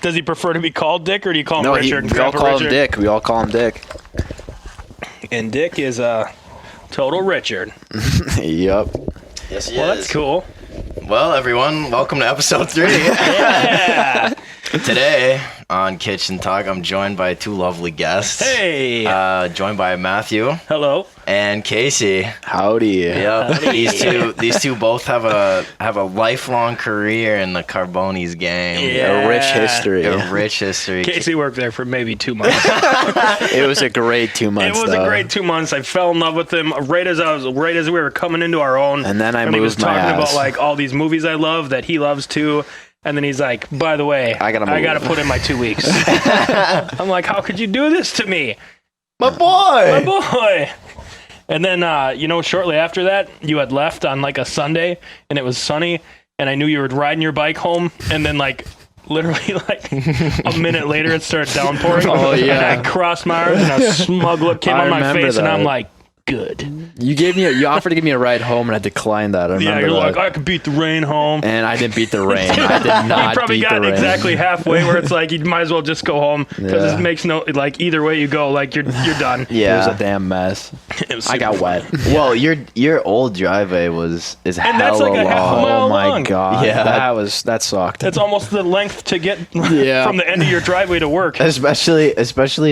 Does he prefer to be called Dick, or do you call him No, Richard? we all call him Dick. We all call him Dick. And Dick is a total Richard. Yep. Yes, he Well, is. that's cool. Well, everyone, welcome to episode 3. Yeah. Today on Kitchen Talk, I'm joined by two lovely guests. Hey. Joined by Matthew Hello. and Casey. Howdy. Yep. These two both have a lifelong career in the Carbonis game. Yeah. A rich history. A rich history. Casey worked there for maybe 2 months. It was a great 2 months. It was a great 2 months. I fell in love with him right as we were coming into our own. And then I he was moved my talking ass. about like all these movies I love that he loves too. And then he's like, by the way, I gotta put in my 2 weeks. I'm like, how could you do this to me? My boy. My boy. And then, shortly after that, you had left on like a Sunday and it was sunny. And I knew you were riding your bike home. And then like, literally like a minute later, it started downpouring. Oh, yeah. And I crossed my arms and a smug look came I on my remember face. And that. I'm like, good. You offered to give me a ride home, and I declined that. I remember Yeah, you're that. like, I could beat the rain home. And I didn't beat the rain. I did You not probably beat got the rain. exactly halfway where it's like you might as well just go home because Yeah. it makes no like either way you go like you're done. It was Yeah. a damn mess. It was I got super wet. fun. Well, your old driveway is And hella that's like a half a long. mile Oh my long. god. Yeah. That sucked. That's almost the length to get Yeah. from the end of your driveway to work. Especially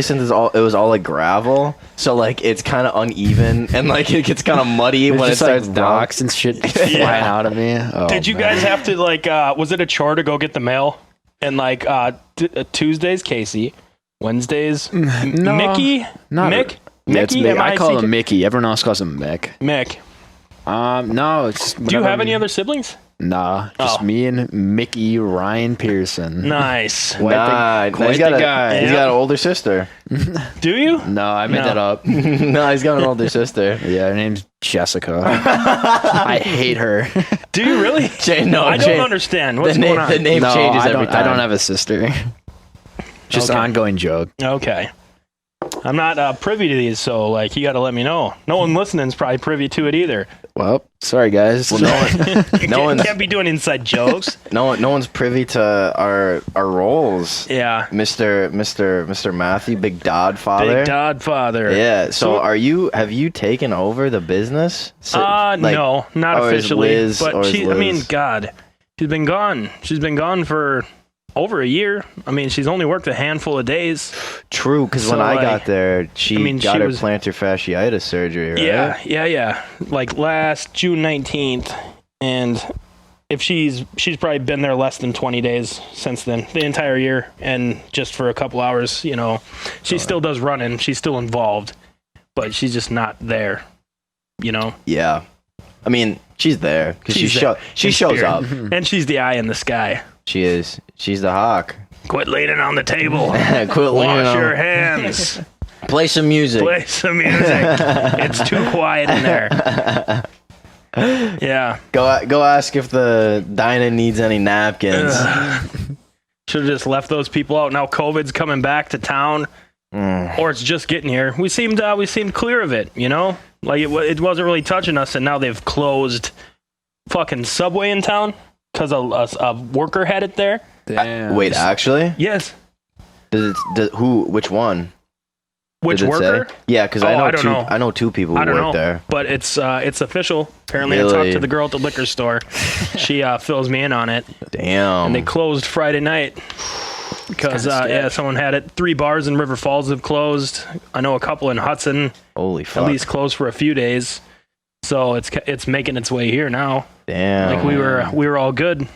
since it was all like gravel, so like it's kind of uneven and like it gets kind of muddy There's when it just starts like rocks and shit flying out of me. Oh, Did you man. guys have to like? Was it a chore to go get the mail? And like Tuesdays, Casey. Wednesdays, No, Mickey, not Mick, Yeah, it's Mickey. Mick. I call M-I-C-K? him Mickey. Everyone else calls him Mick. Mick. No, it's. Do you have any other siblings? Nah, just Oh. me and Mickey Ryan Pearson. Nice. Quite he's the got guy. He's got an older sister. Do you? No, I made No. that up. No, he's got an older sister. Yeah, her name's Jessica. I hate her. Do you really? No, I don't understand what's going on. The name No, changes I every don't, time. I don't have a sister. Just Okay. an ongoing joke. Okay. I'm not privy to these, so like you got to let me know. No one listening's probably privy to it either. Well, sorry guys. Well, no one's Can't be doing inside jokes. no one's privy to our roles. Yeah. Mr. Matthew, Big Dodd father. Big Dodfather. Yeah. So have you taken over the business? No, not or is officially. Liz- or But is I mean, Liz- God, she's been gone. She's been gone for over a year. I mean, she's only worked a handful of days. True, because when So, I like, got there, she got she her was- plantar fasciitis surgery, right? Yeah. Like last June 19th, and if she's probably been there less than 20 days since then, the entire year, and just for a couple hours, she still does running. She's still involved, but she's just not there. Yeah. I mean, she's there because She's she there. shows Spirit. up. And she's the eye in the sky. She is. She's the hawk. Quit leaning on the table. Quit leaning Wash on- your hands. Play some music. Play some music. It's too quiet in there. Yeah. Go ask if the diner needs any napkins. Should have just left those people out. Now COVID's coming back to town, or it's just getting here. We seemed clear of it, Like it wasn't really touching us, and now they've closed fucking Subway in town because a worker had it there. Damn. Wait, actually, Yes. which one? Which Did it worker? say? Yeah, because Oh, I I don't know. I know two people who I don't work know, there. but it's official. Apparently, I Really? talked to the girl at the liquor store. She fills me in on it. Damn. And they closed Friday night because someone had it. 3 bars in River Falls have closed. I know a couple in Hudson Holy fuck. at least closed for a few days. So it's making its way here now. Damn. Like we were all good,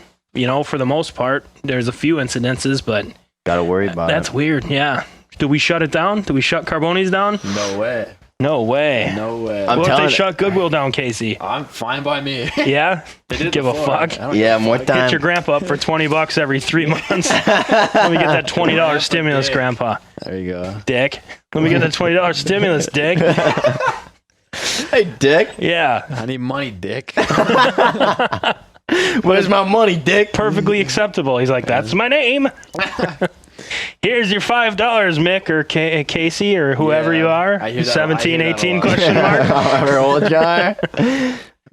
for the most part. There's a few incidences, but Gotta worry about that's it. weird. Yeah. Do we shut it down? Do we shut Carbonis down? No way. No way. No way. I'm What if they telling- shut Goodwill down, Casey? I'm fine by me. Yeah? did it Give a before. fuck. I don't Yeah, give a more fuck. time. Get your grandpa up for $20 every 3 months. Let me get that $20 stimulus, Dick. grandpa. There you go. Dick. Let me get that $20 stimulus, Dick. Hey, Dick. Yeah. I need money, dick. Where's my money, Dick? Perfectly acceptable. He's like, that's my name. Here's your $5, Mick or Casey or whoever Yeah, you are. I hear that- 17, I hear that a 18 lot. question mark. Our old jar.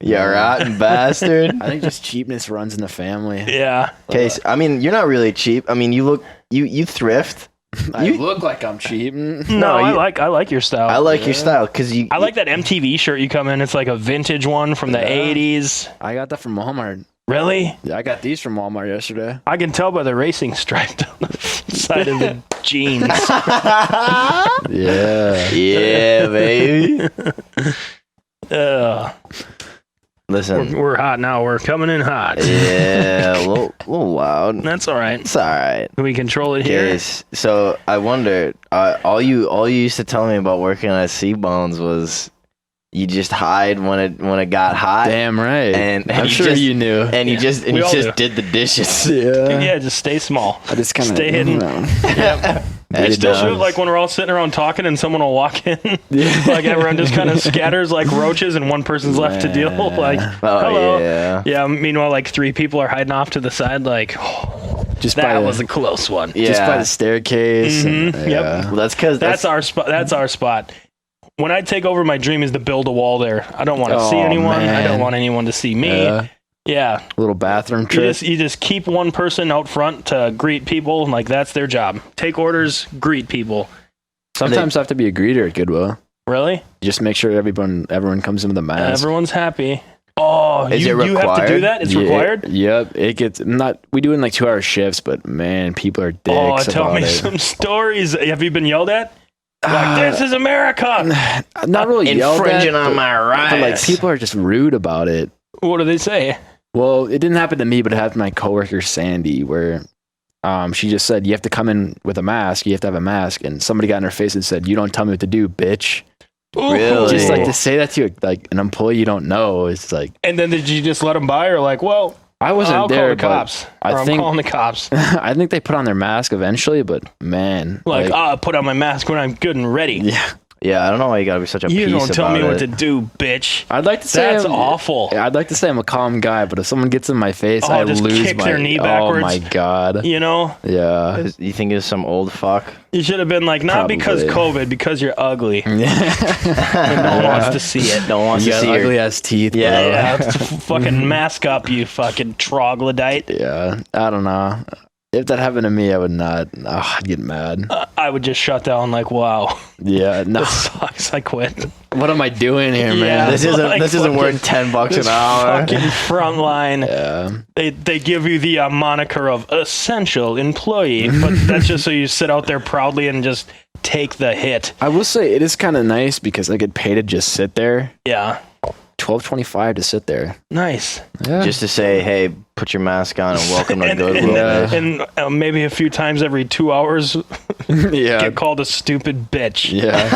You rotten bastard. I think just cheapness runs in the family. Yeah. Case, I mean, you're not really cheap. I mean, you look you thrift. I look like I'm cheap. No, I like your style. I like your style because I like that MTV shirt you come in. It's like a vintage one from the 80s. I got that from Walmart. Really? Yeah, I got these from Walmart yesterday. I can tell by the racing stripe down the side of the jeans. Yeah. Yeah, baby. Uh, Listen, we're hot now. We're coming in hot. yeah, a little loud. That's all right. It's all right. Can we control it here? Yes. So I wondered, all you used to tell me about working at C-Bones was you just hide when it got hot. Damn right. And I'm you sure just- you knew. And you just We all do. did the dishes. Yeah, just stay small. I just kind of Stay hidden. We It still does. shoot like when we're all sitting around talking and someone will walk in. Like everyone just kind of scatters like roaches and one person's left to deal. Like, Oh hello. yeah. Yeah, meanwhile, like 3 people are hiding off to the side. Like, Just that was a close one. Yeah. just by the staircase. Mhm, and- yep. yeah. Well, that's because That's our spot. That's our spot. When I take over, my dream is to build a wall there. I don't want to see Oh, anyone. I man. don't want anyone to see me. Yeah. Little bathroom You trip. just keep one person out front to greet people. Like, that's their job. Take orders, greet people. Sometimes I have to be a greeter at Goodwill. Really? Just make sure everyone comes in with a mask. Everyone's happy. Oh, Is you it have to do required? that? It's Yeah, required? Yep. It gets not. We do it in like 2-hour shifts, but man, people are dicks Oh, tell about me it. some stories. Have you been yelled at? Like, this is America. Not really yelled at, infringing on but- my rights. but like people are just rude about it. What do they say? Well, it didn't happen to me, but it happened to my coworker Sandy, where she just said you have to come in with a mask. You have to have a mask, and somebody got in her face and said, "You don't tell me what to do, bitch." Ooh. Really? Just like to say that to like an employee you don't know is like And then did you just let them by, or like, well, I wasn't I'll there. call the cops. I Or I'm think- calling the cops. I think they put on their mask eventually, but man, Like, I'll put on my mask when I'm good and ready. yeah, yeah, I don't know why you gotta be such a You piece don't tell me about what it. to do, bitch. I'd like to say That's I'm- awful. I'd like to say I'm a calm guy, but if someone gets in my face, Oh, I just lose kick my their knee Oh backwards. my god, You know, yeah. You think it's some old fuck? you should have been like, not because Probably. COVID, because you're ugly. Yeah, No one wants to see it. No one wants you to got see your ugly ass teeth. Yeah, bro. Yeah, fucking mask up, you fucking troglodyte. Yeah, I don't know. If that happened to me, I would not. Oh, I'd get mad. I would just shut down like, wow, Yeah, no. this sucks. I quit. What am I doing here, Yeah. man? This isn't Like this isn't fucking- worth $10 This an hour. fucking frontline. Yeah. They give you the moniker of essential employee, but that's just so you sit out there proudly and just take the hit. I will say it is kind of nice because I get paid to just sit there. Yeah, $12.25 to sit there. nice. Yeah. Just to say, hey, put your mask on and welcome to And, Goodwill. and maybe a few times every 2 hours, yeah. get called a stupid bitch. Yeah.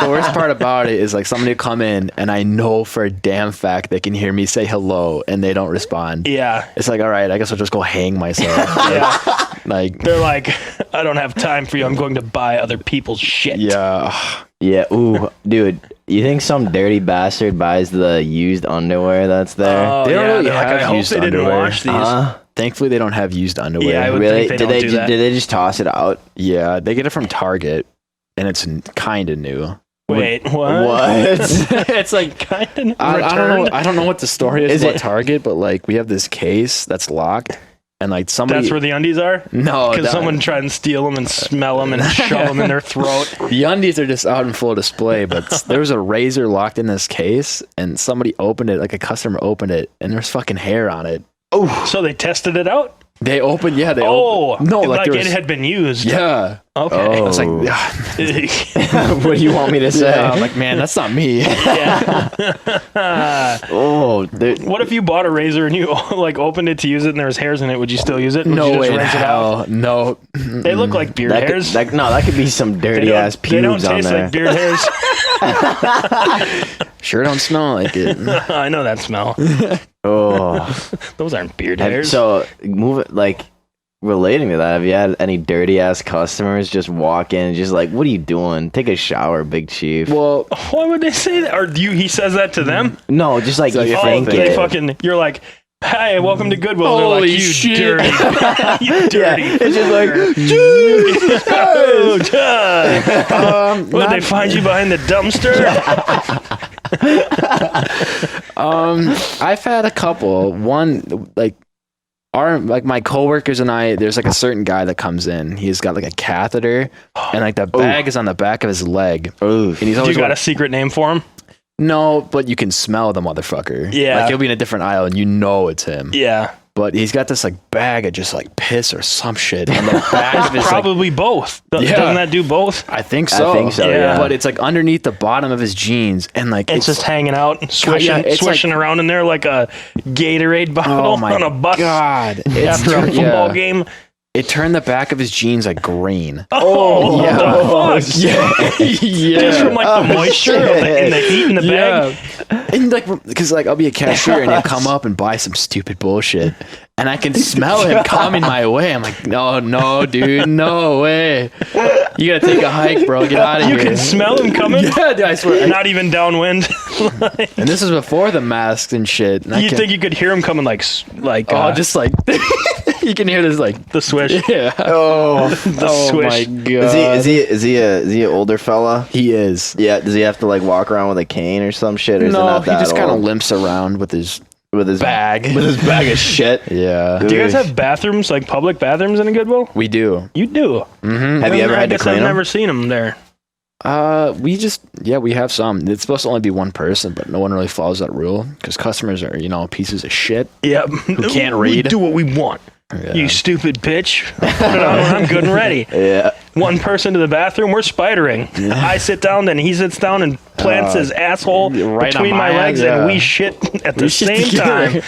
The worst part about it is like somebody will come in and I know for a damn fact they can hear me say hello and they don't respond. Yeah. It's like, all right, I guess I'll just go hang myself. Yeah. Like, They're like, I don't have time for you. I'm going to buy other people's shit. yeah. Yeah, ooh, dude, you think some dirty bastard buys the used underwear that's there? Oh, They don't yeah. really They're like, have I hope used they didn't underwear. wash these. Thankfully, they don't have used underwear. Yeah, I would Really? think they Did they don't do that. did they just toss it out? Yeah, they get it from Target, and it's kind of new. Wait, what? What? It's like kind of I don't know. I don't know what the story is Is about it- Target, but like we have this case that's locked, and like somebody. That's where the undies are? no, Because that- someone tried and steal them and smell them and shove them in their throat. the undies are just out in full display. But there was a razor locked in this case, and somebody opened it. Like a customer opened it, and there's fucking hair on it. So they tested it out? They opened. Yeah, they. Oh, opened, no, like there it was- had been used. Yeah. Okay. I was Oh. like, What do you want me to say? yeah, I'm like, man, that's not me. Yeah. Oh, there- What if you bought a razor and you like opened it to use it and there was hairs in it? Would you still use it? Would no you just way, in rinse it out? hell, no. They look like beard that hairs. could, that could be some they dirty ass they don't pubes on taste there. like beard hairs. Sure don't smell like it. I know that smell. Oh, Those aren't beard hairs. so move it like. Relating to that, have you had any dirty ass customers just walk in and just like, what are you doing? Take a shower, Big Chief. Well, Why would they say that? Or he says that to them? No, just like So you you Oh, think they it. fucking, you're like, hey, welcome to Goodwill. They're Holy like, you shit. dirty. You Yeah, dirty. it's just like, Oh, God. What, they find you behind the dumpster? I've had a couple. One, like, my coworkers and I, there's like a certain guy that comes in. He's got like a catheter, and like the bag is on the back of his leg. And he's Do always you got a secret name for him? no, but you can smell the motherfucker. Yeah. like he'll be in a different aisle, and you know it's him. Yeah. But he's got this like bag of just like piss or some shit, and the bag of his like, Probably both. Yeah. Doesn't that do both? I think so. I think so, yeah. But it's like underneath the bottom of his jeans, and like It's just hanging out, and swishing, it's swishing around in there like a Gatorade bottle oh my on a bus god! after a football game. It turned the back of his jeans like green. Oh, yeah. what the fuck? yeah. Just from like the moisture of and the heat in the bag. And like, because like I'll be a cashier and he'll come up and buy some stupid bullshit, and I can smell him coming my way. I'm like, no, dude, no way. You gotta take a hike, bro. Get out of You here. can smell him coming? Yeah, dude, I swear. Not even downwind. And this is before the masks and shit. And You think you could hear him coming like just like you can hear this like the swish? yeah. Oh, The Oh swish. my god. is he an older fella? He is. Yeah. Does he have to like walk around with a cane or some shit? Or is it No, not he that just kind of old? limps around with his with his bag. with his bag of shit. Yeah, Do you guys have bathrooms, like public bathrooms in a Goodwill? we do. You do. Have you ever had to clean I've them? never seen them there. We have some. It's supposed to only be one person, but no one really follows that rule because customers are, pieces of shit. Yeah. Who can't We read. do what we want. Yeah. You stupid bitch. Put it on when I'm good and ready. Yeah. One person to the bathroom, we're spidering. I sit down, then he sits down and plants his asshole right between on my my legs, ass, and yeah. we shit at the shit same together. time.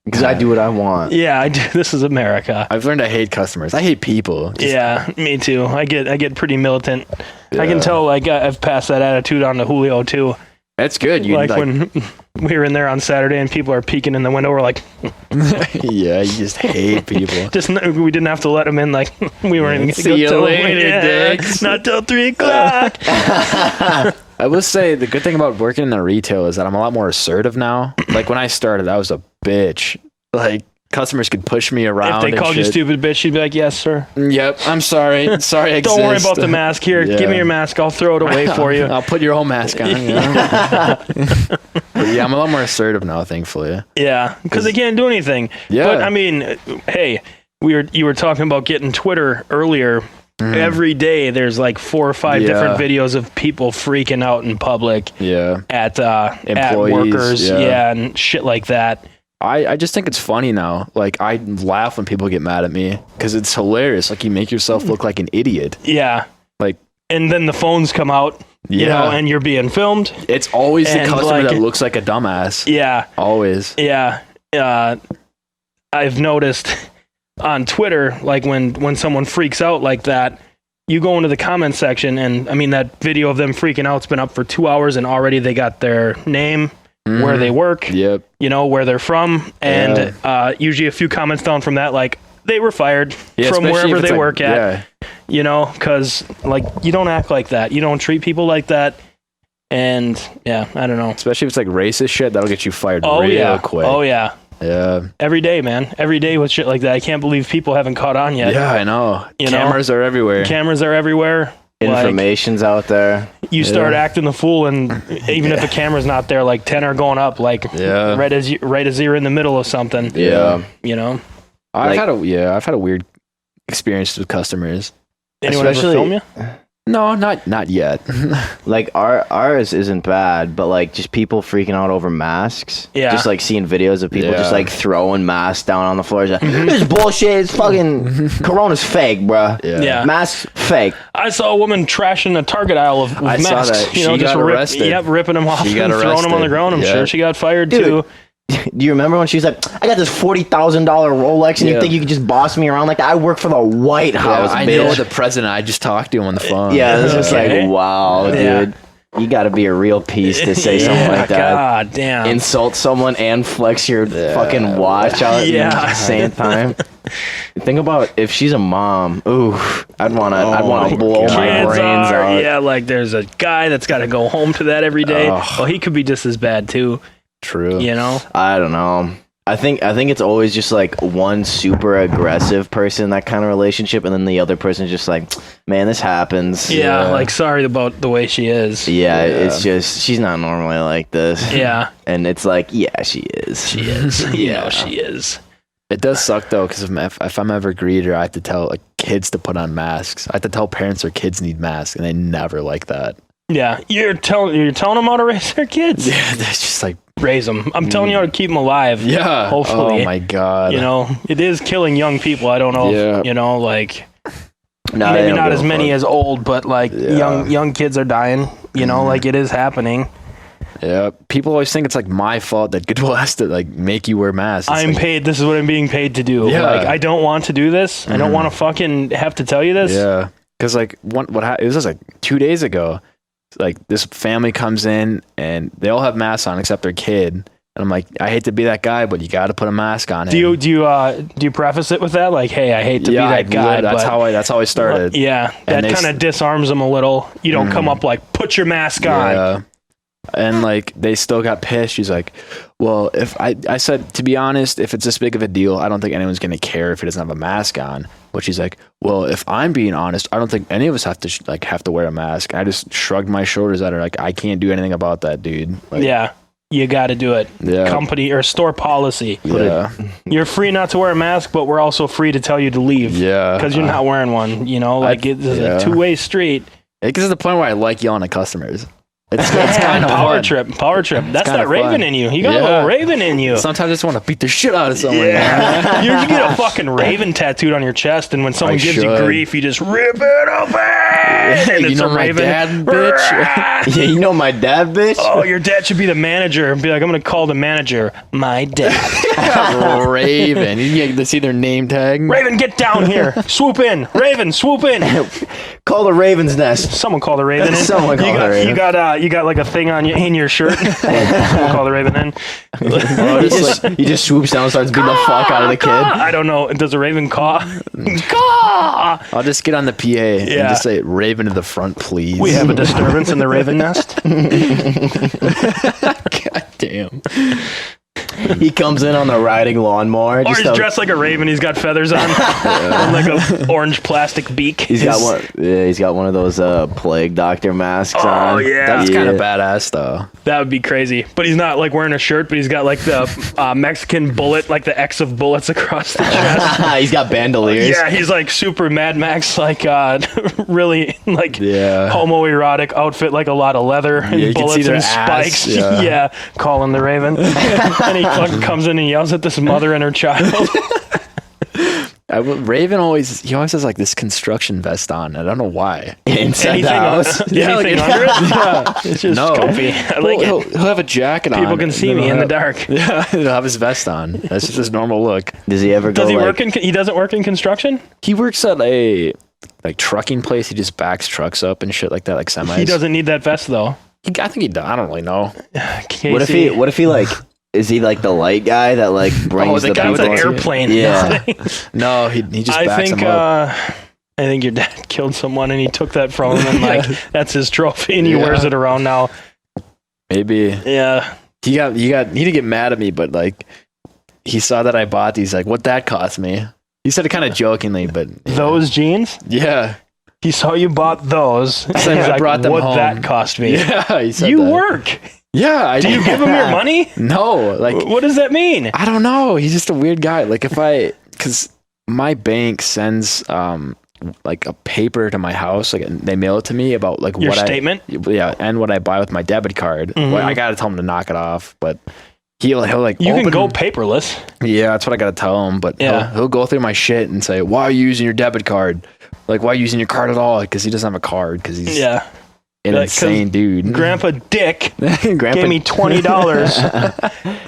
Because I do what I want. Yeah, I do. This is America. I've learned I hate customers. I hate people. Yeah, me too. I get pretty militant. I Yeah. can tell. Like I've passed that attitude on to Julio too. That's good. You Like when we were in there on Saturday and people are peeking in the window, we're like, yeah, you just hate people. just we didn't have to let them in. Like we weren't even See gonna you go till later, dicks. Not till 3 o'clock. I will say the good thing about working in the retail is that I'm a lot more assertive now. Like when I started, I was a bitch. Like customers could push me around. If they and called you shit. stupid bitch, you'd be like, yes, sir. Yep. I'm sorry. Sorry. I Don't worry exist. about the mask. Here, Yeah. give me your mask. I'll throw it away for you. I'll put your own mask on. But yeah, I'm a lot more assertive now, thankfully. Yeah, because they can't do anything. Yeah. But I mean, hey, you were talking about getting Twitter earlier. Every day there's like 4 or 5 Yeah. different videos of people freaking out in public Yeah. at Employees, workers, yeah. and shit like that. I just think it's funny now. Like I laugh when people get mad at me because it's hilarious. Like you make yourself look like an idiot. Yeah. Like And then the phones come out, Yeah. and you're being filmed. it's always the And, customer like, that looks like a dumbass. Yeah. Always. Yeah. I've noticed on Twitter, like when someone freaks out like that, you go into the comment section, and I mean, that video of them freaking out's been up for 2 hours, and already they got their name, where they work, Yep. where they're from, and usually a few comments down from that, like, they were fired Yeah, from especially wherever if it's they like- work at, Yeah. because, like, you don't act like that. You don't treat people like that. And, yeah, I don't know. Especially if it's like racist shit, that'll get you fired Oh, real yeah. quick. Oh, yeah. Yeah. Every day, man. Every day with shit like that. I can't believe people haven't caught on yet. Yeah, I know. You know? Cameras are everywhere. Cameras are everywhere. Like, Information's out there. you start Yeah. acting the fool, and even if the camera's not there, like 10 are going up, like Yeah. right as you're in the middle of something. Yeah. You know. I've Like- had a weird experience with customers. Anyone ever Especially- film you? No, not yet. Like ours isn't bad, but like just people freaking out over masks. Yeah. Just like seeing videos of people just Yeah. like throwing masks down on the floor. It's like, this is bullshit. It's fucking Corona's fake, bruh. Yeah. Masks fake. I saw a woman trashing a Target aisle of I saw masks. that. She got arrested. Ripping them off She and got throwing them on the arrested. ground. I'm Yeah. sure she got fired Dude. too. Do you remember when she was like, I got this $40,000 Rolex and Yeah. you think you could just boss me around like that? I work for the White House, I bitch. know the president. I just talked to him on the phone. Yeah, it's just Okay. like, wow, Yeah. dude. You got to be a real piece to say something like that. God damn. Insult someone and flex your fucking watch out Yeah. at the same time. Think about if she's a mom. Ooh, I'd want to blow my Kids brains are, out. yeah, like there's a guy that's got to go home to that every day. Ugh. Well, he could be just as bad too. True. You know. I don't know. I think it's always just like one super aggressive person in that kind of relationship, and then the other person's just like, man, this happens. Yeah, like sorry about the way she is. Yeah, it's just she's not normally like this. Yeah, And it's like, yeah, she is. she is. You know, she is. It does suck though, because if I'm ever a greeter, I have to tell like kids to put on masks. I have to tell parents their kids need masks, and they never like that. Yeah, you're telling them how to raise their kids. Yeah, that's just like Raise them. I'm telling you how to keep them alive. yeah. Hopefully. Oh my god. You know, it is killing young people. I don't know. Yeah. If, you know, like No, they maybe don't not give as a many fuck. as old, but like young kids are dying. You know, like it is happening. Yeah, people always think it's like my fault that Goodwill has to like make you wear masks. It's I'm like, paid. This is what I'm being paid to do. Yeah. Like I don't want to do this. I don't want to fucking have to tell you this. yeah, because like it was just like 2 days ago. Like this family comes in and they all have masks on except their kid, and I'm like, I hate to be that guy, but you got to put a mask on. Do you preface it with that? Like, hey, I hate to be that guy. That's but, how I started. Yeah, And that they kind of disarms them a little. You don't come up like, put your mask on. Yeah. And like they still got pissed. She's like, well, if I said, to be honest, if it's this big of a deal, I don't think anyone's gonna care if he doesn't have a mask on. But she's like, well, if I'm being honest, I don't think any of us have to have to wear a mask. And I just shrugged my shoulders at her, like, I can't do anything about that, dude. Like, Yeah, you got to do it. Yeah. Company or store policy. Yeah. You're free not to wear a mask, but we're also free to tell you to leave. Yeah. Because you're not wearing one. You know, like it's yeah. a two-way street. It gets to the point where I like yelling at customers. It's kind of Power fun. trip. That's kinda that Raven fun. in you. You got a Yeah. little Raven in you. Sometimes I just want to beat the shit out of someone. Yeah. You should get a fucking Raven tattooed on your chest, and when someone I gives you should. grief, you just rip it open. And You it's know a my Raven. dad, bitch? Yeah, you know my dad, bitch. Oh, your dad should be the manager and be like, I'm going to call the manager my dad. Raven. You get to see their name tag. Raven, get down here. Swoop in. Raven, swoop in. Call the Raven's Nest. Someone call the Raven in. Someone call the Raven. You got like a thing on in your shirt. Someone call the Raven in. He just swoops down and starts beating the fuck out of the kid. I don't know. Does a Raven caw? Caw! I'll just get on the PA and Yeah. just say, Raven to the front, please. We have a disturbance in the Raven nest. God damn. He comes in on the riding lawnmower. Or Just he's dressed like a raven. He's got feathers on, and like a orange plastic beak. He's got one. Yeah, he's got one of those plague doctor masks Oh, on. yeah. That's kind of badass, though. That would be crazy. But he's not like wearing a shirt, but he's got like the Mexican bullet, like the X of bullets across the chest. He's got bandoliers. Yeah, he's like super Mad Max, like really like Yeah. homoerotic outfit, like a lot of leather and you can bullets see their and ass, spikes. yeah. Yeah, calling the Raven. And he fucking comes in and yells at this mother and her child. Raven always has like this construction vest on. I don't know why. Inside the house. Anything under it? Yeah, it's just No. comfy. I like he'll it. have a jacket on. People can see me in the dark. Yeah, he'll have his vest on. That's just his normal look. Does he ever go Does he like, work in? He doesn't work in construction. He works at a like trucking place. He just backs trucks up and shit like that, like semis. He doesn't need that vest though. I think he does. I don't really know. What if he like is he like the light guy that like brings the the guy people? with That's an the airplane. Yeah. No, he just I backs think him up. I think your dad killed someone and he took that from him and like that's his trophy and he wears it around now. Maybe Yeah. he didn't get mad at me, but like he saw that I bought these. Like, what that cost me? He said it kind of jokingly, but Those jeans? yeah, He saw you bought those. And I he's like, brought them what home. that cost me? yeah. He said You that. work. Yeah, I Do you give him your money? No, like What does that mean? I don't know. He's just a weird guy. Like because my bank sends like a paper to my house, like and they mail it to me about like Your what statement? and what I buy with my debit card. Mhm. Well, I gotta tell him to knock it off, but he'll like You can open- go paperless. Yeah, that's what I gotta tell him. But Yeah. he'll go through my shit and say, "Why are you using your debit card? Like, why are you using your card at all?" Because he doesn't have a card. Because he's Yeah. an Like, 'cause insane dude. Grandpa Dick Grandpa, gave me $20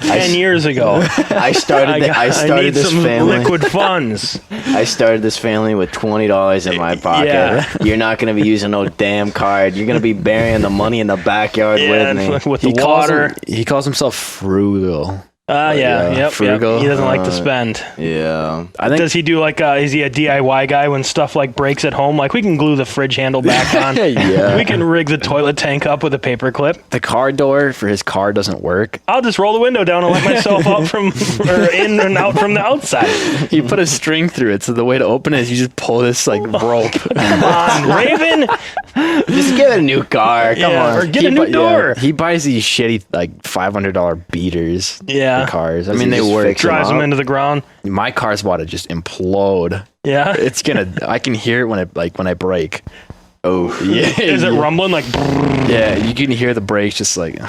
10 years ago. I started need this some family. liquid funds. I started this family with $20 in my pocket. Yeah. You're not gonna be using no damn card. You're gonna be burying the money in the backyard Yeah, with me. with the water. He calls himself frugal. Yeah, yeah, yep. frugal. He doesn't like to spend. Yeah. I think Does he do like, is he a DIY guy when stuff like breaks at home? Like we can glue the fridge handle back on. Yeah. We can rig the toilet tank up with a paper clip. the car door for his car doesn't work. I'll just roll the window down and let myself out or in and out from the outside. He put a string through it, so the way to open it is you just pull this like rope. Come on, Raven. Just give it a new car. Come Yeah, on. or get a new door. He buys these shitty like $500 beaters. Yeah. For cars. I Does mean, he they just work. fix Drives them up? into the ground. My car's about to just implode. Yeah. It's gonna. I can hear it when I brake. Oh. Yeah. Is it rumbling like? Yeah, you can hear the brakes just like.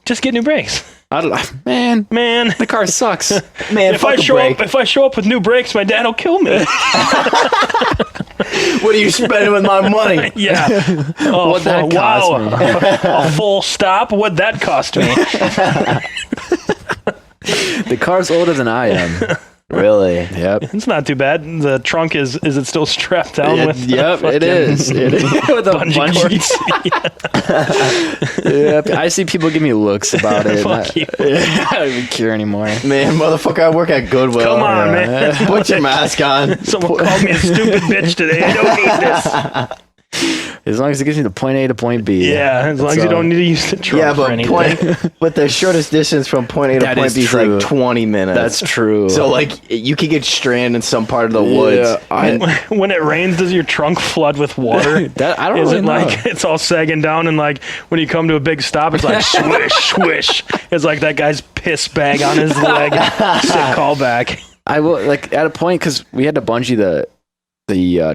Just get new brakes, I don't. Man, man. the car sucks. Man, If I show up with new brakes, my dad will kill me. what are you spending with my money? Yeah. Oh, What'd that wow. cost A full stop. What'd that cost me? The car's older than I am. Really? Yep. It's not too bad. The trunk is it still strapped down with? Yep, it is. It is. With a Bungee cords. Yep. I see people give me looks about it. Fuck you. I don't even care anymore. Man, motherfucker, I work at Goodwill. Come on, man. Put your mask on. Someone called me a stupid bitch today. I don't need this. As long as it gets me to point A to point B. Yeah, as long as you don't need to use the trunk Yeah, for but anything. but the shortest distance from point A to That point is B is true. like 20 minutes. That's true. So like you could get stranded in some part of the woods. Yeah, When it rains, does your trunk flood with water? that I don't Is really it know. like it's all sagging down and like when you come to a big stop, it's like swish, swish. It's like that guy's piss bag on his leg. Sick callback. I will like at a point because we had to bungee the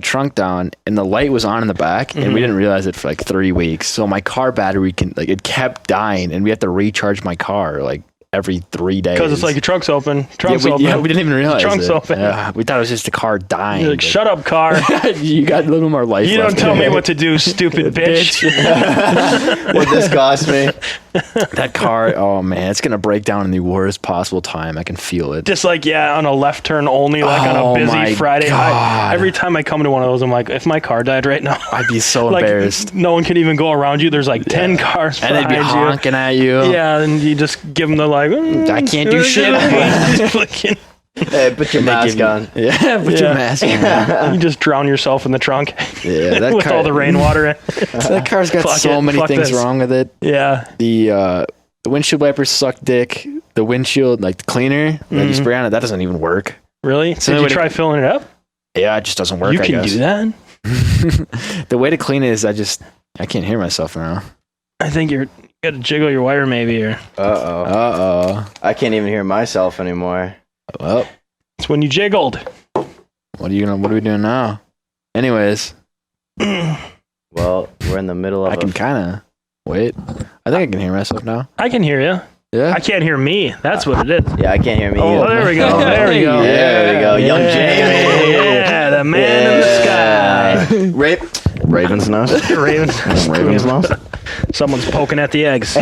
trunk down and the light was on in the back and we didn't realize it for like 3 weeks. So my car battery it kept dying and we had to recharge my car like every 3 days. Because it's like your trunk's open. Trunk's open. we didn't even realize Trunk's it. open. Yeah, we thought it was just the car dying. You're like, shut up, car. You got a little more life. You don't left tell in me it. what to do, stupid bitch. What this cost me? That car, oh man, it's gonna break down in the worst possible time. I can feel it. Just like, yeah, on a left turn only, like on Oh a my busy Friday. God. Every time I come to one of those, I'm like, if my car died right now, I'd be so like, embarrassed. no one can even go around you. There's like 10 cars And they'd behind be you. honking at you. Yeah, and you just give them the like, I can't do shit. Flicking. Hey, put your They mask give you- on. Yeah, put your Yeah. mask on. You just drown yourself in the trunk Yeah, that with car, all the rainwater in. That car's got Fuck so it, many fuck things this. wrong with it. Yeah. The windshield wipers suck dick. The windshield, like the cleaner, that you spray on it, that doesn't even work. Really? So Did you when it- try filling it up? Yeah, it just doesn't work. You I can guess. do that? The way to clean it is I can't hear myself now. I think you got to jiggle your wire maybe, or Uh-oh. Uh I can't even hear myself anymore. oh. Well, it's when you jiggled. what are we doing now? Anyways, Well, we're in the middle of I can kind of wait. I think I can hear myself now. I can hear you. Yeah. I can't hear me. That's what it is. Yeah, I can't hear me Oh, either. there we go. There we go. There we go. Young Jamie. Yeah, the man in the sky. Raven's nest. Ravens. Raven's nest. Someone's poking at the eggs.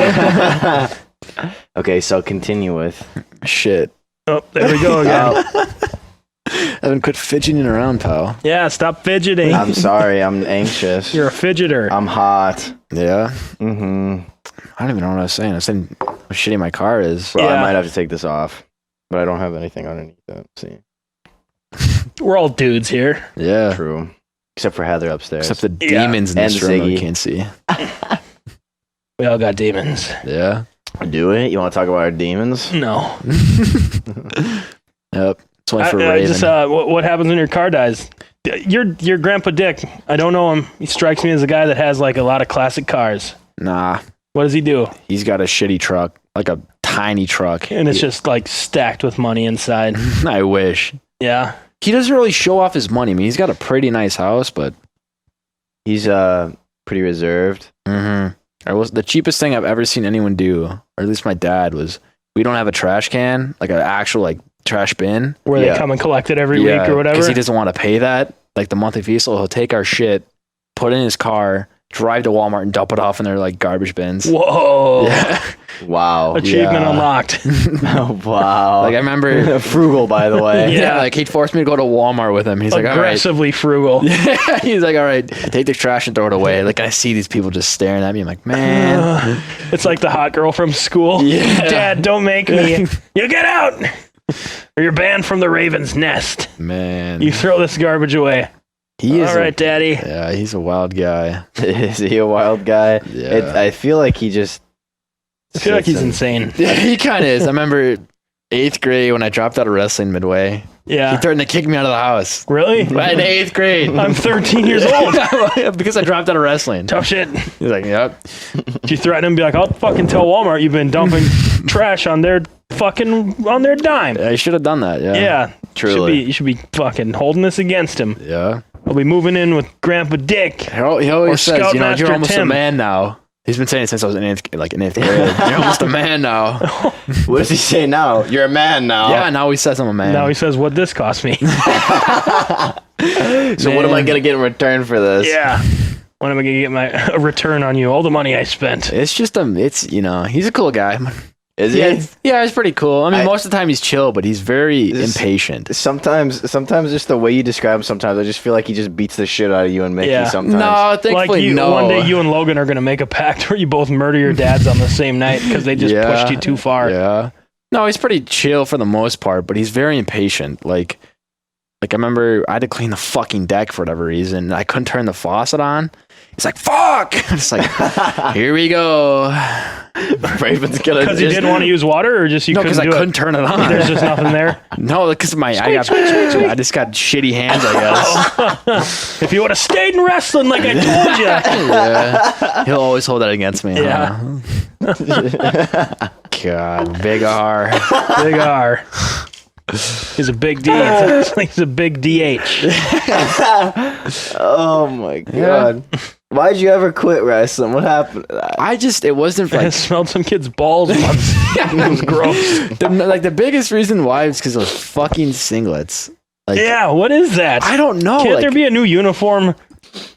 Okay, so continue with. Shit. Oh, there we go again. I haven't quit fidgeting around, pal. Yeah, stop fidgeting. I'm sorry, I'm anxious. You're a fidgeter. I'm hot. Yeah. Mm-hmm. I don't even know what I was saying. I was saying how shitty my car is. Bro, Yeah. I might have to take this off, but I don't have anything underneath it. See, We're all dudes here. Yeah. true. Except for Heather upstairs. Except the Yeah. demons in And this room that we Ziggy. can't see. We all got demons. Yeah. Do it? You want to talk about our demons? No. Yep. It's only for Raven. Just what happens when your car dies? Your Grandpa Dick. I don't know him. He strikes me as a guy that has like a lot of classic cars. Nah. What does he do? He's got a shitty truck, like a tiny truck. And it's just like stacked with money inside. I wish. Yeah. He doesn't really show off his money. I mean, he's got a pretty nice house, but He's pretty reserved. I was the cheapest thing I've ever seen anyone do, or at least my dad was. We don't have a trash can, like an actual like trash bin. Where Yeah. they come and collect it every week or whatever. Because he doesn't want to pay that, like the monthly fee. So he'll take our shit, put it in his car, drive to Walmart, and dump it off in their like garbage bins. Whoa. Yeah. Wow. Achievement Yeah. unlocked. Oh, wow. Like I remember. frugal, by the way. Yeah, like he'd forced me to go to Walmart with him. He's like, all right. Aggressively frugal. Yeah, he's like, all right, take the trash and throw it away. Like I see these people just staring at me. I'm like, man. It's like the hot girl from school. Yeah. Dad, don't make me. You get out. Or you're banned from the Raven's Nest. Man. You throw this garbage away. He is All right, Daddy. yeah, he's a wild guy. Is he a wild guy? Yeah. I feel like he just. I feel like sits he's in- insane. Yeah, he kind of is. I remember 8th grade when I dropped out of wrestling midway. Yeah. He threatened to kick me out of the house. Really? In 8th grade. I'm 13 years old. Because I dropped out of wrestling. Tough shit. He's like, yep. Did you threaten him and be like, I'll fucking tell Walmart you've been dumping trash on their dime. I should have done that. Yeah. Yeah. Truly. You should be fucking holding this against him. Yeah. I'll be moving in with Grandpa Dick. He always says, Scoutmaster you're almost a Tim. man now. He's been saying it since I was in 8th grade. You're almost a man now. What does he say now? You're a man now. Yeah, now he says I'm a man. Now he says, what'd this cost me? So what am I gonna get in return for this? Yeah. When am I going to get a return on you? All the money I spent. It's just he's a cool guy. Is he? Yeah, he's pretty cool. I mean, most of the time he's chill, but he's very impatient. Sometimes just the way you describe him, sometimes I just feel like he just beats the shit out of you and Mickey. Yeah. Sometimes. No, thankfully, no. One day you and Logan are going to make a pact where you both murder your dads on the same night because they just pushed you too far. Yeah. No, he's pretty chill for the most part, but he's very impatient. Like I remember I had to clean the fucking deck for whatever reason. And I couldn't turn the faucet on. He's like, fuck! I'm just like, here we go. Raven's gonna. Because you didn't want to use water, or just you No, couldn't because I do couldn't it? turn it on. There's just nothing there. No, because I just got shitty hands, I guess. If you would have stayed in wrestling like I told you. Yeah. He'll always hold that against me. Yeah. Huh? God, big R. Big R. He's a big D. He's a big DH. Oh my god! Why'd you ever quit wrestling? What happened? It wasn't I like smelled some kid's balls once. It was gross. the biggest reason why is because those fucking singlets. Like, Yeah, what is that? I don't know. Can't like, there be a new uniform?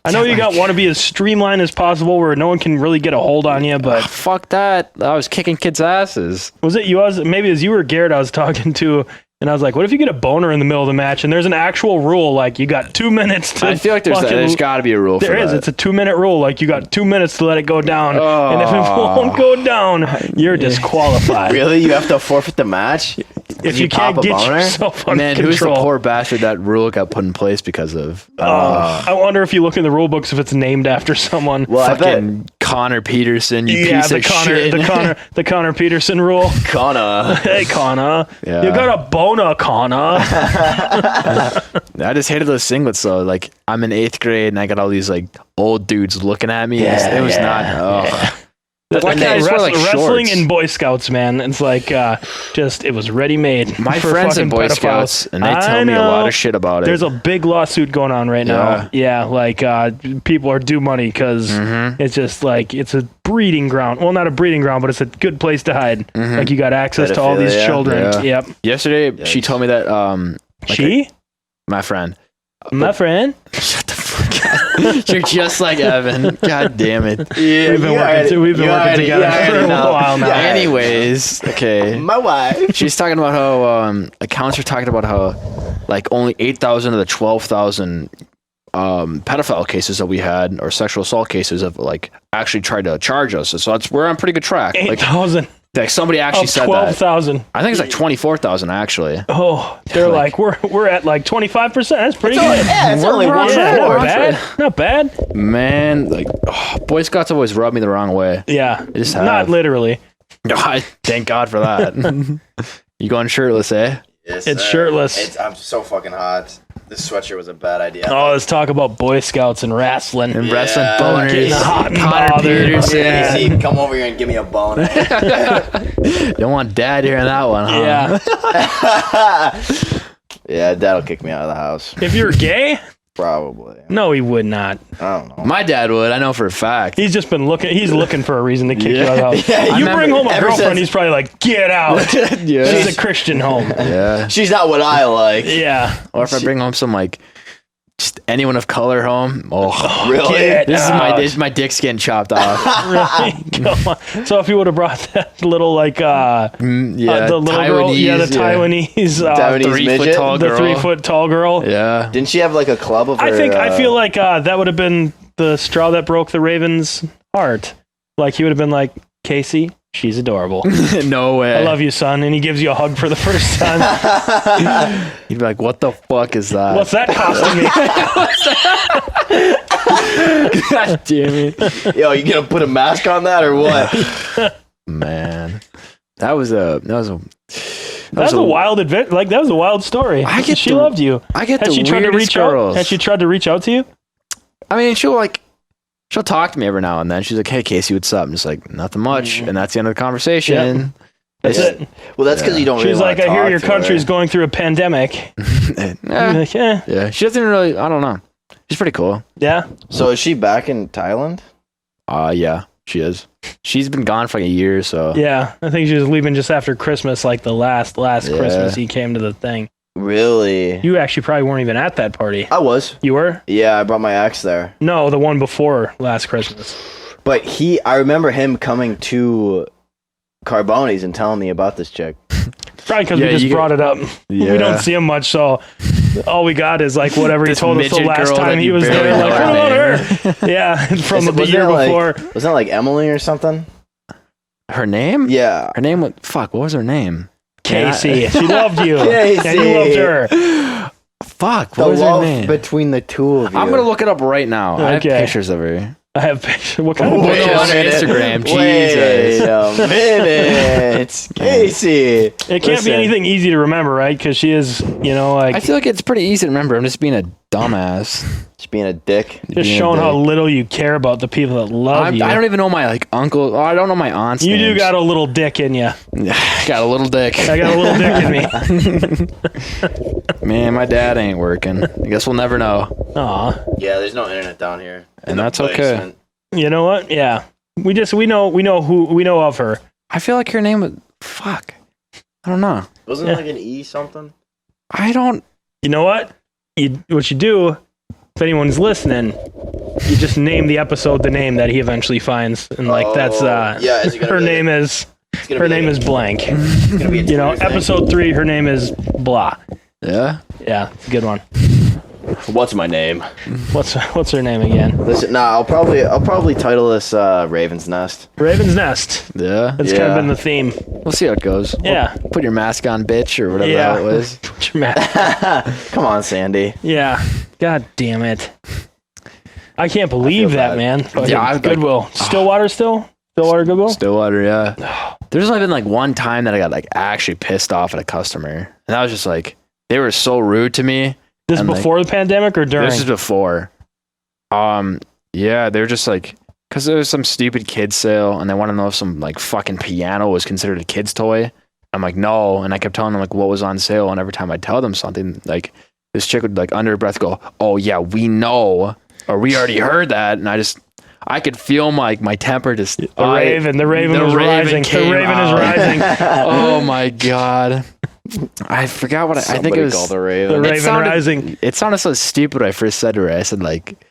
I know you want to be as streamlined as possible where no one can really get a hold on you, but fuck that. I was kicking kids' asses. was it you? Maybe as you were Garrett, I was talking to, and I was like, what if you get a boner in the middle of the match and there's an actual rule, like you got 2 minutes to. I feel like there's got to be a rule for There is. that. It's a 2-minute rule. Like you got 2 minutes to let it go down, and if it won't go down, you're disqualified. Really? You have to forfeit the match If you can't get yourself under Man, who's the control. poor bastard that rule got put in place because of? I wonder if you look in the rule books if it's named after someone. Well, I bet Fucking Connor Peterson, you yeah, piece the of Connor, shit. the Connor Peterson rule. Connor. Hey, Connor, Yeah. you got a boner, Connor. I just hated those singlets though. Like I'm in 8th grade and I got all these like old dudes looking at me. Yeah, it was yeah, not. yeah. Why can't I just wear, like, Wrestling shorts? in Boy Scouts, man. It's like it was ready made. My for friends in fucking Boy pedophiles. Scouts and they I tell me a know. lot of shit about it. There's a big lawsuit going on right now. Yeah, like people are due money because it's just like it's a breeding ground. Well, not a breeding ground, but it's a good place to hide. Like you got access to all these Pedophilia. children. Yeah. Yep. Yesterday she told me that my friend. My friend. Shut the fuck up. You're just like Evan. God damn it. Yeah, We've been working together for a while now. Anyways, okay. My wife. She's talking about how accounts are talking about how like only 8,000 of the 12,000 pedophile cases that we had or sexual assault cases have like actually tried to charge us. So we're on pretty good track. 8,000 Like somebody actually of said that. 12,000. I think it's like 24,000 actually. Oh, they're like we're at like 25%. That's pretty good. Yeah, it's only We're on 1 track. Not fourth. bad. Not bad. Man, like Boy Scouts always rub me the wrong way. Yeah. just Not have. literally. Thank God for that. You going shirtless, eh? Yes, It's sir. shirtless. I'm so fucking hot. This sweatshirt was a bad idea. Oh, let's talk about Boy Scouts and wrestling. And wrestling Yeah. boners. Getting hot and Connor bothered. Peterson. Yeah. See, come over here and give me a boner. Don't want dad hearing that one, huh? Yeah. Yeah, dad'll kick me out of the house. If you're gay, Probably. no, he would not. I don't know. My dad would. I know for a fact. He's just been looking. He's looking for a reason to kick you out of the house. Yeah, You I bring home a ever girlfriend, since- he's probably like, get out. Yeah. This is a Christian home. Yeah. She's not what I like. Yeah. Or if I bring home some like just anyone of color home. Oh, Really? Get this out. is my dick's getting chopped off. Really? Come on. So if you would have brought that little like Yeah, the little girl, yeah, the Taiwanese, Taiwanese 3 foot midget? tall the girl. 3 foot tall girl. Yeah. Didn't she have like a club of her? I feel like that would have been the straw that broke the Raven's heart. Like he would have been like, Casey, she's adorable. No way. I love you, son. And he gives you a hug for the first time. You'd be like, what the fuck is that? What's that costing me? God damn it. Yo, you gonna put a mask on that or what? Man. That was a That's a wild adventure. Like that was a wild story. She loved you. I get Had the she tried to weirdest reach out? girls. Had she tried to reach out to you? I mean, she'll talk to me every now and then. She's like, "Hey, Casey, what's up?" I'm just like, "Nothing much," and that's the end of the conversation. That's it. Well, that's because you don't. She's really like, wanna I hear talk your to country's her. going through a pandemic. You're like, Yeah, she doesn't really. I don't know. She's pretty cool. yeah. So is she back in Thailand? Yeah, she is. She's been gone for like a year, so Yeah. I think she was leaving just after Christmas, like the last Yeah. Christmas he came to the thing. Really? You actually probably weren't even at that party. I was. You were? Yeah, I brought my ex there. No, the one before last Christmas. But I remember him coming to Carboni's and telling me about this chick. Probably because Yeah, we just you- brought it up. We Yeah. don't see him much, so all we got is like whatever he This told us the midget last girl time that he you was barely there. know Like, her what about name. her? Yeah, from the Wasn't year it like- before. Wasn't it like Emily or something? her name. Yeah. Her name was fuck. What was her name? Casey. She loved you. Casey. And you loved her. Fuck. The What was her love name? between the two of you. I'm gonna look it up right now. I have Okay. pictures of her. I have pictures. What kind of Wait pictures? on her Instagram. Wait Jesus. a minute. Casey. It can't Listen. be anything easy to remember, right? Because she is, like I feel like it's pretty easy to remember. I'm just being a dumbass. Just being a dick. just being a showing how dick. little you care about the people that love you. I don't even know my uncle. I don't know my aunt's You do names. got a little dick in you. got a little dick. I got a little dick in me. Man, my dad ain't working. I guess we'll never know. Aw. Yeah, there's no internet down here. And that's okay. You know what? Yeah. We know of her. I feel like her name was fuck. I don't know. Wasn't Yeah. it like an E something? I don't. You know what? What you do, if anyone's listening, you just name the episode the name that he eventually finds, and that's yeah. Is it gonna her be name like, is it's gonna her be name like is blank. it's gonna be a You know, Twitter thing. episode 3, her name is blah. Yeah. Yeah, it's a good one. What's my name? What's her name again? Listen, I'll probably title this Raven's Nest. Raven's Nest. Yeah. That's kind Yeah. of been the theme. We'll see how it goes. Yeah. Put your mask on, bitch, or whatever Yeah. the hell it was. Put your mask. Come on, Sandy. Yeah. God damn it. I can't believe feel that, bad. man. Yeah, I was Goodwill. Stillwater still? Stillwater Goodwill? Stillwater, yeah. There's only been like one time that I got like actually pissed off at a customer, and that was just like they were so rude to me. This is And, like, before the pandemic or during? This is before. Yeah, they were just like, because there was some stupid kid sale, and they want to know if some like fucking piano was considered a kid's toy. I'm like, no, and I kept telling them like what was on sale, and every time I tell them something, like this chick would like under her breath go, "Oh yeah, we know," or "We already heard that," and I could feel my temper just. the Raven was rising. The came Raven is out. rising. Oh my god. I forgot what I think Somebody it was. called the The Raven. Raven sounded- rising. It sounded so stupid when I first said to her. I said like,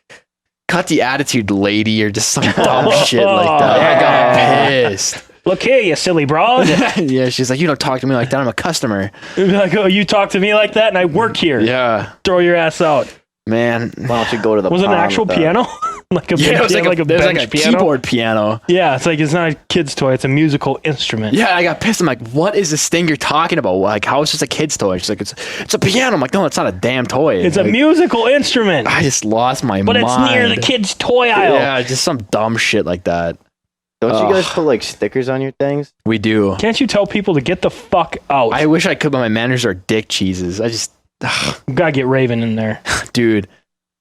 "Cut the attitude, lady," or just some dumb shit like that. I got pissed. Look here, you silly broad. Yeah, she's like, "You don't talk to me like that. I'm a customer." Like, oh, you talk to me like that and I work here. Yeah, Throw your ass out. man. Why don't you go to the Was it an pond actual with that? piano? Like a Yeah, big, it was like like a it was bench like a piano? keyboard piano. Yeah, it's not a kid's toy. It's a musical instrument. Yeah, I got pissed. I'm like, "What is this thing you're talking about? Like, how is this a kid's toy?" She's like, "It's a piano." I'm like, "No, it's not a damn toy. It's a like, musical instrument. I just lost my But mind. it's near the kid's toy aisle. Yeah, just some dumb shit like that. Don't you guys Ugh. put like stickers on your things? We do. Can't you tell people to get the fuck out? I wish I could, but my manners are dick cheeses. I just, Gotta get Raven in there. dude,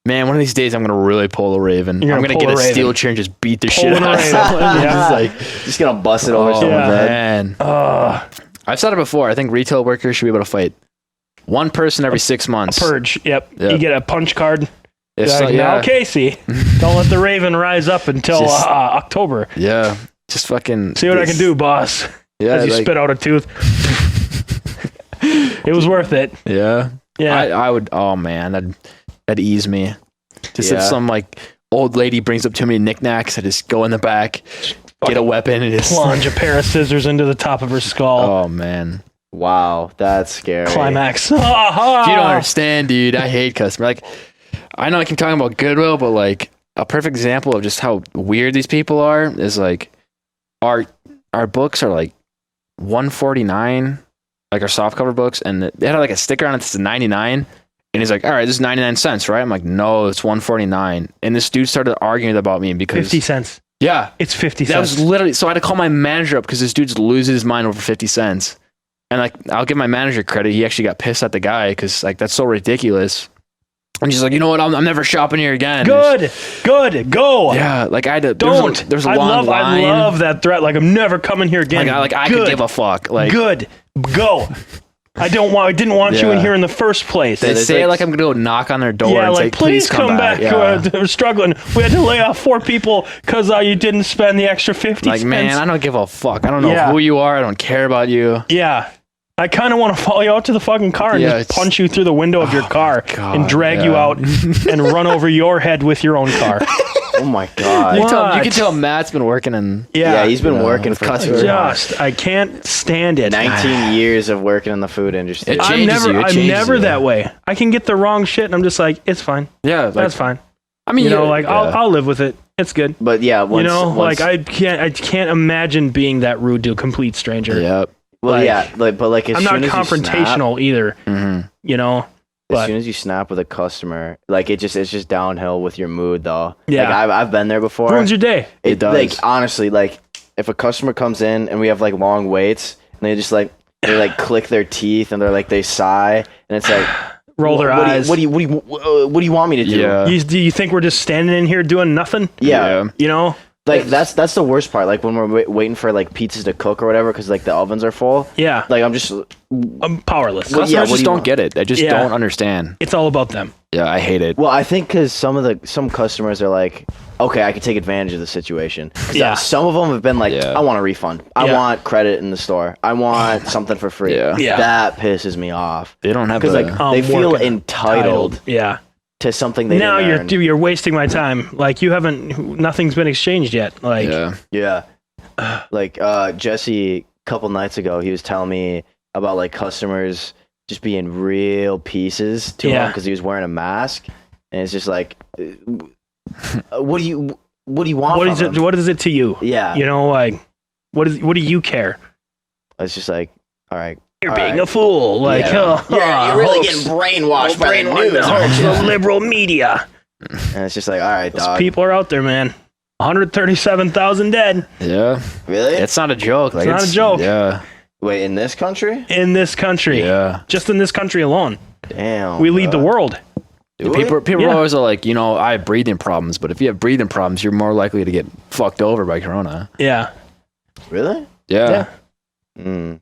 man, one of these days I'm gonna really pull a Raven. You're I'm gonna gonna pull get a a Raven. steel chair and just beat the Pulling shit a out of Raven. someone. Yeah. Just like, Just gonna bust it over oh someone's head. man. I've said it before. I think retail workers should be able to fight one person every 6 months. Purge. Yep. Yeah. You get a punch card. It's Like, like, now, yeah, Casey, don't let the Raven rise up until Just- October. yeah, just fucking See what I can do, boss. Yeah, As you like- spit out a tooth. It was worth it. yeah. Yeah. I would. Oh man, that'd ease me. Just if Yeah. some like old lady brings up too many knicknacks, I just go in the back, get a weapon, and just. Plunge a pair of scissors into the top of her skull. Oh man. Wow, that's scary. Climax. You don't understand, dude. I hate customer. Like, I know I keep talking about Goodwill, but like a perfect example of just how weird these people are is like our books are like $149, like our softcover books, and they had like a sticker on it that says 99. And he's like, "All right, this is 99 cents, right?" I'm like, "No, it's $149." And this dude started arguing about me because 50 cents. Yeah. It's 50 That cents. was literally, so I had to call my manager up because this dude's losing his mind over 50 cents. And like, I'll give my manager credit. He actually got pissed at the guy because like, that's so ridiculous. And he's like, you know what? I'm never shopping here again. Good. Go. Yeah. Like I had to, Don't. There's a long line. I love that threat. Like, I'm never coming here again. I could give a fuck. Like, Good. Go. I didn't want you in Yeah. here in the first place. they there's say like- like I'm going to go knock on their door Yeah, and like, say, please come back. Yeah. We're struggling. We had to lay off 4 people because you didn't spend the extra 50 Like, cents. man, I don't give a fuck. I don't know Yeah. who you are. I don't care about you. Yeah. I kind of want to follow you out to the fucking car and Yeah, just it's- punch you through the window of your car God, and drag you yeah. out and run over your head with your own car. Oh my god. You What? can tell Matt's been working in. Yeah, he's been Yeah, working with for customer like I can't stand it. 19 years of working in the food industry. It I'm changes never, you. It I'm changes never you. that way. I can get the wrong shit and I'm just like, it's fine. Yeah. Like, That's fine. I mean, You know, yeah, like yeah. I'll live with it. It's good. But yeah, once, You know, once, like I can't imagine being that rude to a complete stranger. Yep. well, like, yeah, like, but like as I'm soon not as you snap, confrontational either. Mm-hmm. You know, as but- soon as you snap with a customer, like it's just downhill with your mood though. Yeah. Like I've been there before. ruins your day. It does. Like honestly, like if a customer comes in and we have like long waits and they just like they like click their teeth and they're like they sigh and it's like Roll their what eyes. what do you want me to do? Yeah. Do you think we're just standing in here doing nothing? Yeah. You know? Like that's the worst part. Like when we're waiting for like pizzas to cook or whatever because like the ovens are full. Yeah. Like I'm just I'm powerless. Well, Customers yeah, what just do you don't want? get it. They just Yeah. don't understand. It's all about them. Yeah, I hate it. well, I think because some customers are like, okay, I can take advantage of the situation. 'Cause Yeah. Some of them have been like, Yeah. I want a refund. I Yeah. want credit in the store. I want something for free. Yeah. Yeah. That pisses me off. They don't have Because the. like I'm they feel working entitled Yeah. to something they Now didn't earn. you're wasting my time. Like nothing's been exchanged yet. Like yeah. Yeah. Like Jesse a couple nights ago, he was telling me about like customers just being real pieces to him Yeah. because he was wearing a mask, and it's just like, what do you want? what from is it? him? What is it to you? Yeah, You know, like what do you care? it's just like, all right, You're all being right. a fool. Like Yeah. hoax- brainwashed the liberal media. And it's just like, all right, Those dog. people are out there, man. 137,000 dead Yeah. Really? It's not a joke. Like, It's not a joke. Yeah. Wait, in this country? in this country. Yeah. Just in this country alone, Damn. we lead the bro. world. Do People Yeah. always are like, you know, I have breathing problems, but if you have breathing problems, you're more likely to get fucked over by corona. Yeah. we? Really? Yeah. Mm.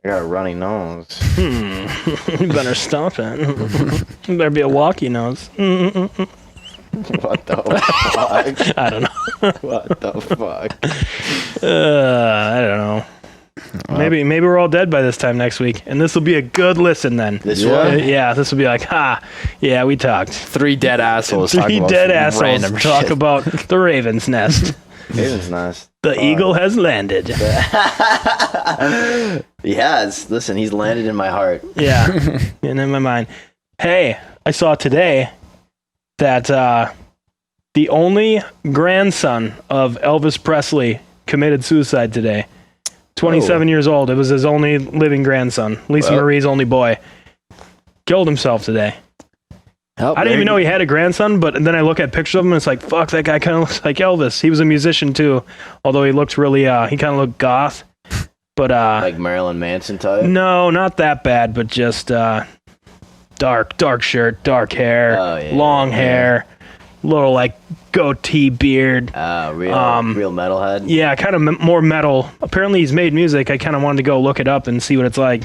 I got a runny nose. You better stop it. You better be a walkie nose. What the fuck? I don't know. What the fuck? I don't know. Maybe we're all dead by this time next week, and this will be a good listen then. This Yeah. one? Yeah, this will be like, yeah, we talked. 3 dead assholes. talking Three about dead random assholes talk shit. about the raven's nest. Raven's nice. The eagle has landed. Yes. Listen, he's landed in my heart. Yeah, and in my mind. Hey, I saw today that the only grandson of Elvis Presley committed suicide today. 27 years old. It was his only living grandson. Lisa Well. Marie's only boy. Killed himself today. Oh, I didn't even know he had a grandson, but then I look at pictures of him and it's like, fuck, that guy kind of looks like Elvis. He was a musician too, although he looked really, he kind of looked goth. But Like Marilyn Manson type. no, not that bad, but just dark shirt, dark hair, Oh, yeah, long yeah. hair, little like goatee beard. Real metalhead. Yeah, kind of more metal. Apparently he's made music. I kind of wanted to go look it up and see what it's like.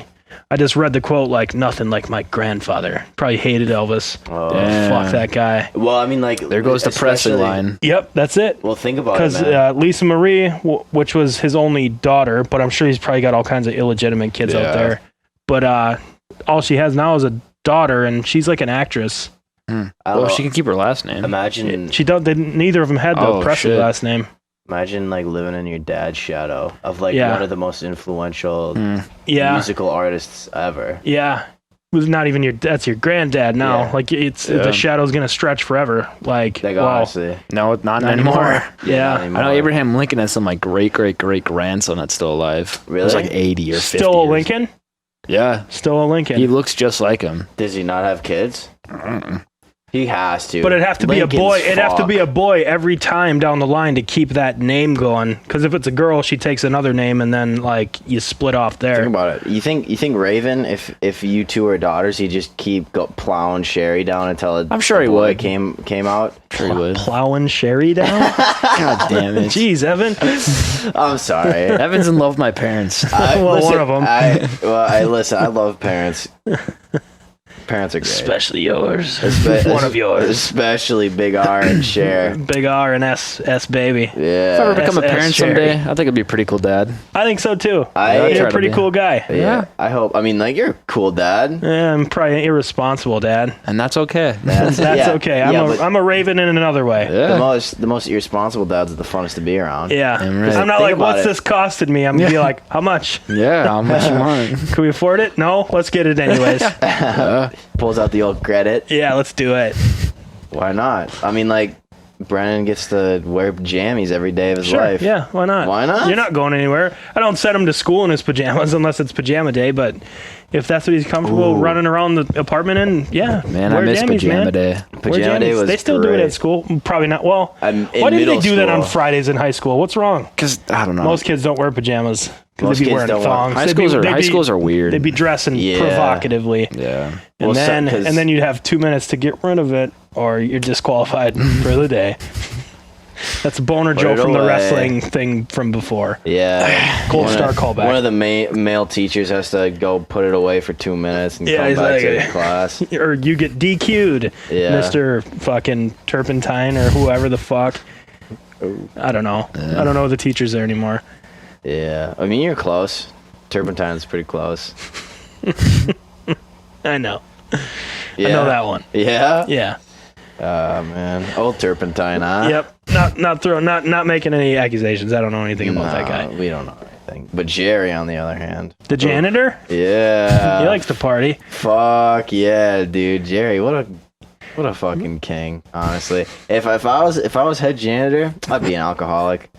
I just read the quote like, nothing like my grandfather. Probably hated Elvis. Oh. Damn. Fuck that guy. Well, I mean, like There goes the Presley especially- line. Yep, that's it. Well, think about it, Because man. Lisa Marie, which was his only daughter, but I'm sure he's probably got all kinds of illegitimate kids Yeah. out there. But all she has now is a daughter, and she's like an actress. I don't Well, know. she can keep her last name. Imagine, Neither of them had the Oh, Presley shit. last name. imagine like living in your dad's shadow of like Yeah. one of the most influential Yeah, musical artists ever. yeah. It was not even that's your granddad now. Yeah. Like it's Yeah. the shadow's gonna stretch forever. Like Like wow. honestly, No, not Not anymore. Yeah. not I anymore. know Abraham Lincoln has some like great grandson that's still alive. He was Really? like 80 or 50. Still a years. Lincoln? Yeah. Still a Lincoln. He looks just like him. Does he not have kids? He has to. But it'd have to be a Lincoln's boy. It'd have to be fuck. a boy every time down the line to keep that name going. Because if it's a girl, she takes another name, and then like you split off there. Think about it. You think Raven, if you two are daughters, he'd just keep plowing Sherry down until I'm sure a he boy would. came out. Sure he would. Plowing Sherry down. God damn it. Jeez, Evan. I'm sorry. Evan's in love with my parents. Well, one of 'em. Listen. I love parents. Parents are great. Especially yours. Espe- One of yours. Especially Big R and Cher. Big R and S baby. If I ever Yeah. become a SS parent Sherry. someday, I think I'd be a pretty cool dad. I think so too. I'd You're try a to pretty be. cool guy. Yeah. I hope. I mean, like, you're a cool dad. Yeah, I'm probably an irresponsible dad. And that's okay. That's Yeah. okay. But I'm a Raven in another way. Yeah. the most irresponsible dads are the funnest to be around. Yeah. Damn right. I'm not Think like, about what's it. this costing me? I'm gonna be like, how much? Yeah, how much you want? Can we afford it? No? Let's get it anyways. Pulls out the old credit. Yeah, let's do it. Why not? I mean, like, Brennan gets to wear jammies every day of his Sure. life. Yeah, why not? Why not? You're not going anywhere. I don't send him to school in his pajamas unless it's pajama day, but if that's what he's comfortable running around the apartment in, yeah. Man, I wear miss jammies, pajama man. day. Wear Pajama day jammies. was They still do it great. at school. Probably not. Well, In why didn't they middle do that on school. Fridays in high school? What's wrong? Because, I don't know. Most kids don't wear pajamas. 'Cause Most they'd be kids wearing don't wear- thongs. high They'd schools are weird. They'd be dressing Yeah. provocatively. Yeah. And Well, then 'cause- and then you'd have 2 minutes to get rid of it, or you're disqualified for the day. That's Boner Joe it from the away. wrestling thing from before. Yeah. Gold One star of- callback. One of the male teachers has to go put it away for 2 minutes and Yeah, come he's back like- to class. Or you get DQ'd, Yeah. Mr. fucking Turpentine or whoever the fuck. I don't know. I don't know the teachers there anymore. Yeah. I mean, you're close. Turpentine's pretty close. I know. Yeah. I know that one. Yeah? Yeah. Oh, man. Old Turpentine, huh? Yep. Not making any accusations. I don't know anything about that guy. We don't know anything. But Jerry, on the other hand. The janitor? Yeah. He likes to party. Fuck yeah, dude. Jerry, what a fucking king, honestly. If I was head janitor, I'd be an alcoholic.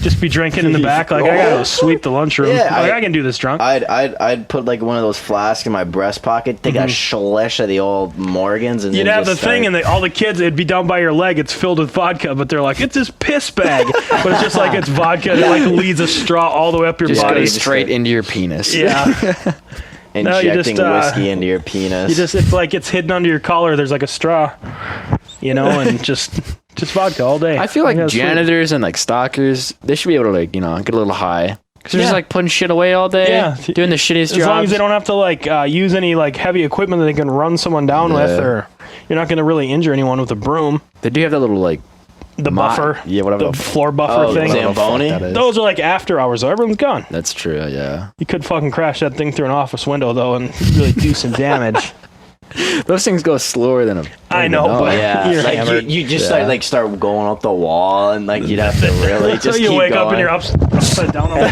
Just be drinking in the back. Like, I gotta sweep the lunchroom. Yeah, Like, I can do this drunk. I'd put like one of those flasks in my breast pocket, take a schlesh of the old Morgans, and You'd then have the just thing, start- and all the kids, it'd be down by your leg. It's filled with vodka, but they're like, it's this piss bag. But it's just like it's vodka. It like leads a straw all the way up your Just body. goes straight into your penis. Yeah. No, you injecting just, whiskey into your penis. It's like it's hidden under your collar. There's like a straw, and just vodka all day. I feel like Yeah, sweet. janitors and like stalkers, they should be able to like, get a little high. Because they're Yeah. just like putting shit away all day, Yeah. doing the shittiest As jobs. long as they don't have to like use any like heavy equipment that they can run someone down with, Yeah. or you're not going to really injure anyone with a broom. They do have that little like The buffer, yeah, whatever the the floor buffer Oh, thing. Zam- whatever the fuck Zamboni? that is. Those are like after hours, though. Everyone's gone. That's true. Yeah, You could fucking crash that thing through an office window though, and really do some damage. those things go slower than a. I know, but yeah, you're like hammered. you just Yeah. start going up the wall, and like you'd have to really just So you keep wake up going. and you're upside down. On the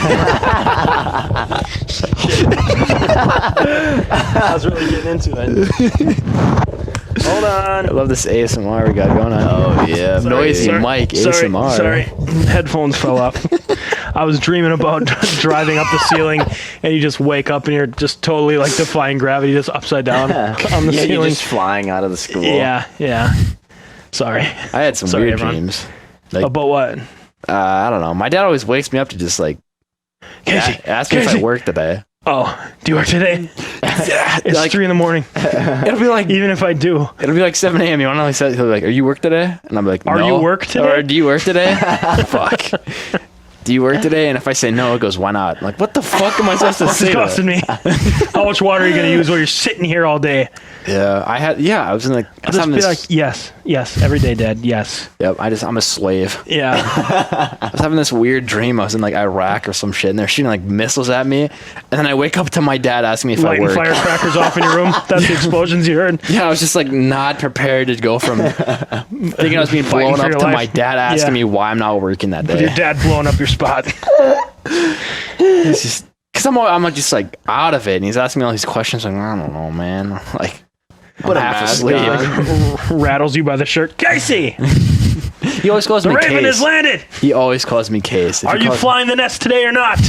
I was really getting into it. Hold I on. love this ASMR we got going on. Oh yeah, Noisy baby. mic ASMR. Sorry, headphones fell off. I was dreaming about driving up the ceiling, and you just wake up and you're just totally like defying gravity, just upside down on the Yeah, you're ceiling. just flying out of the school. Yeah. Sorry. I had some Sorry, weird everyone. dreams. Like, About what? I don't know. My dad always wakes me up to just like Casey. ask me if I Casey. work today. Oh, do you work today? It's Like- 3 a.m. It'll be like Even if I do, it'll be like 7 a.m. You want to know? He'll be like, "Are you work today?" And I'm like, Are "No." you work today? Or do you work today? Fuck. Do you work today? And if I say no, it goes, "Why not?" I'm like, what the fuck am I supposed to it's say? to costing me. How much water are you going to use while you're sitting here all day? it? Yeah, I was in like, I was Just having be this, like, yes, every day, Dad, yes. yep, I'm a slave. Yeah. I was having this weird dream. I was in like Iraq or some shit, and they're shooting like missiles at me. And then I wake up to my dad asking me if I Lighting work. firecrackers off in your room. That's the explosions you heard. Yeah, I was just like not prepared to go from thinking I was being Fighting blown for up your to life. my dad asking Yeah. me why I'm not working that With your day. dad blowing up your spot. It's just because I'm just like out of it, and he's asking me all these questions. Like, I don't know, man. Like, Put a I'm half mask asleep. on. Rattles you by the shirt. Casey, He always calls the me Raven has Case. landed. He always calls me Case. If Are he you calls- flying the nest today or not?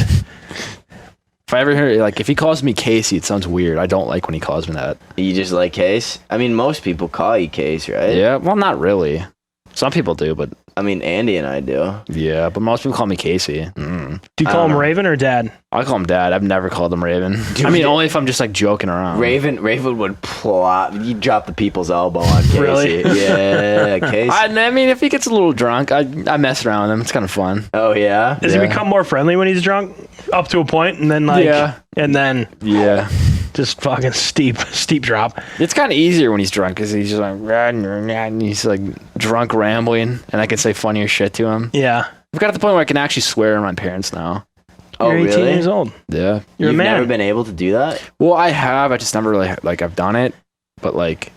If I ever hear, like, if he calls me Casey, it sounds weird. I don't like when he calls me that. You just like Case? I mean, most people call you Case, right? Yeah, well, not really. Some people do, but I mean, Andy and I do. yeah, but most people call me Casey. Do you I call don't him know. Raven or Dad? I call him Dad. I've never called him Raven. Dude, I mean, yeah. only if I'm just like joking around. Raven would plop. You drop the people's elbow on Casey. Really? Yeah, Case. I mean, if he gets a little drunk, I mess around with him. It's kind of fun. Oh yeah. Does Yeah. he become more friendly when he's drunk? Up to a point, and then like, Yeah. and then Yeah. just fucking steep drop. It's kind of easier when he's drunk because he's just like, and he's like drunk rambling, and I can say funnier shit to him. Yeah. I've got to the point where I can actually swear at my parents now. Oh You're 18 really? years old. Yeah. You're You've a man. never been able to do that? Well, I have. I just never really like I've done it, but like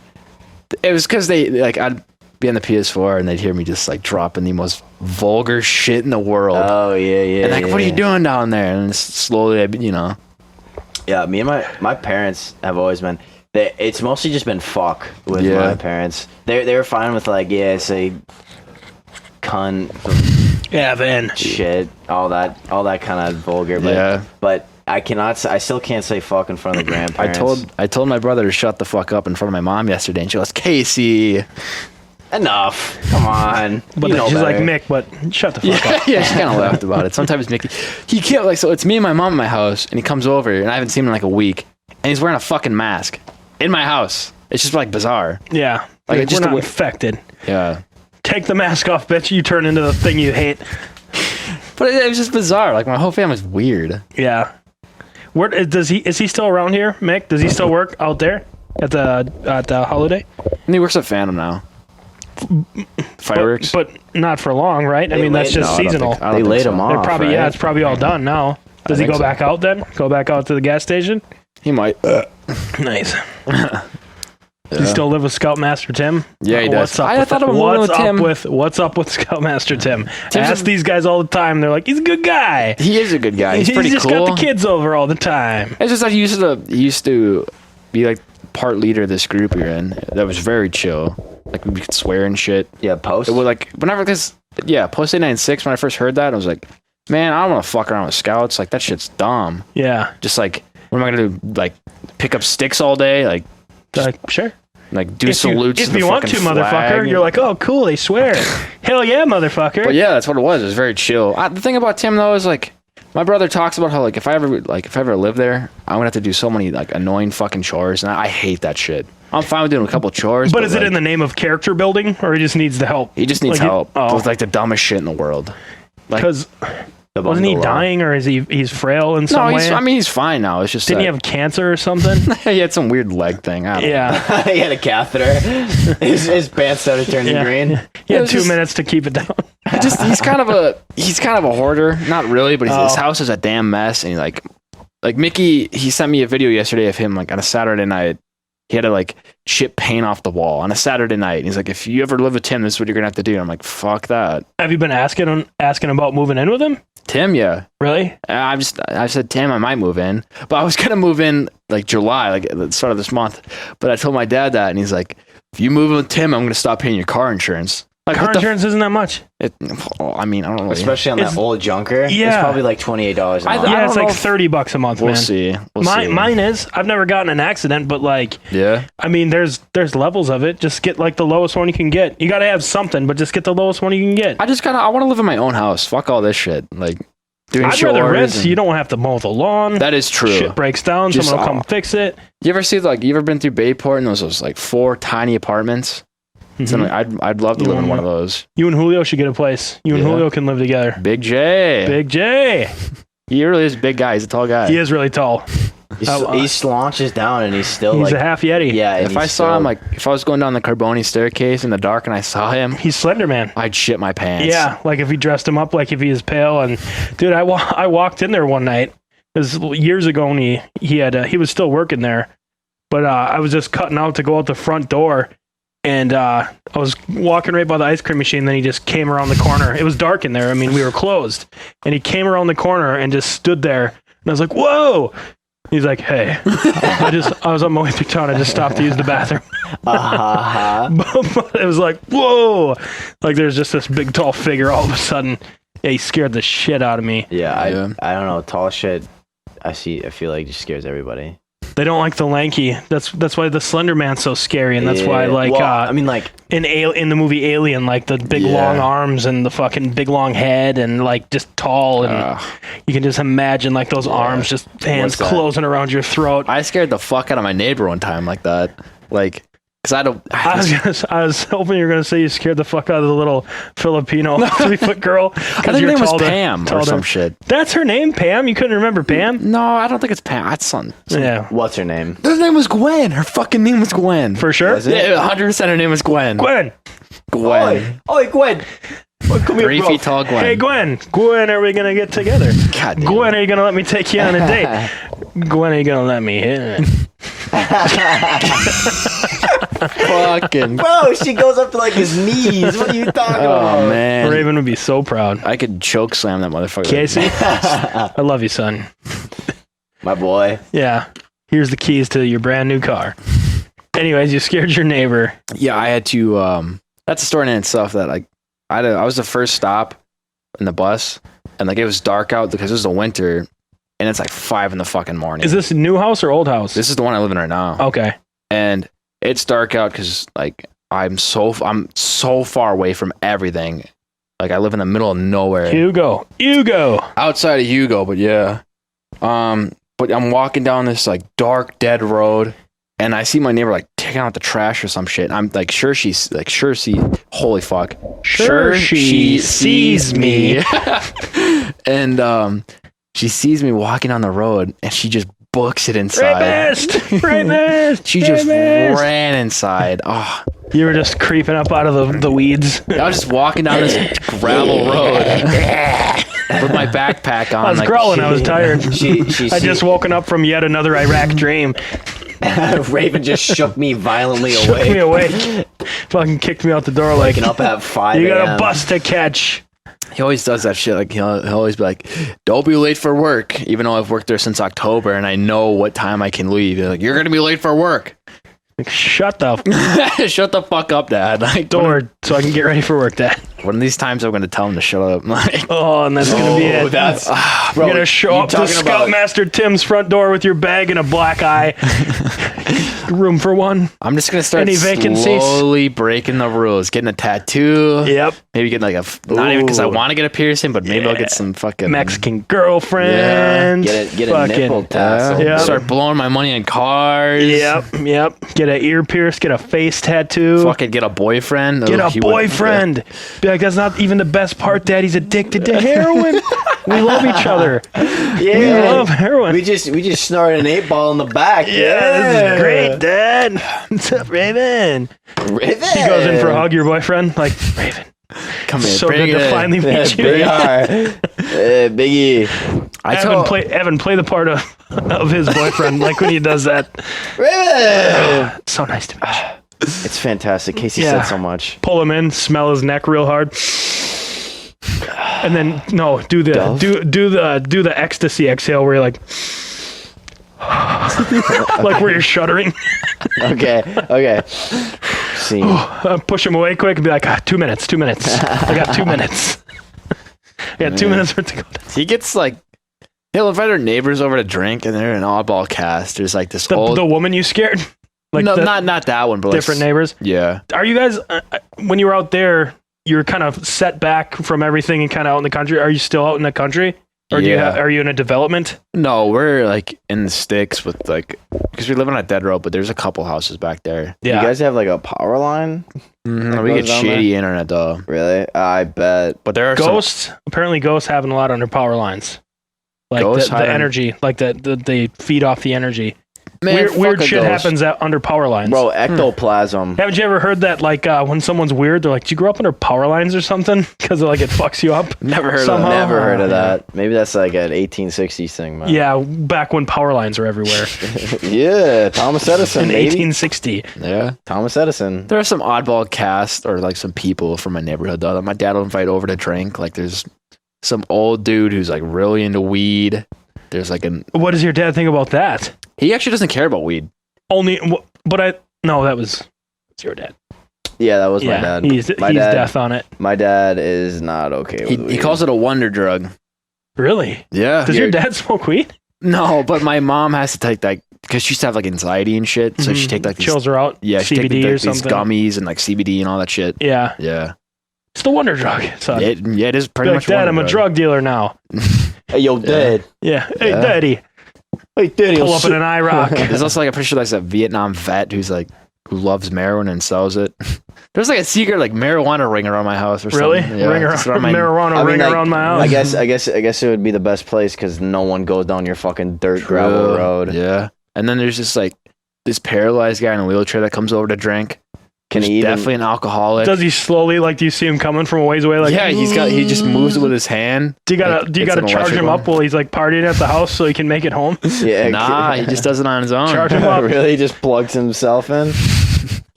it was because they like I'd be on the PS4 and they'd hear me just like dropping the most vulgar shit in the world. Oh yeah. and like, what are you doing down there? And slowly, Yeah, me and my parents have always been. It's mostly just been fuck with Yeah. my parents. They were fine with like say cunt Yeah, Van. shit, all that kind of vulgar. But, Yeah. but I cannot. I still can't say fuck in front of the grandparents. I told my brother to shut the fuck up in front of my mom yesterday, and she goes, Casey. Enough. Come on. But You then know she's like, better. Mick, but shut the fuck up. Yeah, she kind of laughed about it. Sometimes Mickey, he can't like. So it's me and my mom in my house, and he comes over, and I haven't seen him in like a week, and he's wearing a fucking mask in my house. It's just like bizarre. Yeah. Like, Like, just we're the not way- infected. Yeah. Take the mask off, bitch. You turn into the thing you hate. But it was just bizarre. Like my whole family's weird. Yeah. Where is he still around here, Mick? Does he still work out there at the holiday? And he works at Phantom now. Fireworks. But not for long, right? I They mean, that's laid- just No, I don't seasonal. think- I don't They think laid so. him They're off. probably right? it's probably all done now. Does he think go so. back out then? Go back out to the gas station? He might. Nice. Does he still live with Scoutmaster Tim? Yeah, he does. What's up I with thought that? about moving What's with up Tim. what's up with Scoutmaster Tim? Tim's Ask a- these guys all the time. They're like, he's a good guy. He is a good guy. He's pretty just cool. got the kids over all the time. It's just that he used to be like part leader of this group you're in. That was very chill. Like we could swear and shit. Yeah, post. It was like whenever post 896 when I first heard that, I was like, man, I don't want to fuck around with scouts. Like that shit's dumb. Yeah. Just like, what am I gonna do? Like pick up sticks all day? Like Sure. do salutes. If to the you want to, fucking motherfucker, flag. you're like, oh, cool, they swear. Hell yeah, motherfucker. But yeah, that's what it was. It was very chill. The thing about Tim though is like, my brother talks about how like if I ever live there, I'm gonna have to do so many like annoying fucking chores, and I hate that shit. I'm fine with doing a couple chores, But is it like, in the name of character building, or he just needs the help? He just needs Like, help oh. with like the dumbest shit in the world. Like, Because The wasn't he bungalow. dying, or is he's frail in some no, way? he's fine now. It's just Didn't he that have cancer or something? he had some weird leg thing. I don't know. Yeah. He had a catheter. His pants started turning Yeah. green. He It had was 2 just- minutes to keep it down. He's kind of a hoarder. Not really, but his Oh. house is a damn mess. And he like Mickey, he sent me a video yesterday of him like on a Saturday night. He had to like chip paint off the wall on a Saturday night. And he's like, if you ever live with Tim, this is what you're gonna have to do. I'm like, fuck that. Have you been asking about moving in with him? Tim, yeah. Really? I said, Tim, I might move in, but I was gonna move in like July, like at the start of this month. But I told my dad that, and he's like, if you move in with Tim, I'm gonna stop paying your car insurance. Like, Car what the insurance isn't that much. I mean, I don't know. Especially on It's- that old junker. Yeah. It's probably like $28 a I month. Yeah, don't it's know like if- $30 a month, We'll man. see. We'll see. Mine is. I've never gotten an accident, but like, Yeah. I mean, there's levels of it. Just get like the lowest one you can get. You got to have something, but just get the lowest one you can get. I want to live in my own house. Fuck all this shit. Like doing I'd chores. rather risk. and- You don't have to mow the lawn. That is true. Shit breaks down. Just- Someone will come fix it. You ever been through Bayport and those like 4 tiny apartments? Mhm. Something I'd love to live in one of those. You and Julio should get a place. You and Yeah. Julio can live together. Big J. Big J. He really is a big guy. He's a tall guy. He is really tall. He Oh, slaunches down and he's still He's like, a half Yeti. yeah. and If I he's saw still- him, like if I was going down the Carboni staircase in the dark and I saw him, He's Slender Man. I'd shit my pants. Yeah, like if he dressed him up like if he is pale. And dude, I walked in there one night. It was years ago, and he was still working there. But I was just cutting out to go out the front door, and I was walking right by the ice cream machine. Then he just came around the corner. It was dark in there. I mean, we were closed, and he came around the corner and just stood there. And I was like, "Whoa!" He's like, "Hey, I was on my way through town. I just stopped to use the bathroom." But it was like, "Whoa!" Like there's just this big tall figure all of a sudden. Yeah, he scared the shit out of me. Yeah, Yeah. I don't know. Tall shit I feel like it just scares everybody. They don't like the lanky. That's why the Slender Man's so scary, and that's why Yeah. like Well, I mean, like, in the movie Alien, like the big long arms and the fucking big long head and like just tall, and you can just imagine like those arms, just hands What's that? closing around your throat. I scared the fuck out of my neighbor one time like that. Like, because I was hoping you were gonna say you scared the fuck out of the little Filipino 3-foot girl. I think her name was Pam or some shit. That's her name, Pam. You couldn't remember Pam? No, I don't think it's Pam. That's something. Yeah, what's her name? Her name was Gwen. Her fucking name was Gwen. for sure. Was it? Yeah, 100% her name was Gwen. Gwen. Gwen. Oh, Gwen. Come 3 feet tall Gwen. Hey, Gwen. Gwen, are we gonna get together? God damn. Gwen, are you gonna let me take you on a date? Gwen, are you gonna let me hit it? Fucking. Bro, she goes up to like his knees. What are you talking about? Oh, man. Raven would be so proud. I could choke slam that motherfucker. Casey, I love you, son. My boy. Yeah. Here's the keys to your brand new car. Anyways, you scared your neighbor. Yeah, I had to. That's a story in itself that like I was the first stop in the bus, and like it was dark out because it was the winter, and it's like 5 in the fucking morning. Is this a new house or old house? This is the one I live in right now, Okay. and it's dark out because like I'm so far away from everything. Like I live in the middle of nowhere, Hugo. outside of Hugo, but yeah. But I'm walking down this like dark, dead road, and I see my neighbor like taking out the trash or some shit. I'm like, holy fuck. Sure she sees me. And she sees me walking on the road, and she just books it inside. Rapist. She just ran inside. Oh, You were just creeping up out of the weeds. I was just walking down this gravel road with my backpack on. I was like, growling. I was tired. She I just woken up from yet another Iraq dream. Raven just shook me violently Shook me awake. awake. Fucking kicked me out the door like, Waking up at 5 you got a.m. a bus to catch. He always does that shit. Like he'll always be like, "Don't be late for work," even though I've worked there since October and I know what time I can leave. He's like, "You're gonna be late for work." Like, shut the Shut the fuck up, Dad. Like door so I can get ready for work, Dad. one of these times I'm gonna tell him to shut up. Like, Oh, and that's gonna be it. That's You're gonna show up to Scoutmaster Tim's front door with your bag and a black eye. Room for one. I'm just gonna start Any vacancies? slowly breaking the rules, getting a tattoo. Yep. Maybe getting like not even because I Ooh. want to get a piercing, but maybe I'll Yeah. get some fucking Mexican girlfriend. Get a Fucking- nipple tassel. Yeah. Start blowing my money on cars. Yep. Get an ear pierce. Get a face tattoo. Fucking get a boyfriend. Get Ugh, a he wouldn't- boyfriend. Be like, that's not even the best part, Dad. He's addicted to heroin. We love each other. Yeah. We love heroin. We just snorted an 8-ball in the back. Yeah, this is great, Dad. What's up, Raven? Raven. He goes in for a hug, your boyfriend. Like, Raven, Come here, so bring good it to in. finally meet you. Big R. Biggie. Evan, play the part of his boyfriend, like when he does that. Raven. So nice to meet you. It's fantastic. Casey Yeah. said so much. Pull him in, smell his neck real hard, and then do the ecstasy exhale where you're like, like where you're shuddering. Okay. Scene. Push him away quick and be like, 2 minutes. I got 2 minutes. I got 2 minutes worth to go. He gets like, he'll invite our neighbors over to drink, and they're an oddball cast. There's like this old. The woman you scared, like no, the not that one, but like, different neighbors. Yeah. Are you guys when you were out there? You're kind of set back from everything and kind of out in the country. Are you still out in the country, or Yeah. are you in a development? No, we're like in the sticks with like, because we live on a dead road, but there's a couple houses back there. Yeah, You guys have like a power line? We get goes down shitty internet though, Really? I bet. but there are ghosts. Apparently, ghosts having a lot under power lines. Like Ghosts the having- energy, like they feed off the energy. Man, Weird fuck a shit ghost. happens under power lines. Bro, ectoplasm. Haven't you ever heard that? Like when someone's weird, they're like, "Did you grow up under power lines or something?" Because like it fucks you up. Never heard Somehow. of that. Never heard of that. Maybe that's like an 1860s thing, man. Yeah, back when power lines were everywhere Yeah, Thomas Edison, in baby. 1860. Yeah. Thomas Edison. There are some oddball cast or like some people from my neighborhood though that my dad will invite over to drink. Like there's some old dude who's like really into weed. There's like What does your dad think about that? he actually doesn't care about weed. That was your dad. Yeah, that was Yeah, my dad. he's my dad, death on it. My dad is not okay with He weed. calls it a wonder drug. Really? Yeah. Does your dad smoke weed? No, but my mom has to take like because she used to have like anxiety and shit, so she take like these, chills her out. yeah, she take CBD like, or these something. gummies and like CBD and all that shit. Yeah, Yeah, it's the wonder drug, son. it is Be pretty like, much. Dad, I'm a wonder drug dealer now. Hey, yo, Dad. Yeah, hey, Yeah. Daddy, Hey, Daddy. pull up in an IROC. There's also like I'm pretty sure there's a Vietnam vet who's like who loves marijuana and sells it. There's like a secret like marijuana ring around my house or Really? something. Yeah, Ring it's around, around my- marijuana ring around my house. I guess it would be the best place because no one goes down your fucking dirt gravel True. road. Yeah, and then there's just like this paralyzed guy in a wheelchair that comes over to drink. Can He's he even? definitely an alcoholic. Does he slowly, like, do you see him coming from a ways away? Like, yeah, he just moves it with his hand. Do you gotta Like, it's an charge electric him one. up while he's like partying at the house so he can make it home? Yeah, Nah, he just does it on his own. Charge him up. really just plugs himself in.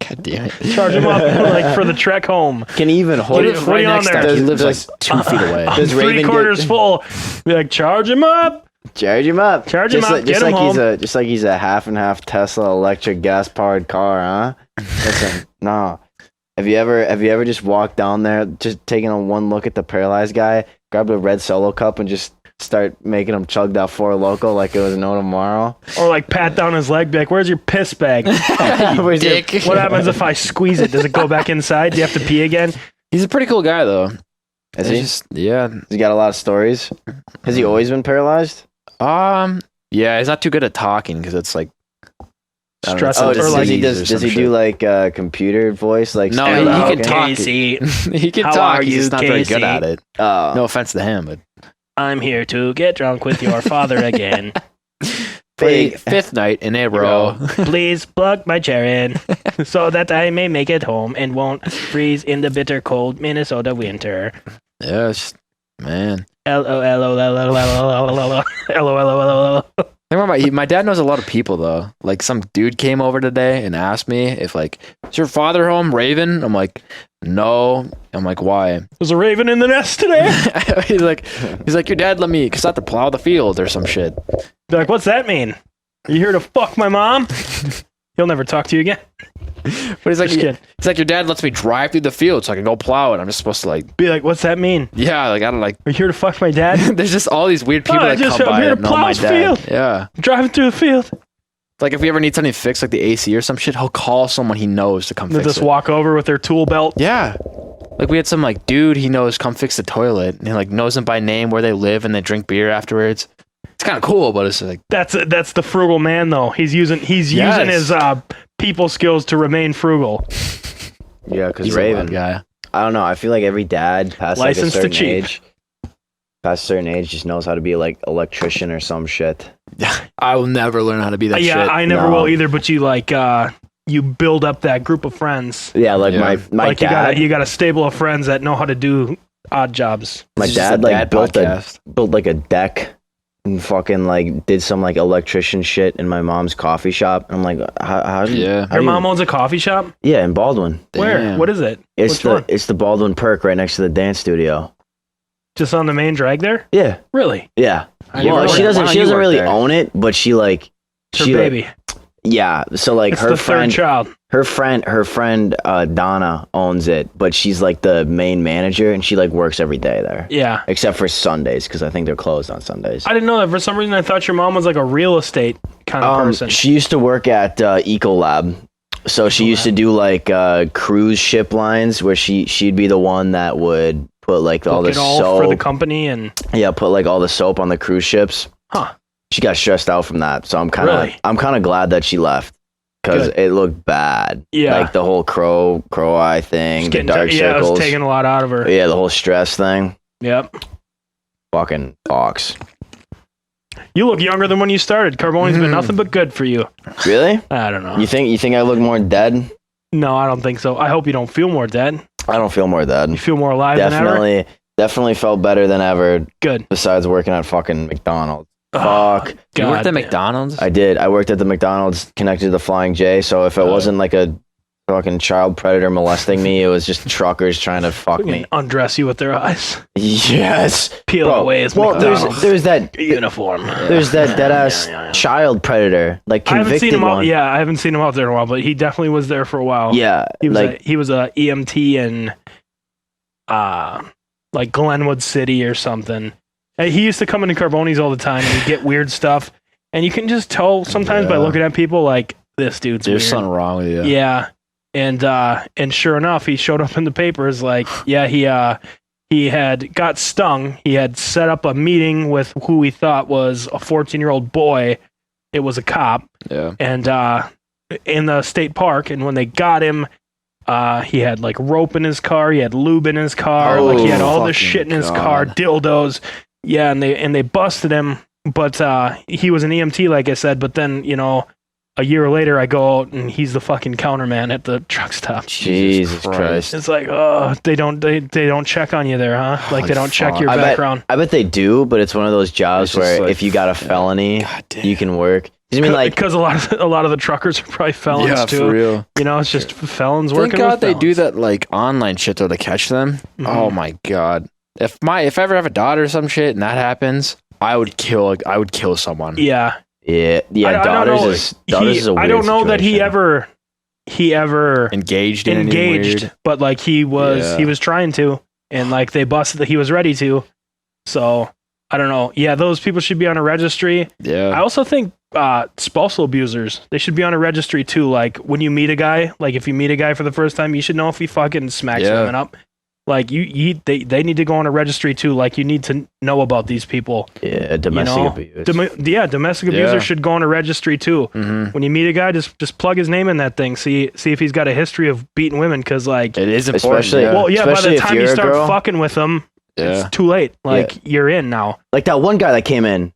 God damn it. Charge him up like for the trek home. Can he even hold What it? is- Lives what are right you on next there? to him. He lives Does- like 2 feet away. Does Raven 3/4 get- full. Be like, charge him up. Charge him up. Charge him just up, Like, get just him like he's home. a just like he's a half and half Tesla electric gas powered car, huh? Listen, no. Have you ever just walked down there, just taking a one look at the paralyzed guy, grab a red Solo cup, and just start making him chug that Four Loko like it was no tomorrow? Or like pat down his leg, be like, where's your piss bag? Where's your- Dick. What happens if I squeeze it? Does it go back inside? Do you have to pee again? He's a pretty cool guy though. Is It's he? just yeah. He's got a lot of stories. Has he always been paralyzed? Yeah, he's not too good at talking because it's like I don't know, Stress it's Oh, or does, like- he disease or does some he do shit. like computer voice? Like No, stand he up? can talk. Casey, he can How talk. are He's you, just not very Casey? good at it. Oh. No offense to him, but I'm here to get drunk with your father again. Big. fifth night in a row. Please plug my chair in so that I may make it home and won't freeze in the bitter cold Minnesota winter. Yeah, it's just, man. LOL. Think about my dad knows a lot of people though. Like some dude came over today and asked me if like, is your father home, Raven? I'm like, no. I'm like, why? There's a raven in the nest today. he's like, your dad let me cause I have to plow the field or some shit. Be like, what's that mean? Are you here to fuck my mom? He'll never talk to you again. But he's like, Just kidding. it's like your dad lets me drive through the field so I can go plow it. I'm just supposed to like, Be like, what's that mean? yeah, like I don't like. Are you here to fuck my dad? There's just all these weird people Oh, that come I'm by here that to know plow my his dad. field. Yeah, Driving through the field. like if we ever need something fixed, like the AC or some shit, he'll call someone he knows to come They'll fix just it. walk over with their tool belt. Yeah. Like we had some like dude he knows come fix the toilet and he like knows them by name, where they live, and they drink beer afterwards. It's kind of cool, but it's like That's the frugal man though. He's using Yes. his people skills to remain frugal. Yeah, because he's Raven. a guy. I don't know. I feel like every dad past like a License to certain cheat. age, past a certain age, just knows how to be like electrician or some shit. I will never learn how to be that Yeah, shit. I never No. will either. But you like you build up that group of friends. Yeah, like Yeah. my Like dad. you got a stable of friends that know how to do odd jobs. My This is just dad a like dad built podcast. like a deck and fucking like did some like electrician shit in my mom's coffee shop. I'm like, how do you? Yeah. how Your do you- mom owns a coffee shop. Yeah, in Baldwin. Where? Damn. What is it? It's Which one? the Baldwin Perk right next to the dance studio. Just on the main drag there? Yeah, Really? yeah. I Yeah, Well, never she know. Why doesn't don't she you doesn't work really there? own it, but she like Her she like- baby. yeah. So like It's her the friend third child. her friend Donna owns it, but she's like the main manager and she like works every day there. Yeah. Except for Sundays, because I think they're closed on Sundays. I didn't know that. For some reason, I thought your mom was like a real estate kind of person. She used to work at Ecolab. So she used to do like cruise ship lines where she'd be the one that would put like all Book the it all soap. for the company and Put like all the soap on the cruise ships. huh. She got stressed out from that. So I'm kind of Really? I'm kind of glad that she left because Good. it looked bad. Yeah. Like the whole crow eye thing, Just the getting dark yeah, it circles. was taking a lot out of her. Yeah, the whole stress thing. Yep. Fucking ox. You look younger than when you started. Carboni's been nothing but good for you. Really? I don't know. You think I look more dead? No, I don't think so. I hope you don't feel more dead. I don't feel more You dead. feel more alive than ever. Definitely felt better than ever. Good. Besides working at fucking McDonald's. Oh, Fuck. You worked at damn. McDonald's? I did. I worked at the McDonald's connected to the Flying J. So if it wasn't like a fucking child predator molesting me, it was just truckers trying to fuck Fucking me. undress you with their eyes. Yes. Peel Bro, away his well, McDonald's there's that uniform. dead ass Yeah. child predator, like I haven't convicted seen him out. one. Yeah, I haven't seen him out there in a while, but he definitely was there for a while. Yeah, he was like he was a EMT in like Glenwood City or something. He used to come into Carboni's all the time and he'd get weird stuff. And you can just tell sometimes by looking at people like, this dude's There's weird. something wrong with you. Yeah. And sure enough, he showed up in the papers like, he had got stung. He had set up a meeting with who he thought was a 14-year-old boy. It was a cop. Yeah. And in the state park. And when they got him, he had like rope in his car. He had lube in his car. Like he had all this fucking shit in his God. car, dildos. Yeah, and they busted him. But he was an EMT, like I said. But then, a year later, I go out and he's the fucking counterman at the truck stop. Jesus Christ. It's like, oh, they don't check on you there, huh? Like they don't check your I background. bet they do, but it's one of those jobs It's just where like, if you got a felony, God damn. you can work. I mean, like, Because a lot of the truckers are probably felons Yeah, too. for real. It's just felons Thank working. God with they do felons. that like online shit though to catch them. Mhm. Oh my God. If I ever have a daughter or some shit and that happens, I would kill someone. Yeah. yeah, I don't know. daughters is a weird I don't know that he situation. ever Engaged in anything engaged, weird. but like he was trying to, and like they busted that he was ready to. So I don't know. Yeah, those people should be on a registry. I Yeah. also think spousal abusers, they should be on a registry too. Like when you meet a guy, like if you meet a guy for the first time, you should know if he fucking smacks Yeah. women up. Like they need to go on a registry too. Like you need to know about these people. Yeah, domestic abuse. Domestic Yeah. abusers should go on a registry too. Mm-hmm. When you meet a guy, just plug his name in that thing. See if he's got a history of beating women. Because like, It is important. Especially- yeah. well, yeah, by especially the if time you you're a start girl. fucking with them, yeah. it's too late. Like you're in now. Like that one guy that came in,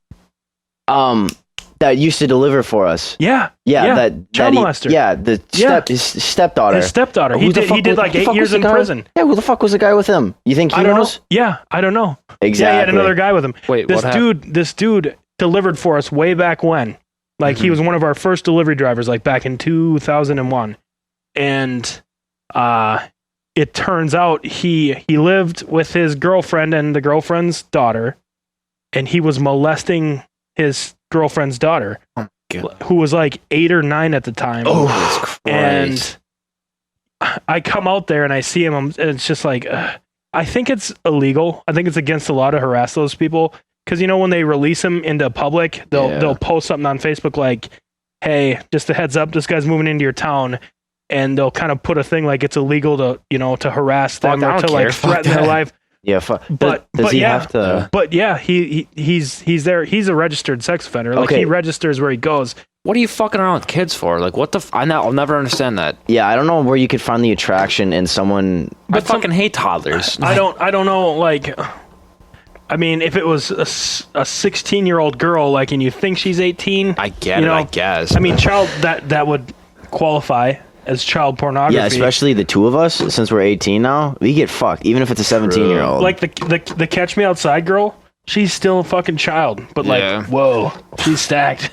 that used to deliver for us. Yeah, Yeah, child molester. his stepdaughter. his stepdaughter. Who He the did fuck was- like who the 8 fuck years was the in guy? prison. Yeah, who the fuck was the guy with him? You think he I don't knows? know. Yeah, I don't know. Exactly. Yeah, he had another guy with him. Wait, This what happened? this dude delivered for us way back when. Like he was one of our first delivery drivers, like back in 2001. And it turns out he lived with his girlfriend and the girlfriend's daughter, and he was molesting his girlfriend's daughter, God. who was like 8 or 9 at the time. Oh, Christ. And I come out there and I see him, and it's just like, I think it's illegal. I think it's against the law to harass those people. Because, when they release him into public, they'll post something on Facebook like, hey, just a heads up, this guy's moving into your town. And they'll kind of put a thing like it's illegal to, to harass them Fuck, I or don't to like care. Fuck threaten their that. life. Yeah, does he yeah. have to? But yeah, he's there. He's a registered sex offender. Like Okay. he registers where he goes. What are you fucking around with kids for? Like, what the? I'll never understand that. Yeah, I don't know where you could find the attraction in someone. I fucking hate toddlers. I don't know. Like, I mean, if it was a 16-year-old girl, like, and you think she's 18, I get it. I guess. I mean, that would qualify as child pornography. Yeah, especially the two of us, since we're 18 now, we get fucked, even if it's a 17-year-old. like the Catch Me Outside girl. She's still a fucking child, but like, Yeah. whoa, she's stacked.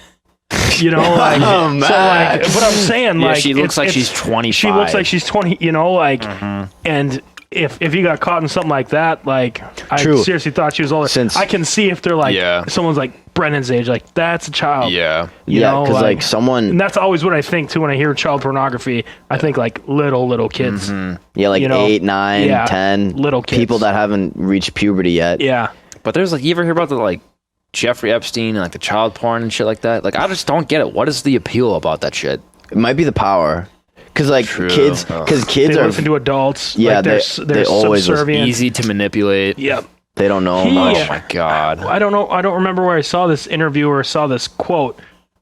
Like, Oh, so like, what I'm saying, yeah, like, she looks like it's- she's 25. She looks like she's 20. And if you got caught in something like that, like, I True. seriously thought she was older. Since- I can see if they're like, Yeah. someone's like Brennan's age, like that's a child. Yeah. You yeah, know, because like and someone, that's always what I think too when I hear child pornography. I think like little kids. yeah, like you know, 8, 9, yeah, 10, little kids. people that haven't reached puberty yet. Yeah. But there's like, you ever hear about the like Jeffrey Epstein and like the child porn and shit like that? Like, I just don't get it. What is the appeal about that shit? It might be the power, because like True. kids They are listen to adults. Yeah, like, they're they always listen. subservient. Easy to manipulate. Yep. they don't know He- much. Oh my god. I don't know. I don't remember where I saw this interview or saw this quote,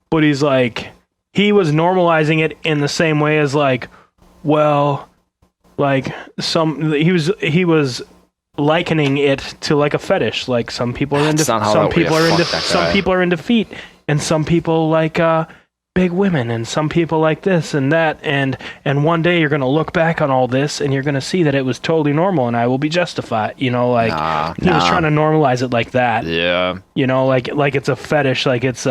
but he's like, he was normalizing it in the same way as like, well, like he was likening it to like a fetish. Like some people are into That's not how some that- people yeah, are into fuck that some guy. people are into feet, and some people like big women, and some people like this and that, and one day you're gonna look back on all this and you're gonna see that it was totally normal, and I will be justified. Like Nah. he was trying to normalize it like that. Yeah. Like it's a fetish, like it's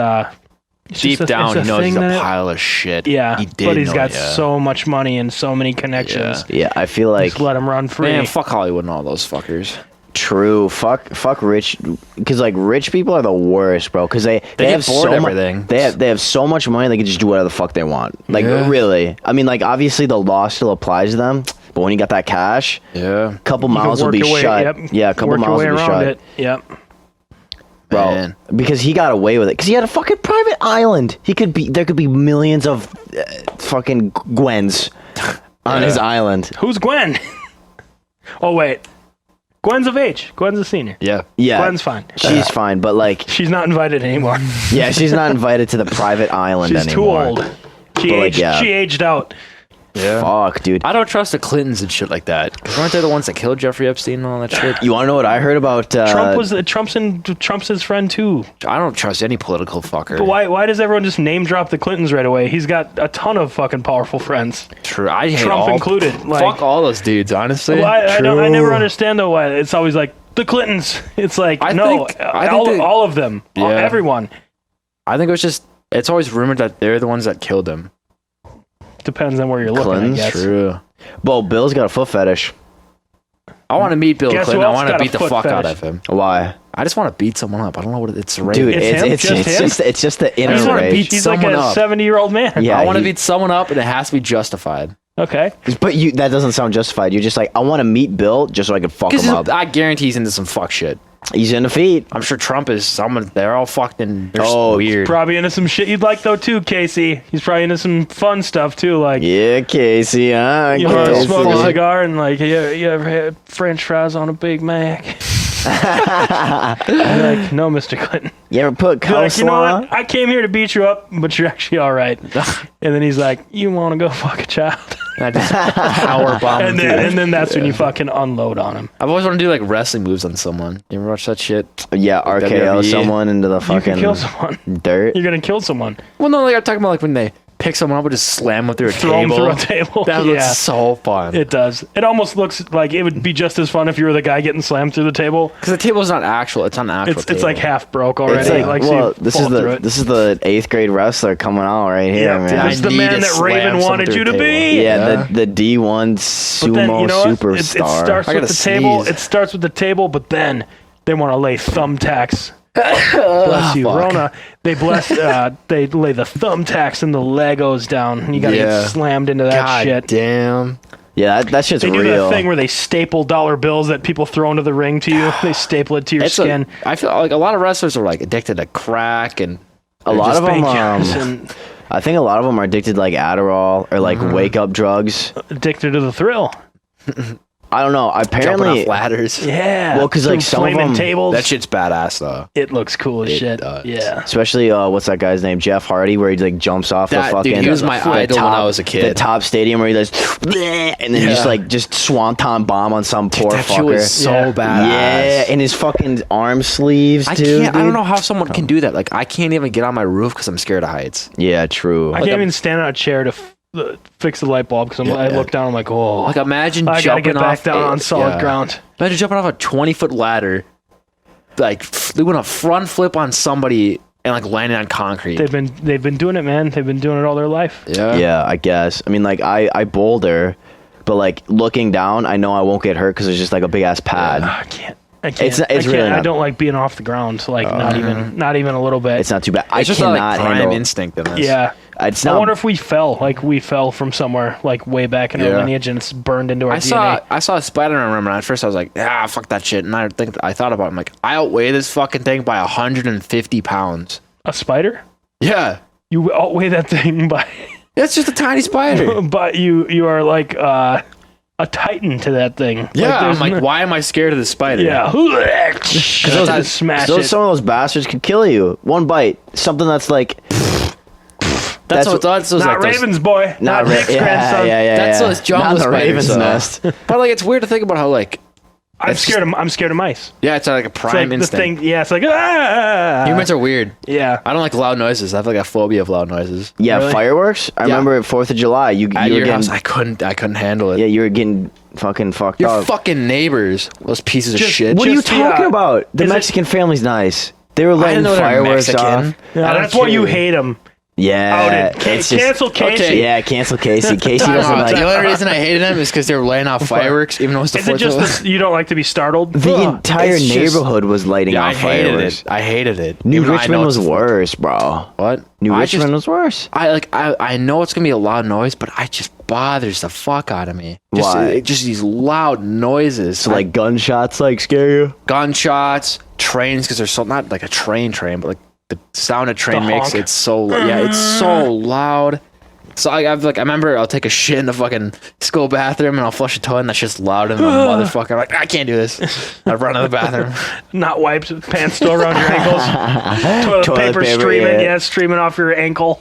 Deep just down, it's he a knows thing he's a that pile of shit. yeah, He did but he's know, got yeah. so much money and so many connections. Yeah, I feel like Just let him run free. Man, fuck Hollywood and all those fuckers. true. Fuck rich, because like rich people are the worst, bro. Because they get have bored so of much. everything. They have so much money they can just do whatever the fuck they want. Like Yeah. really, I mean, like obviously the law still applies to them, but when you got that cash, Yeah. couple You can mouths will work be your way- shut. yep, Yeah, a couple work your mouths way will be around shut. it. Yep. bro. Man. Because he got away with it. Because he had a fucking private island. There could be millions of fucking Gwens on his island. Who's Gwen? Oh wait, Gwen's of age. Gwen's a senior. Yeah. Yeah, Gwen's fine. She's fine, but like, She's not invited anymore. yeah, she's not invited to the private island She's anymore. too old. She But, like, aged. yeah. She aged out. Yeah. Fuck, dude. I don't trust the Clintons and shit like that. 'Cause weren't they the ones that killed Jeffrey Epstein and all that shit? You want to know what I heard about? Trump's his friend too. I don't trust any political fucker. But why does everyone just name drop the Clintons right away? He's got a ton of fucking powerful friends. True. I hate Trump all, included. Like, fuck all those dudes, honestly. well, I never understand though why it's always like the Clintons. It's like I no, think they- all of them, Yeah. everyone. I think it's always rumored that they're the ones that killed him. Depends on where you're looking. Clintons? I guess. True. Well, Bill's got a foot fetish. I want to meet Bill Guess who Clinton. I else want to got a beat the foot fuck out fetish? of him. Why? I just want to beat someone up. I don't know what it's rage. Dude, It's him? it's Just him? the I inner just want to rage. beat. He's like someone a up. 70-year-old man. Yeah, I want to he- beat someone up, and it has to be justified. Okay. But that doesn't sound justified. You're just like, I want to meet Bill just so I can fuck Because him up. I guarantee he's into some fuck shit. He's in the feet. I'm sure Trump is someone. They're all fucked and they're Oh, weird. Probably into some shit you'd like though too, Casey. He's probably into some fun stuff too, like Yeah, Casey, huh? you want to Casey. smoke a cigar and like you ever had French fries on a Big Mac? I'm like, no, Mr. Clinton. You ever put You're like, you know coleslaw? what? I came here to beat you up, but you're actually all right. And then he's like, you want to go fuck a child? And I just power bomb him. And then that's when you fucking unload on him. I've always wanted to do like wrestling moves on someone. You ever watch that shit? Yeah, RKO WWE. someone into the You can fucking kill someone. dirt. You're gonna kill someone. Well, no, like I'm talking about like when they pick someone up and just slam them through a Throw table. him through a table. That Yeah. looks so fun. It does. It almost looks like it would be just as fun if you were the guy getting slammed through the table. Because the table's not actual. It's not an actual It's like table. half broke already. It's like, so well, you this fall is through the it. this is the 8th grade wrestler coming out right here, Yeah, man. it's the need man to that Raven slam some wanted through you a to table. be. Yeah, the D1 But sumo then you know what? superstar. It starts I with gotta the table. sneeze. It starts with the table, but then they want to lay thumbtacks. Bless you, fuck. Rona. They they lay the thumbtacks and the Legos down. And you gotta Yeah. get slammed into that God shit. damn. Yeah, that shit's They do real. that thing where they staple dollar bills that people throw into the ring to you. They staple it to your skin. I feel like a lot of wrestlers are like addicted to crack and a lot of them, Spank and I think a lot of them are addicted to like Adderall or like Mm-hmm. wake up drugs. addicted to the thrill. I don't know. jumping Apparently, off ladders. Yeah. Well, 'cause, like, Through some of flaming them- tables. That shit's badass though. It looks cool as It shit. does. Yeah. especially what's that guy's name? Jeff Hardy, where he like jumps off That the fucking. dude, he was my the idol when top- I was a kid. The top stadium where he does, and then just swanton bomb on some poor that shit fucker. was so Yeah. badass. Yeah, and his fucking arm sleeves I too. can't. I don't dude. know how someone can do that. Like I can't even get on my roof because I'm scared of heights. Yeah, true. I can't even stand on a chair to fix the light bulb because I look down. I'm like, oh, Like imagine I gotta jumping get back off down on solid ground. Imagine jumping off a 20-foot ladder, like doing a front flip on somebody and like landing on concrete. They've been doing it, man. They've been doing it all their life. Yeah, I guess. I mean, like I boulder, but like looking down, I know I won't get hurt because it's just like a big ass pad. I can't. It's I really can't. I not- don't like being off the ground. Like not even a little bit. It's not too bad. It's just I like cannot prime handle. instinct in this. Yeah. It's I not. wonder if we fell. Like we fell from somewhere, like way back in our Yeah. lineage, and it's burned into our I DNA. saw a Spider-Man room, and at first I was like, fuck that shit. And I thought about it. I'm like, I outweigh this fucking thing by 150 pounds. A spider? Yeah. You outweigh that thing by, It's just a tiny spider. but you are like a titan to that thing. Yeah. I'm there's like, no- why am I scared of the spider? Yeah. Because I smash Those it. some of those bastards could kill you. One bite, something that's like That's what those Not like those- Raven's boy. Not Nick's grandson. That's those jungle Not the spiders, Raven's though. nest. But like, it's weird to think about how like, I'm scared of mice. yeah, it's like a It's prime like the instinct. thing. Yeah, it's like Humans are weird. yeah. I don't like loud noises. I have like a phobia of loud noises. Yeah, Really? fireworks. I remember at 4th of July, you At were your getting, house, I couldn't handle it. yeah, you were getting fucking fucked Your up. fucking neighbors, those pieces of Just- shit. What are you just the, talking about? The is it- Mexican family's nice. They were I didn't letting know they were fireworks Mexican. off. Yeah, I don't that's why you care. hate him. Yeah, Outed. it's just- Cancel Casey. Okay. Yeah, cancel Casey. Casey Time doesn't out. like The only reason I hated them is because they were laying off fireworks, even though it was the Is it 4th just of that you don't like to be startled? the Ugh. entire it's just- neighborhood was lighting Yeah, I off hated fireworks. it. I hated it. New Even though I Richmond know was it's the- worse, bro. What? New I Richmond just- was worse. I know it's gonna be a loud noise, but I just bothers the fuck out of me. Why? Just these loud noises. So like gunshots like scare you? gunshots, trains because they're so not like a train, but like the sound a train The makes. honk. It's so it's so loud. So I remember I'll take a shit in the fucking school bathroom and I'll flush a toilet and that's just louder than a motherfucker. I'm like, I can't do this. I run to the bathroom. Not wipes, pants still around your ankles. Toilet paper streaming, streaming off your ankle.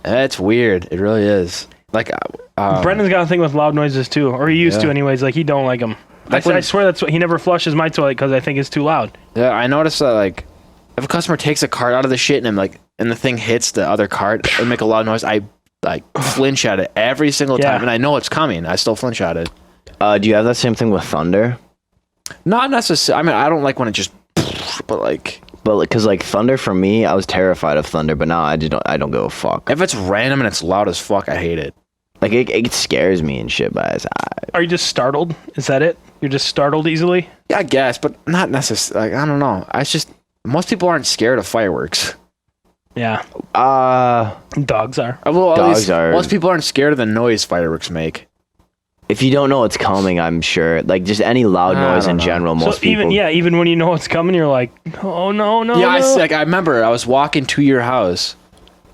It's weird. It really is. Like, Brendan's got a thing with loud noises too, or he used to anyways. Like he don't like them. Like I when- swear that's what he never flushes my toilet because I think it's too loud. yeah, I noticed that like if a customer takes a cart out of the shit and the thing hits the other cart and make a loud noise, I like flinch at it every single Yeah. time, and I know it's coming. I still flinch at it. Do you have that same thing with thunder? Not necessarily. I mean, I don't like when it just, but like But because like thunder for me, I was terrified of thunder, but now I don't give a fuck. if it's random and it's loud as fuck, I hate it. Like it scares me and shit. But Are you just startled? Is that it? You're just startled easily? Yeah, I guess, but not necessarily. Like, I don't know. It's just most people aren't scared of fireworks. Yeah, dogs are. Well, at Dogs least are- most people aren't scared of the noise fireworks make. if you don't know what's coming, I'm sure like just any loud I noise don't in know. general. So Most people. even when you know it's coming, you're like, oh no, no. Yeah, no. I remember I was walking to your house.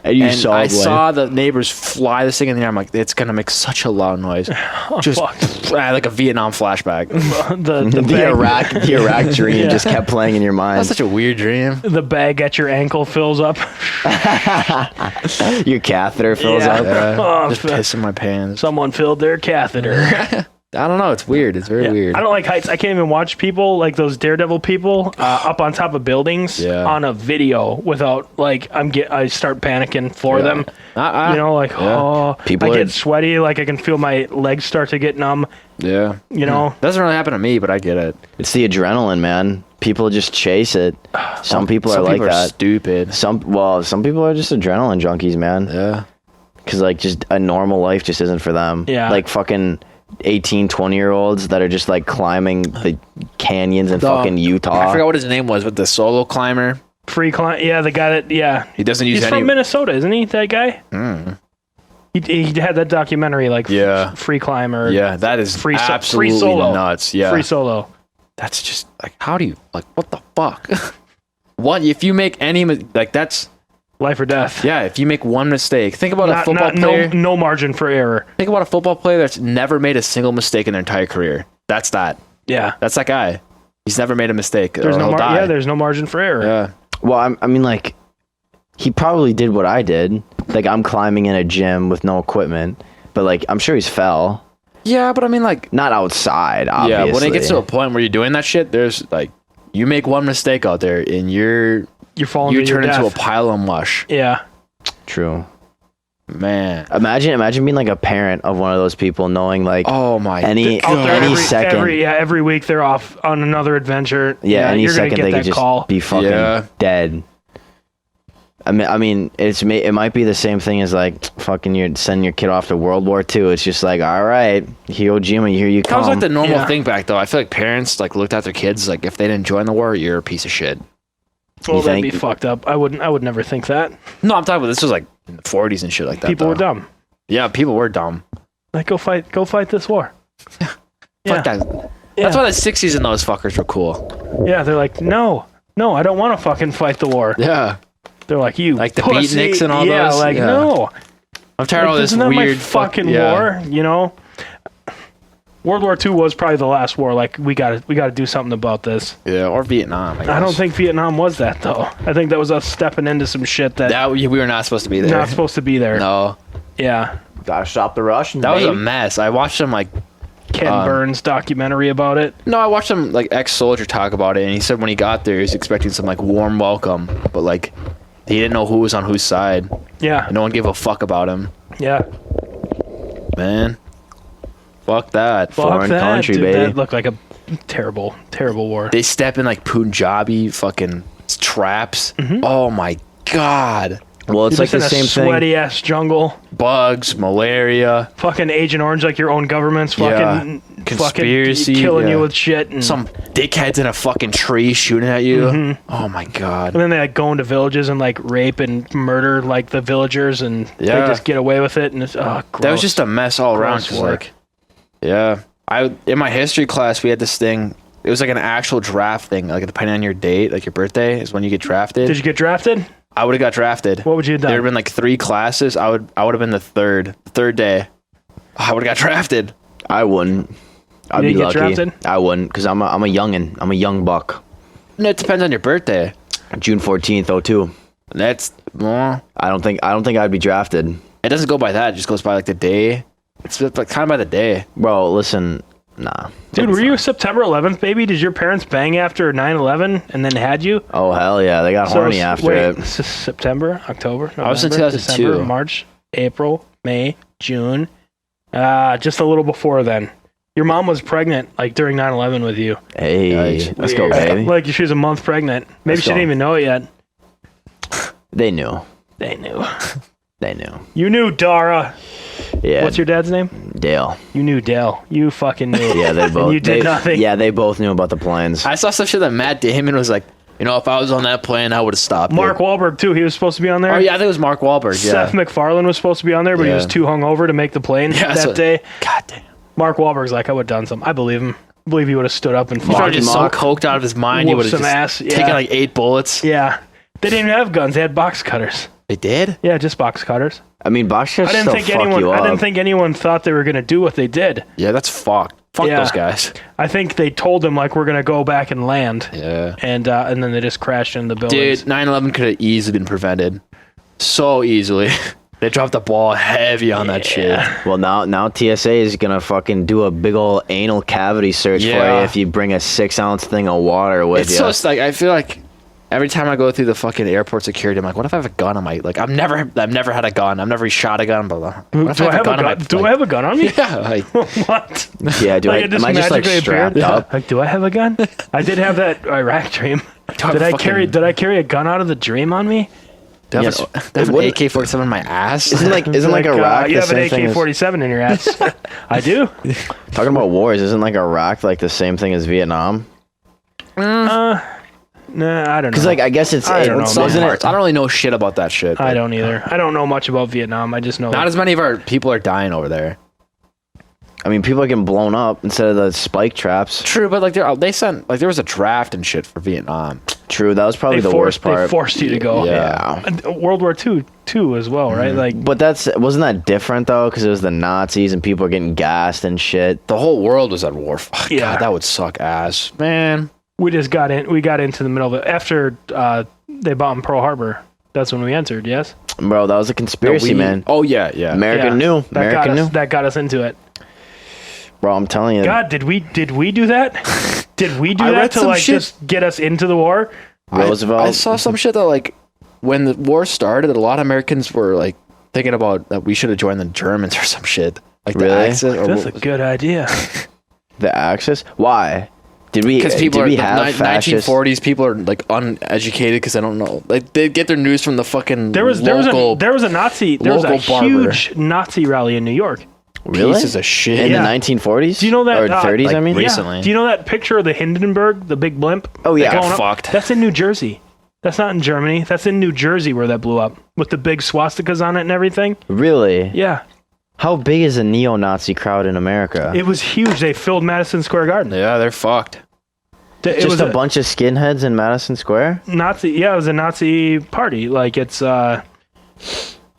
And you And saw I like, saw the neighbors fly this thing in the air. I'm like, it's gonna make such a loud noise. Just fuck. like a Vietnam flashback. the the bag, Iraq dream Yeah. just kept playing in your mind. That's such a weird dream. the bag at your ankle fills up. Your catheter fills Yeah. up. Oh, Just pissing my pants. Someone filled their catheter. I don't know. It's weird. It's very weird. I don't like heights. I can't even watch people like those Daredevil people up on top of buildings Yeah. on a video without like I start panicking for them. You know, like People I are- get sweaty. Like I can feel my legs start to get numb. Yeah. You know, Doesn't really happen to me, but I get it. It's the adrenaline, man. People just chase it. Some people are Some like people are that. stupid. Some people are just adrenaline junkies, man. Yeah. Because like just a normal life just isn't for them. Yeah. Like fucking 18, 20-year-olds that are just like climbing the canyons in fucking Utah. I forgot what his name was, but the solo climber. free climb. Yeah, the guy that. Yeah, He doesn't use he's any. from Minnesota, isn't he? That guy. He had that documentary like Yeah. free climber. Yeah, that is Free so- absolutely free solo. nuts. Yeah. Free solo. That's just like, how do you, like, what the fuck? What, if you make any, like, that's, Life or death. yeah, if you make one mistake, think about a football no, player. no margin for error. Think about a football player that's never made a single mistake in their entire career. That's that. Yeah. That's that guy. He's never made a mistake. There's or no he'll die. yeah, there's no margin for error. Yeah. Well, I mean, like, he probably did what I did. Like, I'm climbing in a gym with no equipment, but like, I'm sure he's fell. Yeah, but I mean, like, Not outside, obviously. yeah, when it gets to a point where you're doing that shit, there's like, you make one mistake out there and You're falling you to your turn into a death. pile of mush. Yeah. True. Man. Imagine being like a parent of one of those people, knowing like Oh my any God. Out there any second, every week they're off on another adventure. yeah, any you're gonna second get they that could just call. be fucking Yeah. dead. I mean, it might be the same thing as like fucking you sending your kid off to World War II. It's just like, all right, Hiroshima, here you That come. was like the normal Yeah. thing back though. I feel like parents like looked at their kids like if they didn't join the war, you're a piece of shit. Well, You that'd think? be fucked up. I would never think that. No, I'm talking about this was like in the 40s and shit like that. People were though. dumb. Yeah, people were dumb. Like go fight this war. Yeah. Fuck that. Yeah. That's why the 60s and those fuckers were cool. Yeah, they're like, no, I don't want to fucking fight the war. Yeah. They're like, you Like the pussy. beatniks and all yeah, those? like Yeah. no. I'm tired of all Like, this isn't that weird my fucking yeah. war, you know? World War II was probably the last war. Like we got to do something about this. Yeah, or Vietnam. I I don't guess. think Vietnam was that though. I think that was us stepping into some shit that that we were not supposed to be there. not supposed to be there. No, Yeah, Gotta stop the Russians. that was a mess. I watched some like Ken Burns documentary about it. no, I watched some like ex-soldier talk about it, and he said when he got there, he was expecting some like warm welcome, but like he didn't know who was on whose side. Yeah, No one gave a fuck about him, yeah. man. Fuck that. Fuck Foreign that, country, dude. baby. That looked like a terrible, terrible war. They step in like Punjabi fucking traps. Oh my god. Well, it's You're like just the in a same thing. sweaty ass jungle. Bugs, malaria, Fucking Agent Orange, like your own government's fucking Conspiracy, fucking killing yeah. you with shit. And, some dickheads in a fucking tree shooting at you. Oh my god. and then they like go into villages and like rape and murder like the villagers, and Yeah. they just get away with it. And it's That was gross. just a mess all around. Gross 'cause, war. like, yeah. In my history class we had this thing. It was like an actual draft thing. Like depending on your date, like your birthday is when you get drafted. Did you get drafted? I would have got drafted. What would you have done? There would have been like 3 classes. I would have been the third day. I would have got drafted. I wouldn't. I'd You be didn't get lucky. drafted? I wouldn't, because I'm a youngin. I'm a young buck. No, it depends on your birthday. June 14th, 02. That's well, I don't think I'd be drafted. it doesn't go by that. It just goes by like the day. It's like kind of by the day. Bro, listen, nah. Dude, were you a September 11th baby? Did your parents bang after 9/11 and then had you? Oh, hell yeah. They got horny after it. September, October, November, I was in 2002. December, March, April, May, June. Just a little before then. Your mom was pregnant like during 9/11 with you. Hey, Yikes. let's go, Weird. baby. Like she was a month pregnant. Maybe Let's she go. didn't even know it yet. They knew. They knew. They knew. You knew, Dara. Yeah. What's your dad's name? Dale? You knew Dale. You fucking knew. Yeah, they both. you did they- nothing. Yeah, they both knew about the planes. I saw some shit that Matt Damon was like, you know, if I was on that plane, I would have stopped. Mark it. Wahlberg too. He was supposed to be on there. Oh yeah, I think it was Mark Wahlberg. Yeah. Seth MacFarlane was supposed to be on there, but he Yeah. was too hungover to make the plane Yeah, that so- day. God damn. Mark Wahlberg's like, I would have done something. I believe him. I believe he would have stood up and He's probably fought. just so Mark. coked out of his mind. He Whoop would have some just ass, yeah. taken like 8 bullets. Yeah. They didn't even have guns. They had box cutters. They did. Yeah, just box cutters. I mean, box cutters I didn't still think fuck anyone. you I up. didn't think anyone thought they were going to do what they did. Yeah, that's fucked. Fuck Yeah. those guys. I think they told them like we're going to go back and land, Yeah. and then they just crashed into the buildings. Dude, 9/11 could have easily been prevented. So easily. They dropped the ball heavy on that shit. Well, now TSA is gonna fucking do a big old anal cavity search for Yeah. you if you bring a 6-ounce thing of water with It's you. so like I feel like every time I go through the fucking airport security, I'm like, what if I have a gun on my like? I've never had a gun. I've never shot a gun. But what if Do I have a gun? on my? Do I have a gun on me? Yeah. Like, What? Yeah, Like, it am I just like magically strapped appeared? up? Like, do I have a gun? I did have that Iraq dream. I have Did a I fucking- Did I carry a gun out of the dream on me? do I have, Yeah, do I have an wouldn't- AK-47 in my ass? Isn't like Iraq you the have an same thing as AK-47 in your ass. I do. talking about wars? Isn't like Iraq like the same thing as Vietnam? Nah, I don't know. Because like I guess it's I don't know, Some man. isn't parts. it? I don't really know shit about that shit. I but don't either. I don't know much about Vietnam. I just know. Not as many of our people are dying over there. I mean, people are getting blown up instead of the spike traps. True, but like they sent like there was a draft and shit for Vietnam. True, that was probably the worst They part. forced you to go. Yeah. And World War II too as well, right? Like But wasn't that different though? Because it was the Nazis and people were getting gassed and shit. The whole world was at war. Fuck, Yeah. God, that would suck ass, man. we just got in. We got into the middle of it after they bombed Pearl Harbor. That's when we entered. Yes. Bro, that was a conspiracy, man. Oh yeah, yeah. America Yeah. knew. That America got knew. us. That got us into it. Bro, I'm telling you. God, did we do that? Did we do I that read to some like shit- just get us into the war? Roosevelt. I saw some shit that like when the war started, a lot of Americans were like thinking about that we should have joined the Germans or some shit. Like the Really? Axis. Or That's a good idea. the Axis. Why? Did we? Because people did are we the have fascists? 1940s. People are like uneducated because they don't know. Like they get their news from the fucking There was local there was a Nazi there was a local barber. huge Nazi rally in New York. Really? pieces of shit. In Yeah. the 1940s? Do you know that, Or 30s? like, I mean. recently. Do you know that picture of the Hindenburg, the big blimp? Oh, yeah. That going Got up? fucked. That's in New Jersey. That's not in Germany. That's in New Jersey where that blew up with the big swastikas on it and everything. Really? Yeah, How big is a neo-Nazi crowd in America? it was huge. They filled Madison Square Garden. Yeah, they're fucked. It Just was a bunch of skinheads in Madison Square? Nazi. Yeah, it was a Nazi party. Like it's.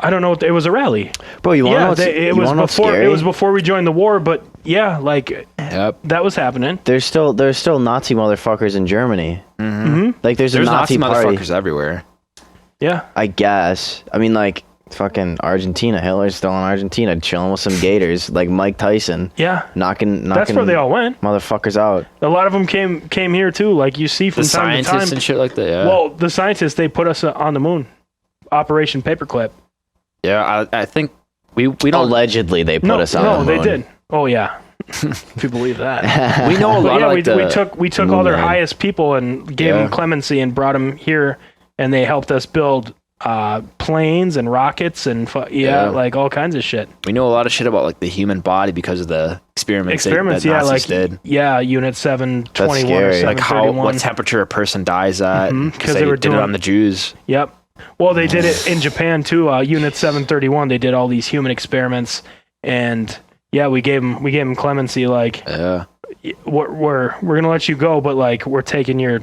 I don't know. It was a rally. Bro, you want to know Yeah, what's, it you was wanna know what's before. scary? It was before we joined the war. But yeah, like Yep. that was happening. There's still Nazi motherfuckers in Germany. Mm-hmm. Like there's a There's Nazi, Nazi party. motherfuckers everywhere. Yeah. I guess. I mean, like fucking Argentina. Hitler's still in Argentina, chilling with some gators, like Mike Tyson, Yeah. knocking. That's where they all went. motherfuckers out. A lot of them came here too. Like you see from The time to scientists time. and shit like that. Yeah. Well, the scientists they put us on the moon. Operation Paperclip. yeah. I think we don't. Allegedly, they put No, us on no, the they moon. did. Oh yeah. If you believe that. We know a But lot yeah, of like we took all their moon man. highest people and gave Yeah. them clemency and brought them here, and they helped us build planes and rockets and Yeah. like all kinds of shit. We know a lot of shit about like the human body because of the experiments that yeah, Nazis like did. yeah, Unit 721 or scary. Like how 731. what temperature a person dies at Mhm, because they did it on the Jews. Yep. Well, they did it in Japan too. Unit 731. They did all these human experiments, and yeah, we gave them clemency. Like Yeah. we're gonna let you go, but like we're taking your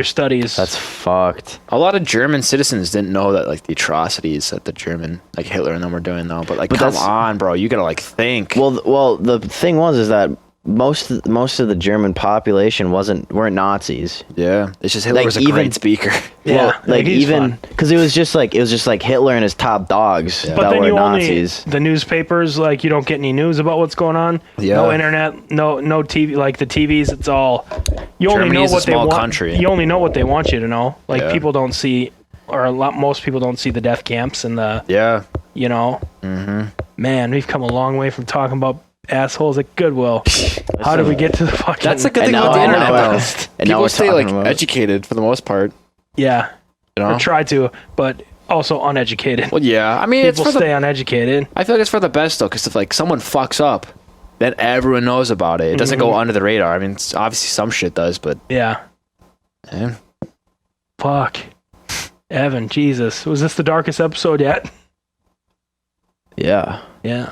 studies. That's fucked. A lot of German citizens didn't know that like the atrocities that the German like Hitler and them were doing though. But like, come on, bro, you gotta like think. Well, the thing is that most of the German population weren't Nazis. Yeah, it's just Hitler Like, was a even- great speaker. Yeah, like he's even fun. because it was just like Hitler and his top dogs But that then were you Nazis. the newspapers, like you don't get any news about what's going on. Yeah. No internet, no TV. Like the TVs, it's all you only Germany know is a what they small want. country. You only know what they want you to know. Like Yeah. people don't see, or most people don't see the death camps and the Yeah, Man, we've come a long way from talking about assholes at Goodwill. How did we get to the fucking? that's a good thing And about the now- internet now- though. and now People we're stay talking like about- educated for the most part. Yeah, You know? or try to, but also uneducated. Well, yeah. I mean, it's People for stay the. uneducated. I feel like it's for the best though, because if like someone fucks up, then everyone knows about it. It doesn't go under the radar. I mean, obviously some shit does, but Yeah. eh. Fuck. Evan, Jesus. Was this the darkest episode yet? Yeah. Yeah.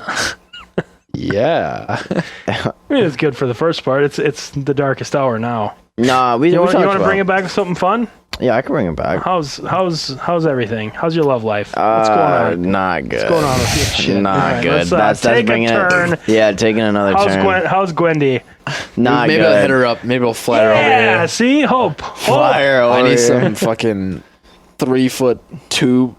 yeah. I mean, it's good for the first part. It's the darkest hour now. Nah, we You want talked to about- bring it back to something fun? Yeah, I can bring it back. How's everything? How's your love life? What's going on? Not good. What's going on with your shit? Not All right, good. let's, That's take bringing a turn. it. Yeah, taking another turn. How's Gwendy? Not Maybe good. I'll hit her up. Maybe we'll fly her over Yeah, here. see? Hope. Fire I over need here. some fucking 3'2"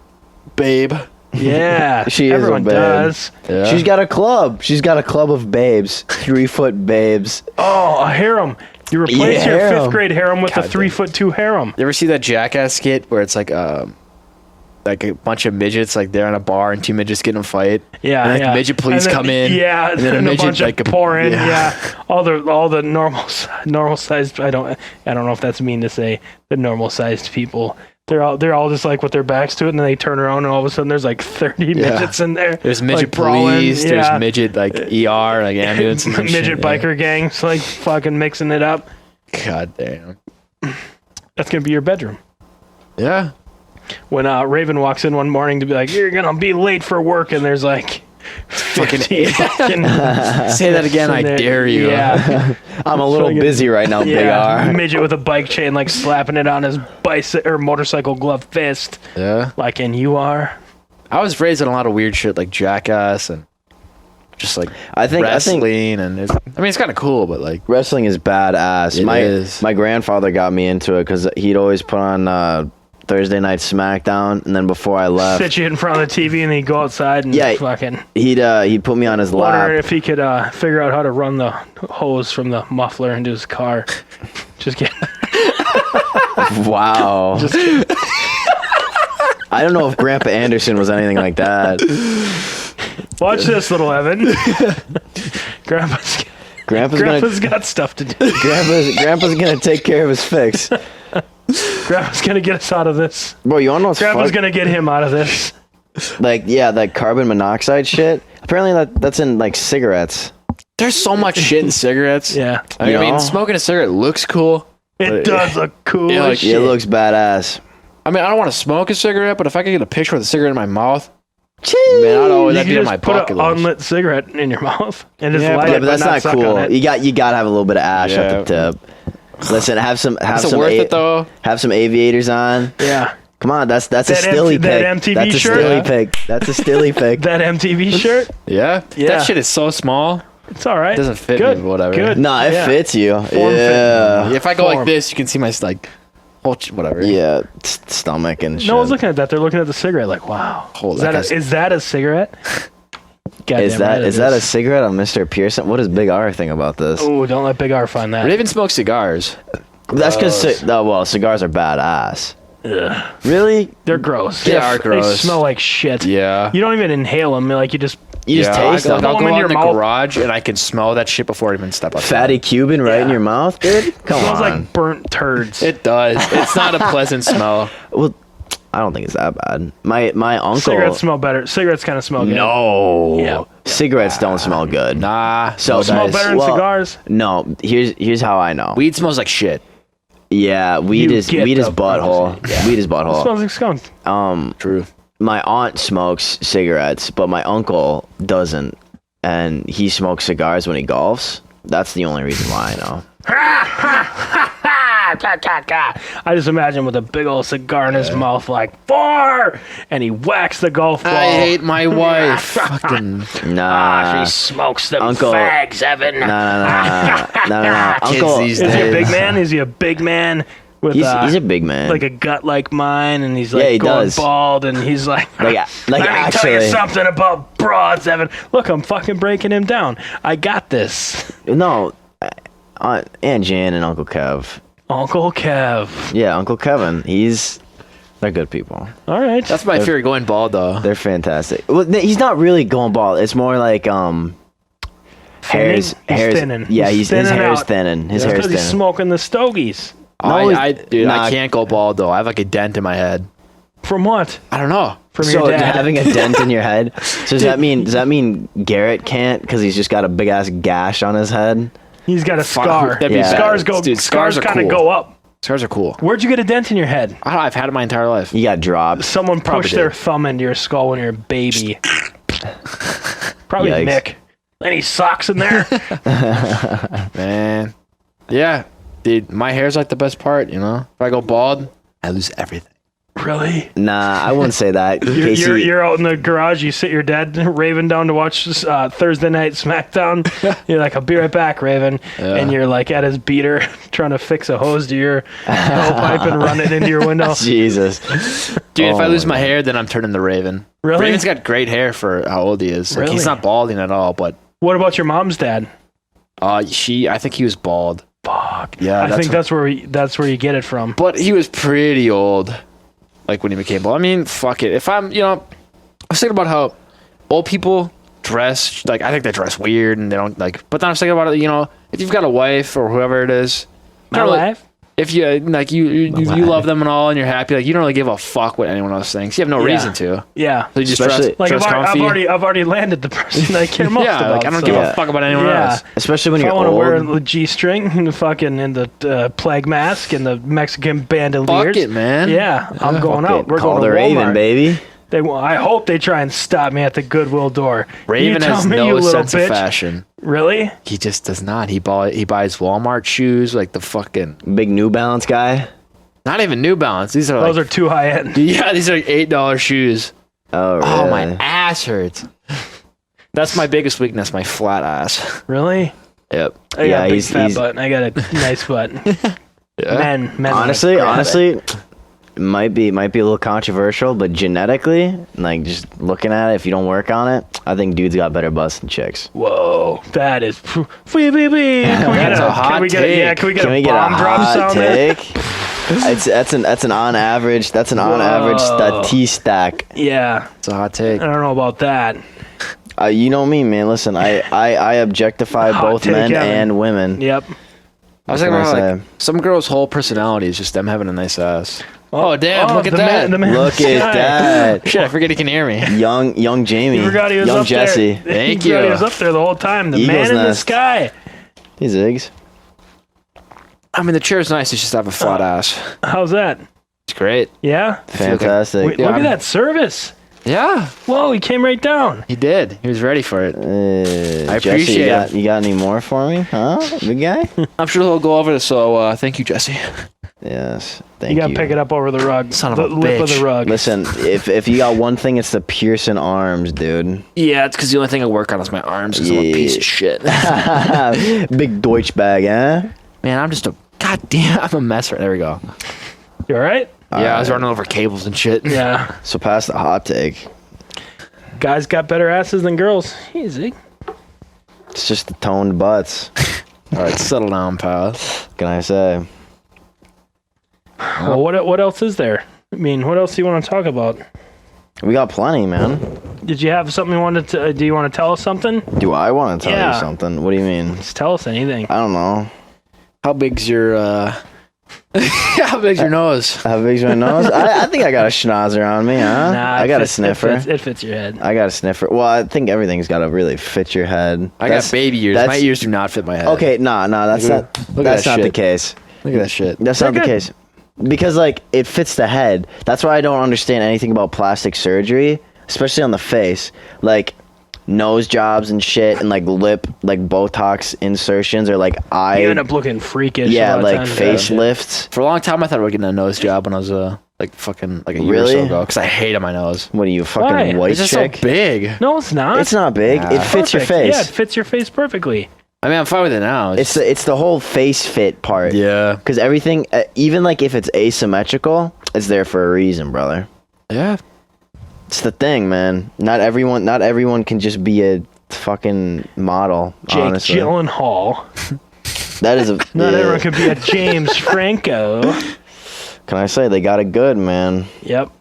babe. Yeah. She is a Everyone babe. does. Yeah. She's got a club. She's got a club of babes. 3-foot babes. Oh, a harem. You replace Yeah, your harem. 5th grade harem with a God 3'2" harem. You ever see that Jackass skit where it's like a bunch of midgets like they're in a bar and two midgets get in a fight? Yeah, And, like, yeah. midget police And then- come in, Yeah, and then a and midget, bunch of like, pour in. yeah. Yeah, all the normal sized. I don't know if that's mean to say. The normal sized people. They're all just like with their backs to it, and then they turn around, and all of a sudden there's like 30 Yeah. midgets in there. There's midget like, brawling. police. Yeah. There's midget like ER, like ambulance. And midget shit, biker gangs, like fucking mixing it up. Yeah. God damn. That's gonna be your bedroom. Yeah. When Raven walks in one morning to be like, "You're gonna be late for work," and there's like Fucking 50 fucking say that again. I in there. dare you. Yeah. I'm a little Fucking- busy right now, Big Yeah, R. midget with a bike chain, like slapping it on his bicycle or motorcycle glove fist, Yeah. like, and you are. I was raised on a lot of weird shit like Jackass and just like I think wrestling, and it's kind of cool, but like wrestling is badass. It is. My grandfather got me into it because he'd always put on Thursday Night SmackDown, and then before I left, Sit you in front of the TV and then go outside and Yeah. fucking he'd put me on his wonder lap. if he could figure out how to run the hose from the muffler into his car. Just kidding. Wow. Just kidding. I don't know if Grandpa Anderson was anything like that. Watch this, little Evan. Grandpa's Grandpa's got stuff to do. Grandpa's gonna take care of his fix. Grandpa's gonna get us out of this. Bro, you wanna know what's Grandpa's fuck- gonna get him out of this. Like, yeah, that carbon monoxide shit. Apparently that's in like cigarettes. there's so much shit in cigarettes. Yeah, I You mean, know? smoking a cigarette looks cool. it does look cool. Yeah, as like, shit. It looks badass. I mean, I don't want to smoke a cigarette, but if I could get a picture with a cigarette in my mouth, Jeez. man, I'd always You that'd can be on just my put bucket an list. unlit cigarette in your mouth and just Yeah, light Yeah, it, but that's not suck on cool. it. You gotta have a little bit of ash Yeah. at the tip. Listen, have some Is it worth it though? have some aviators on. Yeah, Come on, that's a That stilly MT that pick. MTV That's a shirt? stilly Yeah. pick. That's a stilly pick. that MTV shirt. Yeah. Yeah. That shit is so small. It's all right. It doesn't fit Good. me, but whatever. Good. Nah, it Yeah. fits you. Form fit. Yeah. If I go Form. like this, you can see my like whole whatever. Yeah, stomach and shit. No one's looking at that. They're looking at the cigarette like, wow. Hold Is that that, guy's- is that a cigarette? Is that a cigarette on Mr. Pearson? What does Big R think about this? Oh, don't let Big R find that. Raven smokes cigars. That's because cigars are badass. Ugh. Really? They're gross. They are They gross. smell like shit. Yeah. You don't even inhale them. Like you just. You just taste I'll them. go them in out your in the mouth. garage and I can smell that shit before I even step outside. Fatty Cuban right in Yeah. your mouth, dude? Come Smells on. like burnt turds. It does. It's not a pleasant smell. Well, I don't think it's that bad. My uncle. Cigarettes smell better. Cigarettes kind of smell good. No. Yeah. Cigarettes don't smell good. Nah. So no Smell dice. better than Well, cigars. No. Here's how I know. Weed smells like shit. Yeah, weed You is get the butthole. Yeah. Weed is It butthole. smells like skunk. True. My aunt smokes cigarettes, but my uncle doesn't, and he smokes cigars when he golfs. That's the only reason why I know. I just imagine with a big old cigar in his mouth, like 4, and he whacks the golf ball. I hate my wife. Fucking Nah. She smokes them Uncle- fags, Evan. No. Kids Uncle, these Is he a days. big man? Is he a big man with he's a big man. like a gut like mine, and he's like Yeah, he going does. bald, and he's like, like let me tell you actually. something about broads, Evan. Look, I'm fucking breaking him down. I got this. No, Aunt Jan and Uncle Kev. Uncle Kev. Yeah, Uncle Kevin. They're good people. All right. That's my fear going bald though. They're fantastic. Well, he's not really going bald. It's more like hairs. He's Hairs. thinning. Yeah, He's his thinning hair's out. thinning. His That's hair's 'cause he's thinning. smoking the stogies. Dude, nah. I can't go bald though. I have like a dent in my head. From what? I don't know. From So your dad. having a dent in your head. So does that mean Garrett can't because he's just got a big ass gash on his head? He's got a scar. That'd be Yeah. Scars bad. go. Dude, scars are kind of cool. go up. Scars are cool. Where'd you get a dent in your head? I don't know, I've had it my entire life. You got dropped. Someone Probably pushed their did. thumb into your skull when you're a baby. Probably Yikes. Nick. Any socks in there? Man. Yeah. Dude, my hair's like the best part, you know? If I go bald, I lose everything. Really? Nah, I wouldn't say that. Casey, You're out in the garage. You sit your dad Raven down to watch Thursday night SmackDown. You're like, I'll be right back, Raven. Yeah. And you're like at his beater trying to fix a hose to your tailpipe and run it into your window. Jesus. Dude, if I Oh lose my my hair, then I'm turning the Raven. Really? Raven's got great hair for how old he is. Like, Really? he's not balding at all, but What about your mom's dad? I think he was bald. Fuck. Yeah, I think that's where you get it from. But he was pretty old, like when he became bald. I mean, fuck it. If I'm, I was thinking about how old people dress. Like, I think they dress weird and they don't like. But then I was thinking about it. If you've got a wife or whoever it is, My don't really- life? if you like you love them and all, and you're happy, like you don't really give a fuck what anyone else thinks. You have no Yeah. reason to. Yeah. So you just Especially- dress, Like dress comfy. I've already landed the person I care most yeah, about. like I don't so- give Yeah. a fuck about anyone Yeah. else. Especially when If I you're want to wear old. the G-string and the fucking and the plague mask and the Mexican Fuck bandoliers. it, man. Yeah, I'm going Fuck out. it. We're Call going to the Walmart. Raven, baby. I hope they try and stop me at the Goodwill door. Raven You tell has me, you no little sense bitch. of fashion. Really? He just does not. He buys Walmart shoes, like the fucking Big New Balance guy. not even New Balance. These are Those like are too high end. yeah, these are like $8 shoes. Oh, really? Oh, my ass hurts. That's my biggest weakness, my flat ass. Really? Yep. I got Yeah, a big he's- fat he's- butt. And I got a nice butt. Yeah. Men. Honestly, like- honestly, it might be a little controversial, but genetically, like just looking at it, if you don't work on it, I think dudes got better butts than chicks. Whoa, that is. Can we That's a hot can we get take. can we get Can a we get bomb a drop hot sound there? take? That's an on average Whoa. statistic. Yeah, It's a hot take. I don't know about that. You know me, man. Listen, I objectify Hot both take, men Evan. and women. Yep. I was What thinking can I about like say? some girls' whole personality is just them having a nice ass. Oh damn! Look at the that! Man, the man Look in the at sky. that, Shit, I forget he can hear me. young Jamie, You forgot he was young up Jesse. there. Thank You forgot you. He was up there the whole time. The Eagle's man in the nest. sky. Hey, Ziggs. I mean, the chair's nice. It's just have a flat ass. How's that? It's great. Yeah. Fantastic. Wait, Yeah, look at I'm- that service. Yeah, Whoa, he came right down. he did. He was ready for it. I appreciate Jesse, you got any more for me, huh, big guy? I'm sure he'll go over this. So thank you, Jesse. Yes, thank You you. gotta pick it up over the rug. Son of the a lip of bitch. the rug. Listen, if you got one thing, it's the Pearson arms, dude. Yeah, it's because the only thing I work on is my arms. Because I'm a piece of shit. Big Deutsch bag, huh? Man, I'm just a goddamn. I'm a mess. Right there we go. You all right? Yeah, I was running over cables and shit. Yeah. So pass the hot take. Guys got better asses than girls. Easy. It's just the toned butts. All right, settle down, pal. What can I say? Well, what else is there? I mean, what else do you want to talk about? We got plenty, man. Did you have something you wanted to? Do you want to tell us something? Do I want to tell Yeah. you something? What do you mean? Just tell us anything. I don't know. How big's your how big's your nose? How big's my nose? I think I got a schnauzer on me, huh? Nah, I it got a fits- sniffer. It fits your head. I got a sniffer. Well, I think everything's got to really fit your head. I got baby ears. My that's- ears do not fit my head. Okay, nah, that's Look not. at- look at That's that not the shit. case. Look at that shit. That's They're not the good. case. Because like it fits the head. That's why I don't understand anything about plastic surgery, especially on the face. Like nose jobs and shit, and like lip, like Botox insertions, or like eye, You end up looking freakish. a yeah, lot of like times. facelifts. For a long time, I thought I was getting a nose job when I was like fucking like a year or Really? so ago because I hated my nose. What are you, fucking Why? white It's just chick? so big. No, it's not. It's not big. Nah. It fits your Perfect. face. Yeah, it fits your face perfectly. I mean, I'm fine with it now. It's the whole face fit part. yeah, Because everything, even like if it's asymmetrical, it's there for a reason, brother. yeah. It's the thing, man. Not everyone can just be a fucking model. Jake honestly, Gyllenhaal. that is a. Not yeah. everyone could be a James Franco. Can I say they got it good, man? Yep.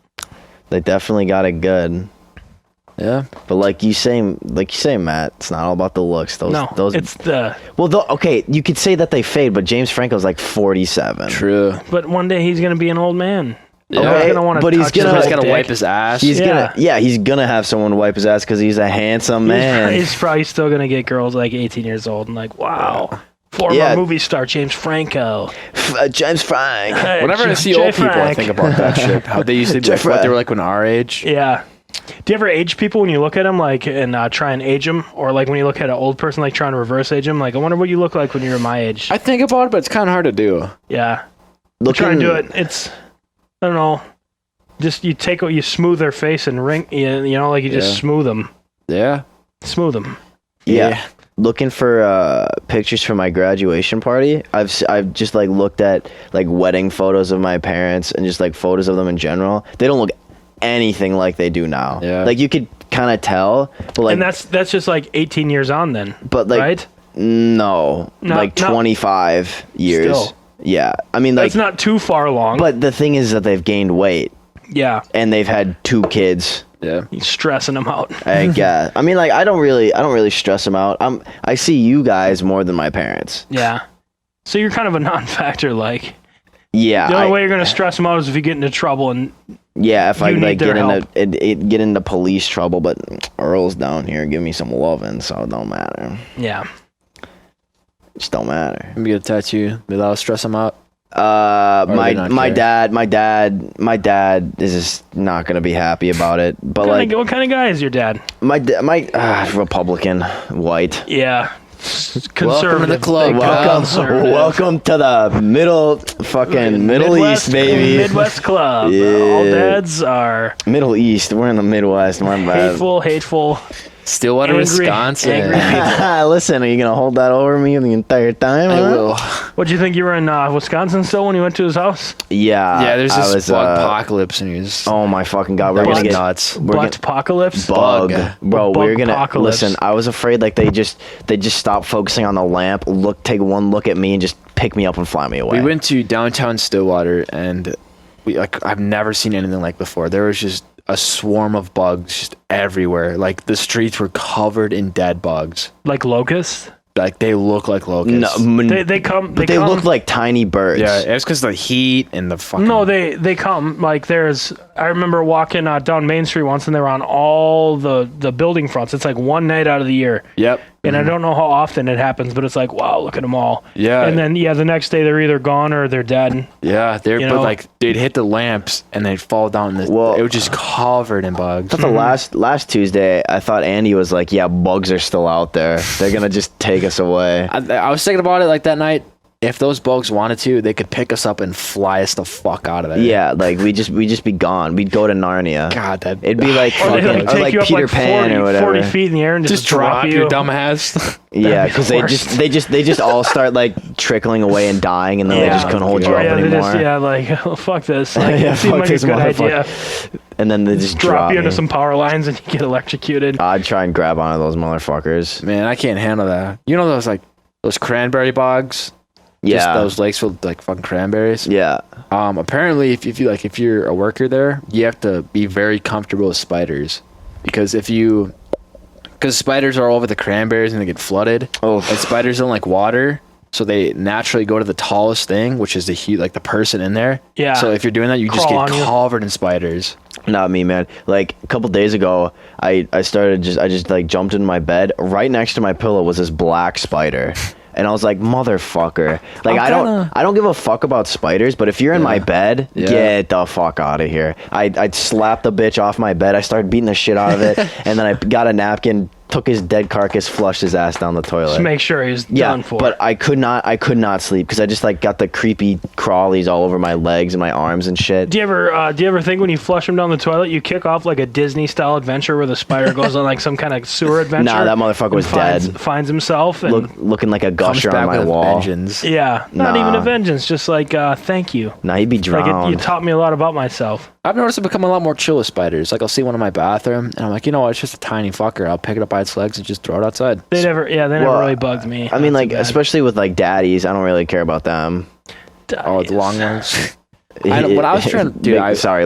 They definitely got it good. Yeah. But like you say, Matt, it's not all about the looks. Those. It's the. Okay, you could say that they fade, but James Franco's like 47. True. But one day he's gonna be an old man. Yeah. No one's gonna want to But he's touch gonna- his He's old gotta dick. wipe his ass. He's Yeah. he's gonna have someone wipe his ass because he's a handsome man. He's probably still gonna get girls like 18 years old and like, wow, former Yeah. movie star James Franco. James Frank. Hey, Whenever I see Jay old people, I Frank. think about that shit. How they used to be like, what they were like when our age. Yeah. Do you ever age people when you look at them, like, and try and age them, or like when you look at an old person, like trying to reverse age them? Like, I wonder what you look like when you were my age. I think about it, but it's kind of hard to do. Yeah. Looking, Try and do it. It's, I don't know. Just you smooth their face and ring, you know, like you just Yeah. smooth them. Yeah. Smooth them. Yeah. Looking for pictures for my graduation party. I've just like looked at like wedding photos of my parents and just like photos of them in general. They don't look anything like they do now. Yeah. Like you could kind of tell, but like And that's just like 18 years on then. but like right? no, like 25 years. Still. Yeah. I mean like That's not too far along. but the thing is that they've gained weight yeah. and they've had 2 kids. Yeah. You're stressing them out. I guess. I mean like I don't really stress them out. I see you guys more than my parents. Yeah. So you're kind of a non-factor, like. Yeah. The only way you're going to stress them out is if you get into trouble and Yeah, if I You like need their get into police trouble, but Earl's down here, give me some loving, so it don't matter. yeah. Just don't matter. Let me get a tattoo. Did that stress him out? My they not my care? dad is just not gonna be happy about it. But like What kind of guy is your dad? my Republican, white. Yeah. Conservative. Welcome to the club, big bro. conservative. Welcome to the Middle Midwest- East, baby. Midwest club. Yeah. All dads are Middle East. We're in the Midwest. My bad. hateful. Stillwater, Angry- Wisconsin. angry Listen, are you gonna hold that over me the entire time? I huh? will. What'd you think you were in Wisconsin still when you went to his house? Yeah. Yeah, there's I this was, bug apocalypse, and he's Oh my fucking god, we're that was gonna get nuts. we're gonna Butt apocalypse? bug, bro. Bug We're gonna apocalypse. listen. I was afraid like they just stop focusing on the lamp, take one look at me, and just pick me up and fly me away. We went to downtown Stillwater, and I've never seen anything like before. There was just a swarm of bugs just everywhere. Like the streets were covered in dead bugs. Like locusts? Like they look like locusts. They come. but they come. look like tiny birds. Yeah, it's because the heat and the fucking. No, they come. Like there's. I remember walking down Main Street once, and they were on all the building fronts. It's like one night out of the year, Yep. and I don't know how often it happens, but it's like, wow, look at them all. Yeah. And then the next day they're either gone or they're dead. Yeah, You know? but like they'd hit the lamps and they'd fall down. Well- It was just covered in bugs. I thought the last Tuesday, I thought Andy was like, "Yeah, bugs are still out there. They're gonna just take us away." I was thinking about it like that night. If those bugs wanted to, they could pick us up and fly us the fuck out of there. Yeah, like we just be gone. We'd go to Narnia. God, that It'd be like Or they fucking, take or like you up Peter like Pan 40, or whatever. 40 feet in the air and just drop you. your dumb ass. Yeah, That'd be because the they worst. just all start like trickling away and dying, and then they Yeah. just couldn't hold you Or up yeah, they anymore. just, like, oh, fuck this. Like, Yeah, it seemed fuck like a this good motherfucker. idea. And then they just Drop you into me. some power lines and you get electrocuted. I'd try and grab onto those motherfuckers. Man, I can't handle that. You know those cranberry bogs? Just Yeah, those lakes filled with like fucking cranberries. yeah. Apparently, if you're a worker there, you have to be very comfortable with spiders, because spiders are all over the cranberries and they get flooded. Oh, And spiders don't like water, so they naturally go to the tallest thing, which is the person in there. Yeah. So if you're doing that, you just Crawl get on you. covered in spiders. not me, man. Like a couple days ago, I just like jumped in my bed. Right next to my pillow was this black spider. And I was like, motherfucker. Like I don't give a fuck about spiders, but if you're in my bed, Yeah. get the fuck out of here. I'd slap the bitch off my bed. I started beating the shit out of it, and then I got a napkin, took his dead carcass, flushed his ass down the toilet. Just make sure he's done for. But I could not sleep because I just like got the creepy crawlies all over my legs and my arms and shit. Do you ever think when you flush him down the toilet, you kick off like a Disney style adventure where the spider goes on like some kind of sewer adventure? Nah, that motherfucker was dead. Finds himself and Looking like a Comes gusher back on my with wall. vengeance. yeah, not Nah. even a vengeance, just like thank you. Nah, he'd be Like drowned. you taught me a lot about myself. I've noticed it become a lot more chill with spiders. Like I'll see one in my bathroom, and I'm like, you know what? It's just a tiny fucker. I'll pick it up by its legs and just throw it outside. They never really bugged me. I mean, Not like too bad. especially with like daddies, I don't really care about them. Oh, the long legs. What I was trying to do,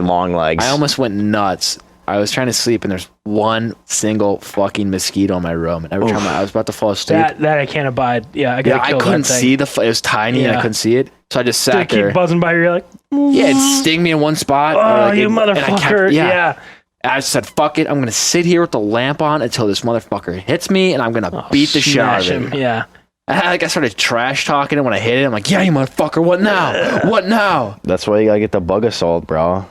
long legs. I almost went nuts. I was trying to sleep, and there's one single fucking mosquito in my room. And every time I was about to fall asleep, that I can't abide. Yeah, I gotta I kill couldn't that thing. see it was tiny, and I Yeah. couldn't see it. So I just Did sat it keep there. buzzing by you? You're like, Yeah, it'd sting me in one spot. oh, like, you and I kept- motherfucker. Yeah. And I just said, fuck it. I'm going to sit here with the lamp on until this motherfucker hits me, and I'm going to beat the shit out of Smash him. Yeah. And I started trash talking, and when I hit it, I'm like, yeah, you motherfucker, what now? What now? That's why you gotta get the bug assault, bro.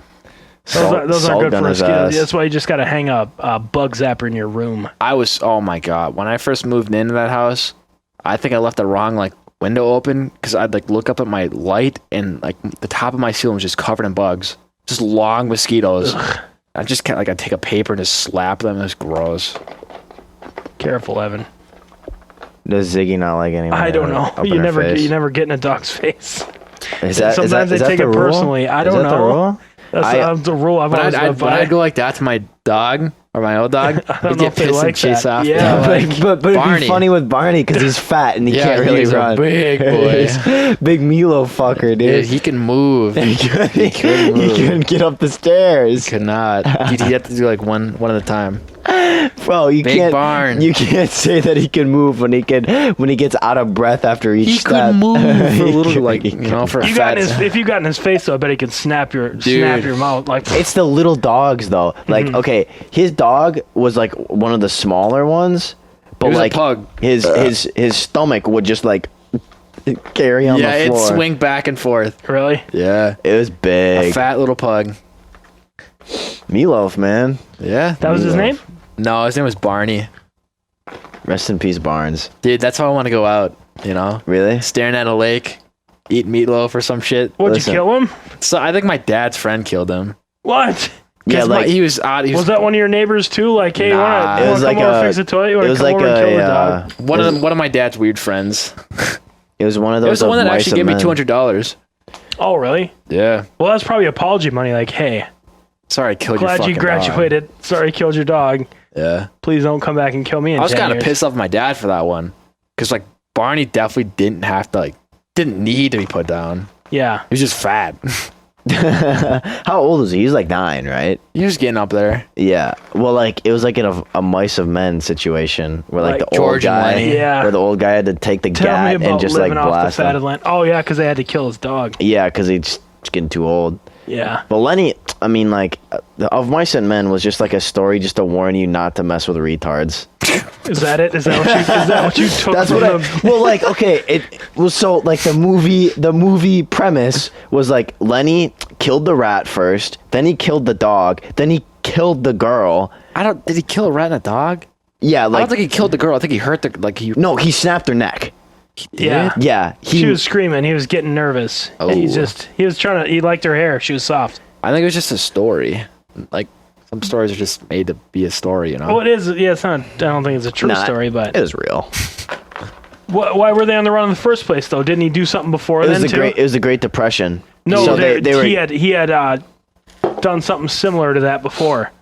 Those aren't good gun for his mosquitoes. ass. That's why you just got to hang a bug zapper in your room. Oh my God. When I first moved into that house, I think I left the wrong, like, window open because I'd, like, look up at my light, and, like, the top of my ceiling was just covered in bugs. Just long mosquitoes. I just can't, like, I'd take a paper and just slap them. It was gross. Careful, Evan. Does Ziggy not like anyone? I don't know. up in You her never face? get in a dog's face. is Sometimes they take the it rule? personally. I don't Is that the know. rule? That's the rule I've always lived When by. I'd go like that to my dog or my old dog, I don't I'd know get if they pissed and like chase that. after Yeah, him. like- but it'd Barney. be funny with Barney because he's fat and he can't really he's run. a big boy. Big Milo fucker, dude. Dude, he can move. he couldn't move. couldn't get up the stairs, Could not. He'd have to do like one at a time. bro. You Big can't. barn. You can't say that he can move when he gets out of breath after each He step. could move for a little, He like, could- you know, for a You got fat. in his, if you got in his face, though, I bet he could snap your mouth. Like, It's the little dogs though. Like, Mm-hmm. okay, his dog was like one of the smaller ones, but It was a like pug. his stomach would just like carry on Yeah, the it'd floor. swing back and forth. really? Yeah. It was A big. fat little pug. Meatloaf, man. Yeah. That was his name? No, his name was Barney. Rest in peace, Barnes. Dude, that's how I want to go out, you know? Really? Staring at a lake, eat meatloaf or some shit. What'd Listen. you kill him? So I think my dad's friend killed him. What? Yeah, 'Cause like he was odd. He Was that one of your neighbors too? Like, hey, Nah, you it want was to come like over a- and fix the toilet? You want it to was come like over and kill the a. dog? one of my dad's weird friends. It was one of It those. was the one that mice actually and gave me men. $200. Oh, really? Yeah. Well, that's probably apology money. Like, hey, Sorry, I killed your glad fucking you graduated. Sorry, I killed your dog. dog. Yeah. Please don't come back and kill me in I was 10 kind of years. pissed off at my dad for that one. Because, like, Barney definitely didn't need to be put down. Yeah. He was just fat. How old was he? He was like 9, right? He was getting up there. Yeah. Well, like it was like in a mice of men situation where like Like the old George and guy, Lenny. Yeah. where the old guy had to take the Tell me gat about and just like living off the blast fat him. of land. Oh, yeah, because they had to kill his dog. Yeah, because he's getting too old. Yeah. But Lenny, I mean, like, of Mice and Men was just like a story just to warn you not to mess with retards. Is that it? Is that what you took That's from what the... well, like, okay, it was so like the movie premise was like Lenny killed the rat first, then he killed the dog, then he killed the girl. Did he kill a rat and a dog? Yeah, I like don't think he killed the girl. I think he hurt no, he snapped her neck. Yeah. Yeah, She was screaming. He was getting nervous. Oh. He was trying to, he liked her hair. She was soft. I think it was just a story. Like, some stories are just made to be a story, you know? Oh, it is. Yeah, it's not, I don't think it's a true Nah, story, but it was real. why were they on the run in the first place, though? Didn't he do something before It was then, too? It was the Great Depression. No, so they were. he had done something similar to that before.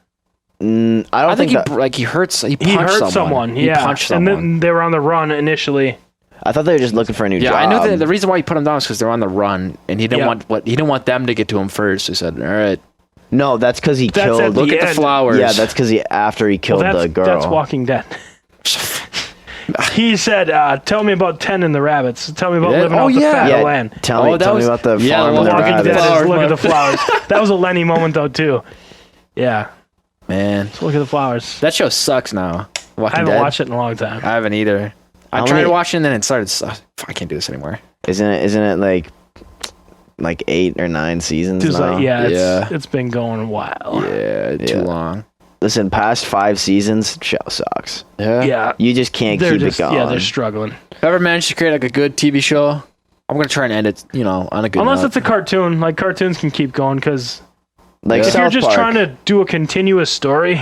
I don't I think think he hurt He punched hurt someone. He Yeah. punched And someone. then they were on the run initially. I thought they were just looking for a new Yeah, job. I know that the reason why he put him down is because they're on the run, and he didn't Yeah. he didn't want them to get to him first. He said, "All right, No, that's because he That's killed. at the look at the end. flowers." Yeah, that's because after he killed the girl. That's Walking Dead. He said, "Tell me about tending the rabbits. Tell me about Yeah. living Oh, off the yeah. fat yeah, of the land." tell Oh, me, that tell me was- about the yeah, farm the and the Walking Walking rabbits. Dead is Flowers, look at the motherfucker. flowers. That was a Lenny moment though too. Yeah, man, look at the flowers. that show sucks now. Walking I haven't Dead. watched it in a long time. I haven't either. I How tried many- watching, and then it started. I can't do this anymore. Isn't it like 8 or 9 seasons Just now? like Yeah. it's been going a while. Yeah, too Yeah. long. listen, past 5 seasons, show sucks. Yeah, You just can't they're keep just it going. yeah, they're struggling. If I ever managed to create like a good TV show, I'm gonna try and end it, on a good Unless note. it's a cartoon, like cartoons can keep going because like Yeah. if you're South just Park, trying to do a continuous story,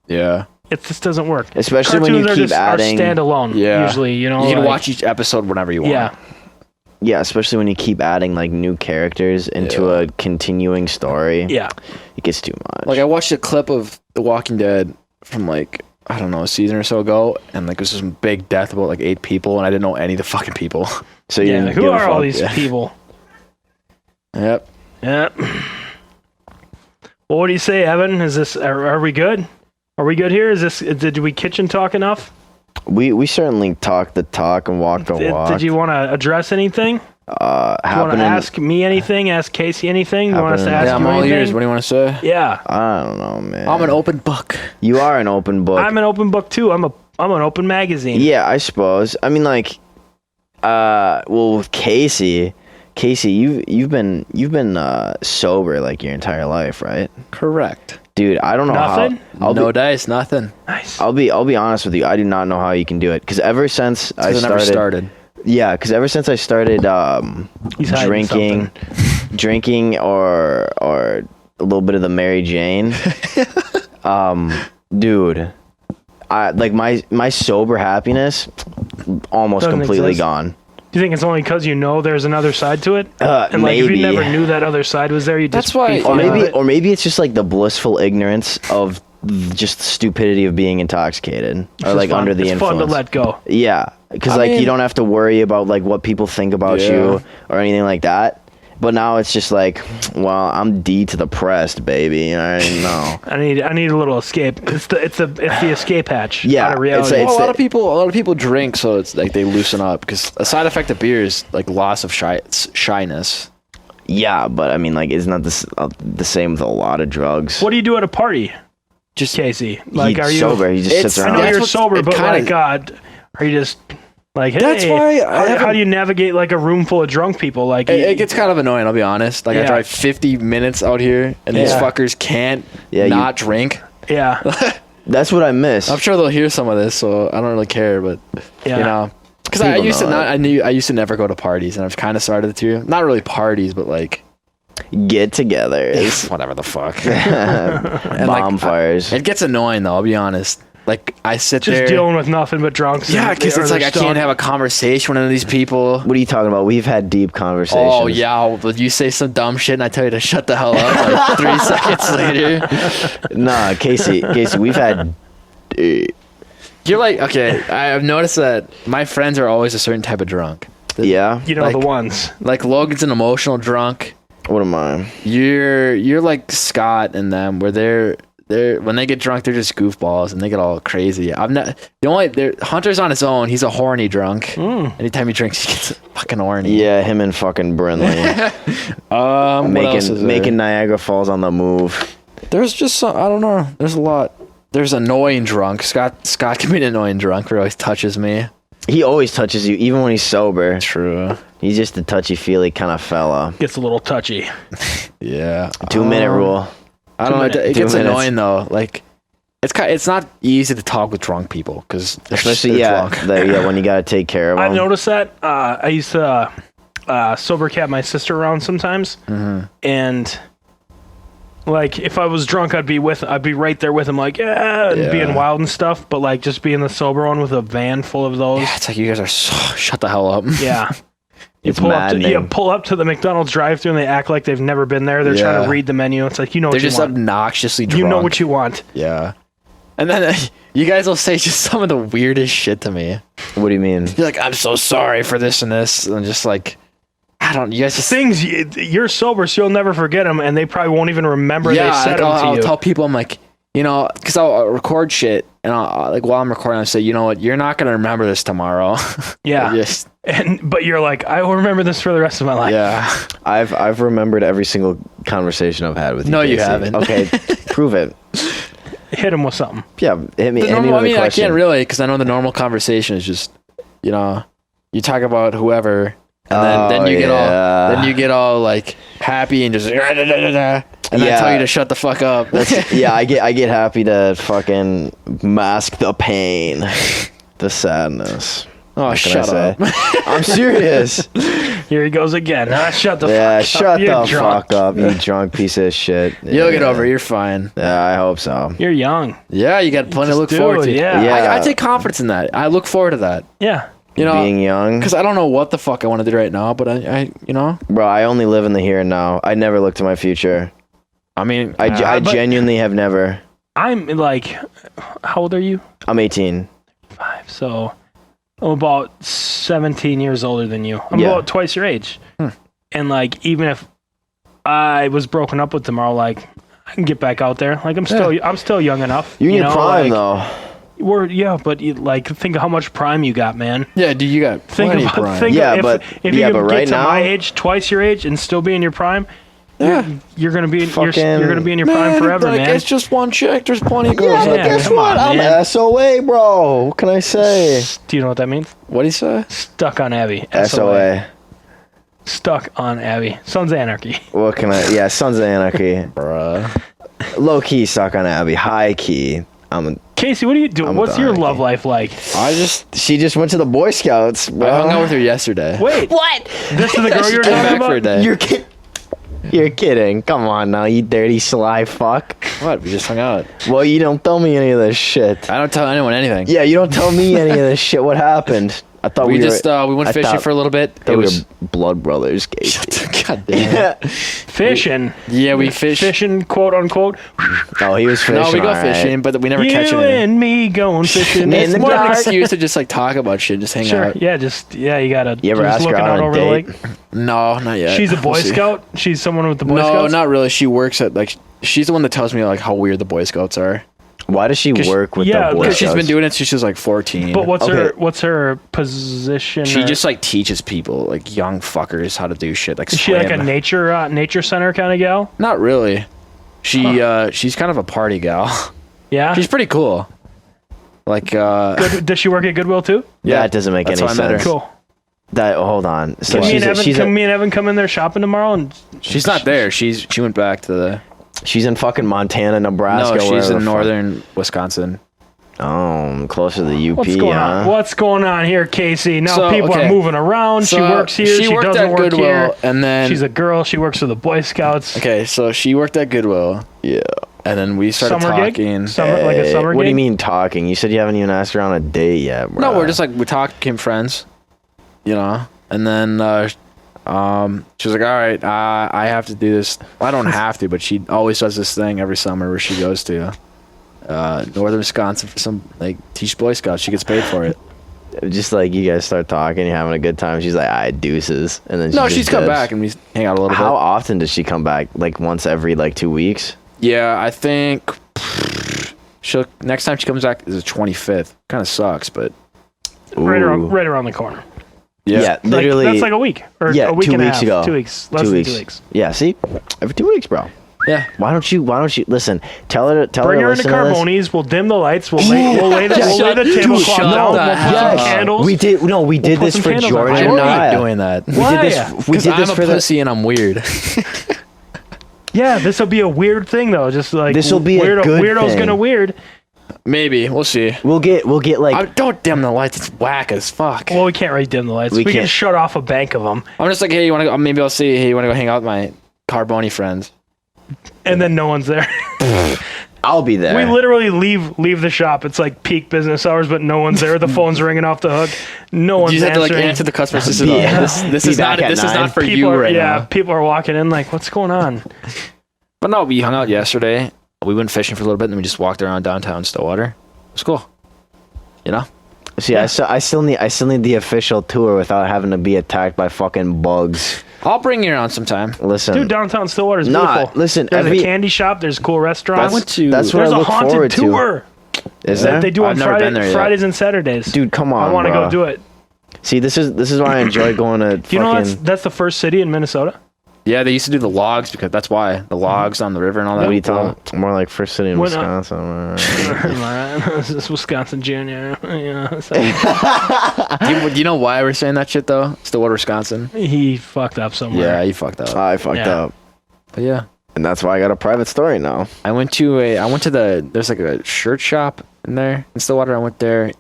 Yeah. it just doesn't work. especially when Cartoons you are keep just adding. are standalone. Yeah. Usually, You can like- watch each episode whenever you want. Yeah, Yeah, especially when you keep adding like new characters into Yeah. a continuing story. yeah. It gets too much. Like I watched a clip of The Walking Dead from like, I don't know, a season or so ago, and like it was this big death about like 8 people, and I didn't know any of the fucking people. So you Yeah, didn't who give a are all fuck. these Yeah. people? Yep. Yeah. Well, what do you say, Evan? Is this? Are we good? Are we good here? Is this? Did we kitchen talk enough? We certainly talked the talk and walked the walk. Did you want to address anything? Do you want to happening? ask me anything? Ask Casey anything? You want us to Happening- ask Yeah, I'm you all anything? ears. What do you want to say? Yeah, I don't know, man. I'm an open book. You are an open book. I'm an open book too. I'm an open magazine. Yeah, I suppose. I mean, like, well, with Casey, you've been sober like your entire life, right? Correct. Dude, I don't know Nothing? how. No dice, nothing. Nice. I'll be honest with you. I do not know how you can do it because ever since I Because I never started. yeah, because ever since I started He's hiding drinking or a little bit of the Mary Jane, dude, I like my sober happiness almost Doesn't completely exist. gone. Do you think it's only because you know there's another side to it? And like, if maybe. you never knew that other side was there, you just That's why- be Or fine with it? maybe it's just like the blissful ignorance of just the stupidity of being intoxicated or It's like fun. under the it's influence. fun to let go. Yeah, because I like you mean- don't have to worry about like what people think about Yeah. you or anything like that. But now it's just like, well, I'm D to the pressed, baby. I know. I need a little escape. It's the escape hatch. Yeah, out of reality. it's Well, a lot the- of people drink, so it's like they loosen up. Because a side effect of beer is like loss of shyness. Yeah, but I mean, like, isn't that the same with a lot of drugs? What do you do at a party, Just Casey? Like, He's are you sober? He just It's- sits I around. know That's you're what- sober, it but kinda- like, God, are you just like, hey? That's why I haven't- how do you navigate like a room full of drunk people? Like, It gets kind of annoying, I'll be honest. Like I Yeah. drive 50 minutes out here, and these Yeah. fuckers can't Yeah, not drink. yeah, That's what I miss. I'm sure they'll hear some of this, so I don't really care. But yeah. because I People used to know not, I used to never go to parties, and I've kind of started to. Not really parties, but like Get-togethers, whatever the fuck. And like, bonfires. it gets annoying though. I'll be honest. Like I sit Just there. dealing with nothing but drunks. Yeah, and- because or it's like they're I can't stoned. have a conversation with any of these people. What are you talking about? We've had deep conversations. Oh yeah, but you say some dumb shit and I tell you to shut the hell up. Like 3 seconds later, Nah, Casey, we've had. you're like, okay. I've noticed that my friends are always a certain type of drunk. Yeah. You know like- the ones. Like Logan's an emotional drunk. What am I? You're like Scott and them, where they're when they get drunk, they're just goofballs and they get all crazy. Hunter's on his own. He's a horny drunk. Anytime he drinks, he gets fucking horny. Yeah, him and fucking Brinley What else is there? making Niagara Falls on the move. There's just some, I don't know. There's a lot. There's annoying drunk. Scott can be an annoying drunk who always touches me. He always touches you, even when he's sober. True. He's just a touchy-feely kind of fella. Gets a little touchy. Yeah. 2-minute rule. I don't know. It 2 gets minutes. annoying though. Like it's not easy to talk with drunk people because Especially, when you got to take care of I've them. noticed that. I used to sober cab my sister around sometimes, and like if I was drunk, I'd be right there with him, like and being wild and stuff. But like just being the sober one with a van full of those, Yeah, it's like you guys are so shut the hell up. yeah. It's You maddening. pull up to the McDonald's drive-thru and they act like they've never been there. They're trying Yeah. to read the menu. It's like, you know what They're you just want. obnoxiously drunk. You know what you want. Yeah. And then you guys will say just some of the weirdest shit to me. What do you mean? You're like, I'm so sorry for this and this, and just like, I don't. You guys just Things you're sober, so you'll never forget them, and they probably won't even remember they yeah. said Like, them to I'll you. tell people, I'm like, because I'll record shit, and I'll, like while I'm recording, I'll say, you know what, you're not gonna remember this tomorrow. Yeah. Just But you're like, I will remember this for the rest of my life. yeah. I've remembered every single conversation I've had with you. No, you Casey. haven't. Okay, prove it. Hit him with something. Yeah, hit me. The Hit me normal, with a I question. can't really, because I know the normal conversation is just, you talk about whoever, and then you get all like, happy and just and I Yeah. tell you to shut the fuck up. Yeah, I get happy to fucking mask the pain, the sadness. Oh, What can I shut say? up. I'm serious. Here he goes again. Shut the Yeah, fuck shut up. You're the drunk. fuck up, you drunk piece of shit. You'll get Yeah. over it. You're fine. Yeah, I hope so. You're young. Yeah, you got plenty to Just look do forward it, to. yeah. Yeah. I take confidence in that. I look forward to that. Yeah. You know, Being young, because I don't know what the fuck I want to do right now, but I you know, bro. I only live in the here and now. I never look to my future. I mean, I but- genuinely have never. I'm like, how old are you? I'm 18. 5. So I'm about 17 years older than you. I'm Yeah. about twice your age. And like, even if I was broken up with tomorrow, like I can get back out there. Like I'm still young enough. You're in your know, prime like, though. but you, like think of how much prime you got, man. yeah, dude, you got Think plenty about prime. think Yeah, of but- if yeah, you but can right get to now- my age, twice your age, and still be in your prime. Yeah. You're gonna be Fucking- you're gonna be in your prime forever, like, man. It's just one chick. There's plenty of girls Yeah, out but Yeah, there. guess come what? on, I'm man. SOA, bro. What can I say? Do you know what that means? What'd he say? Stuck on Abby. SOA. Stuck on Abby. Sons of Anarchy. What can I? Yeah, Sons of Anarchy. Bruh. Low key stuck on Abby. High key. Casey, what are you doing? I'm What's your dying. love life like? She just went to the Boy Scouts, bro. I hung out with her yesterday. Wait, What? this is the girl She you're came talking back for a about? day. You're kidding. Come on now, you dirty sly fuck. What? We just hung out. Well, you don't tell me any of this shit. I don't tell anyone anything. Yeah, you don't tell me any of this shit. What happened? I thought We we just were, we went I fishing thought- for a little bit. thought It we was were blood brothers, Casey. God damn. Yeah. Fishing. Yeah, we fished. Fishing, quote unquote. Oh, he was fishing. No, we go all right. fishing, but we never catch You anything. and me going fishing. In It's the more dark. like- Excuse to just like talk about shit, just hang Sure. out. Yeah, you gotta. You ever just ask her looking out out on a over the date? lake. No, not yet. She's a Boy We'll see. Scout. She's someone with the Boy No, Scouts. not really. She works at like she's the one that tells me like how weird the Boy Scouts are. Why does she 'Cause- work with yeah, the Boy Because she's Scouts? been doing it since she was like 14. But what's Okay. her position? she or- just like teaches people, like young fuckers, how to do shit. Like is she like a swim. nature center kind of gal? Not really. She's kind of a party gal. Yeah. She's pretty cool. Like Does she work at Goodwill too? That doesn't make That's any why I met her. sense. Cool. That hold on. So Can me and she's Evan come in there shopping tomorrow? And she's not there. She went back to the she's in fucking Montana, Nebraska. No, she's wherever in the fuck- northern Wisconsin. Oh, closer to the UP, what's going huh? on? What's going on here, Casey? Now So, people okay. are moving around. she So, works here. She worked doesn't at work Goodwill, here. and then She's a girl. She works for the Boy Scouts. okay. So she worked at Goodwill, Yeah. and then we started Summer talking. gig. Like a summer gig. What do you mean talking? You said you haven't even asked her on a date yet, bro. No, we're just like we talked, became friends, you know. And then she was like, "All right, I have to do this. Well, I don't have to, but she always does this thing every summer where she goes to northern Wisconsin for some like teach Boy Scouts. She gets paid for it. just like you guys start talking, you're having a good time. She's like, "I deuces," and then No, she she's just come dips. back and we hang out a little How bit. often does she come back? Like once every like 2 weeks? Yeah, I think she'll next time she comes back is the 25th. Kind of sucks, but right Ooh. around the corner. Yeah, literally. That's like a week or Yeah, a week 2 and weeks a half. ago. 2 weeks. Less 2 than weeks. 2 weeks. Yeah, see, every 2 weeks, bro. yeah. Why don't you listen? Tell her. Bring to her into listen to this. Carboni's. We'll dim the lights. We'll lay the tablecloth shut down. the We'll put hell some up. candles. We did. No, we did put this some for candles George on. and I'm Why? not Naya. doing that. We Why? did this. We did I'm this a for the. pussy and I'm weird. Yeah, this will be a weird thing though. Just like This'll be a good weirdo's thing. gonna weird. Maybe we'll see. We'll get like. Don't dim the lights. It's whack as fuck. Well, we can't really dim the lights. We We can can't. shut off a bank of them, I'm just like, hey, you want to go? Maybe I'll see. Hey, you want to go hang out with my Carboni friends? and then no one's there. I'll be there. We literally leave the shop. It's like peak business hours, but no one's there. The phone's ringing off the hook. No one's You just have to like answering. answer the customer. This Be- this be is not back at this is 9. not for people you are, right yeah, now. people are walking in like, what's going on? But no, we hung out yesterday. We went fishing for a little bit, and then we just walked around downtown Stillwater. It was cool. You know? See, I still need the official tour without having to be attacked by fucking bugs. I'll bring you around sometime. Listen, Dude, downtown Stillwater is Nah, beautiful. listen, There's every- a candy shop. There's cool restaurants. I went to. that's what There's I a look haunted forward to. tour Is that there? they do on I've never been there yet. Fridays and Saturdays. Dude, come on. I want to bro. go do it. See, this is why I enjoy going to. Do you know that's the first city in Minnesota? Yeah, they used to do the logs because that's why the logs on the river and all that. What are you talking? More like First City in When, Wisconsin. This is Wisconsin Junior. Yeah, so Do you know why we're saying that shit though? Stillwater, Wisconsin. he fucked up somewhere. Yeah, you fucked up. I fucked Yeah. up, But yeah, and that's why I got a private story now. I went to there's like a shirt shop in there in Stillwater. I went there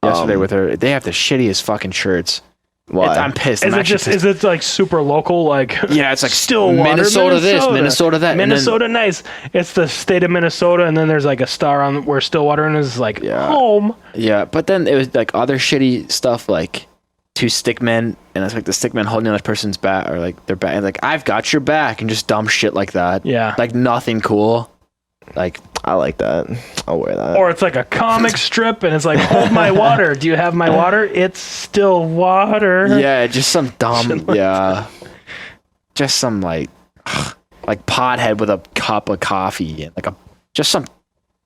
yesterday with her. They have the shittiest fucking shirts. Why? I'm pissed. Is I'm it actually just? pissed. Is it like super local? Like Yeah, it's like Stillwater, Minnesota this, Minnesota that, and then- Minnesota, nice. It's the state of Minnesota, and then there's like a star on where Stillwater is like Yeah. home. Yeah, but then it was like other shitty stuff, like two stickmen, and it's like the stickman holding the other person's back, or like their back, and like I've got your back, and just dumb shit like that. Yeah. like nothing cool. Like I like that. I'll wear that. Or it's like a comic strip, and it's like, hold my water. Do you have my water? It's still water. yeah, just some dumb yeah, just some like pothead with a cup of coffee and like just some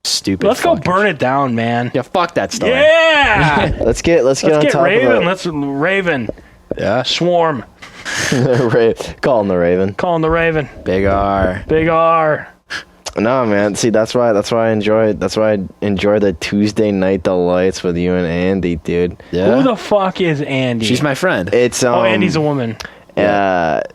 stupid. Let's go fucking burn it down, man. Yeah, fuck that stuff. Yeah. let's get Let's on get top Raven. of Let's Raven. yeah. Swarm. Call him the Raven. Calling the Raven. Big R. Big R. No, man. See, that's why I enjoy the Tuesday night delights with you and Andy, dude. Yeah, Who the fuck is Andy? she's my friend. It's Oh, Andy's a woman.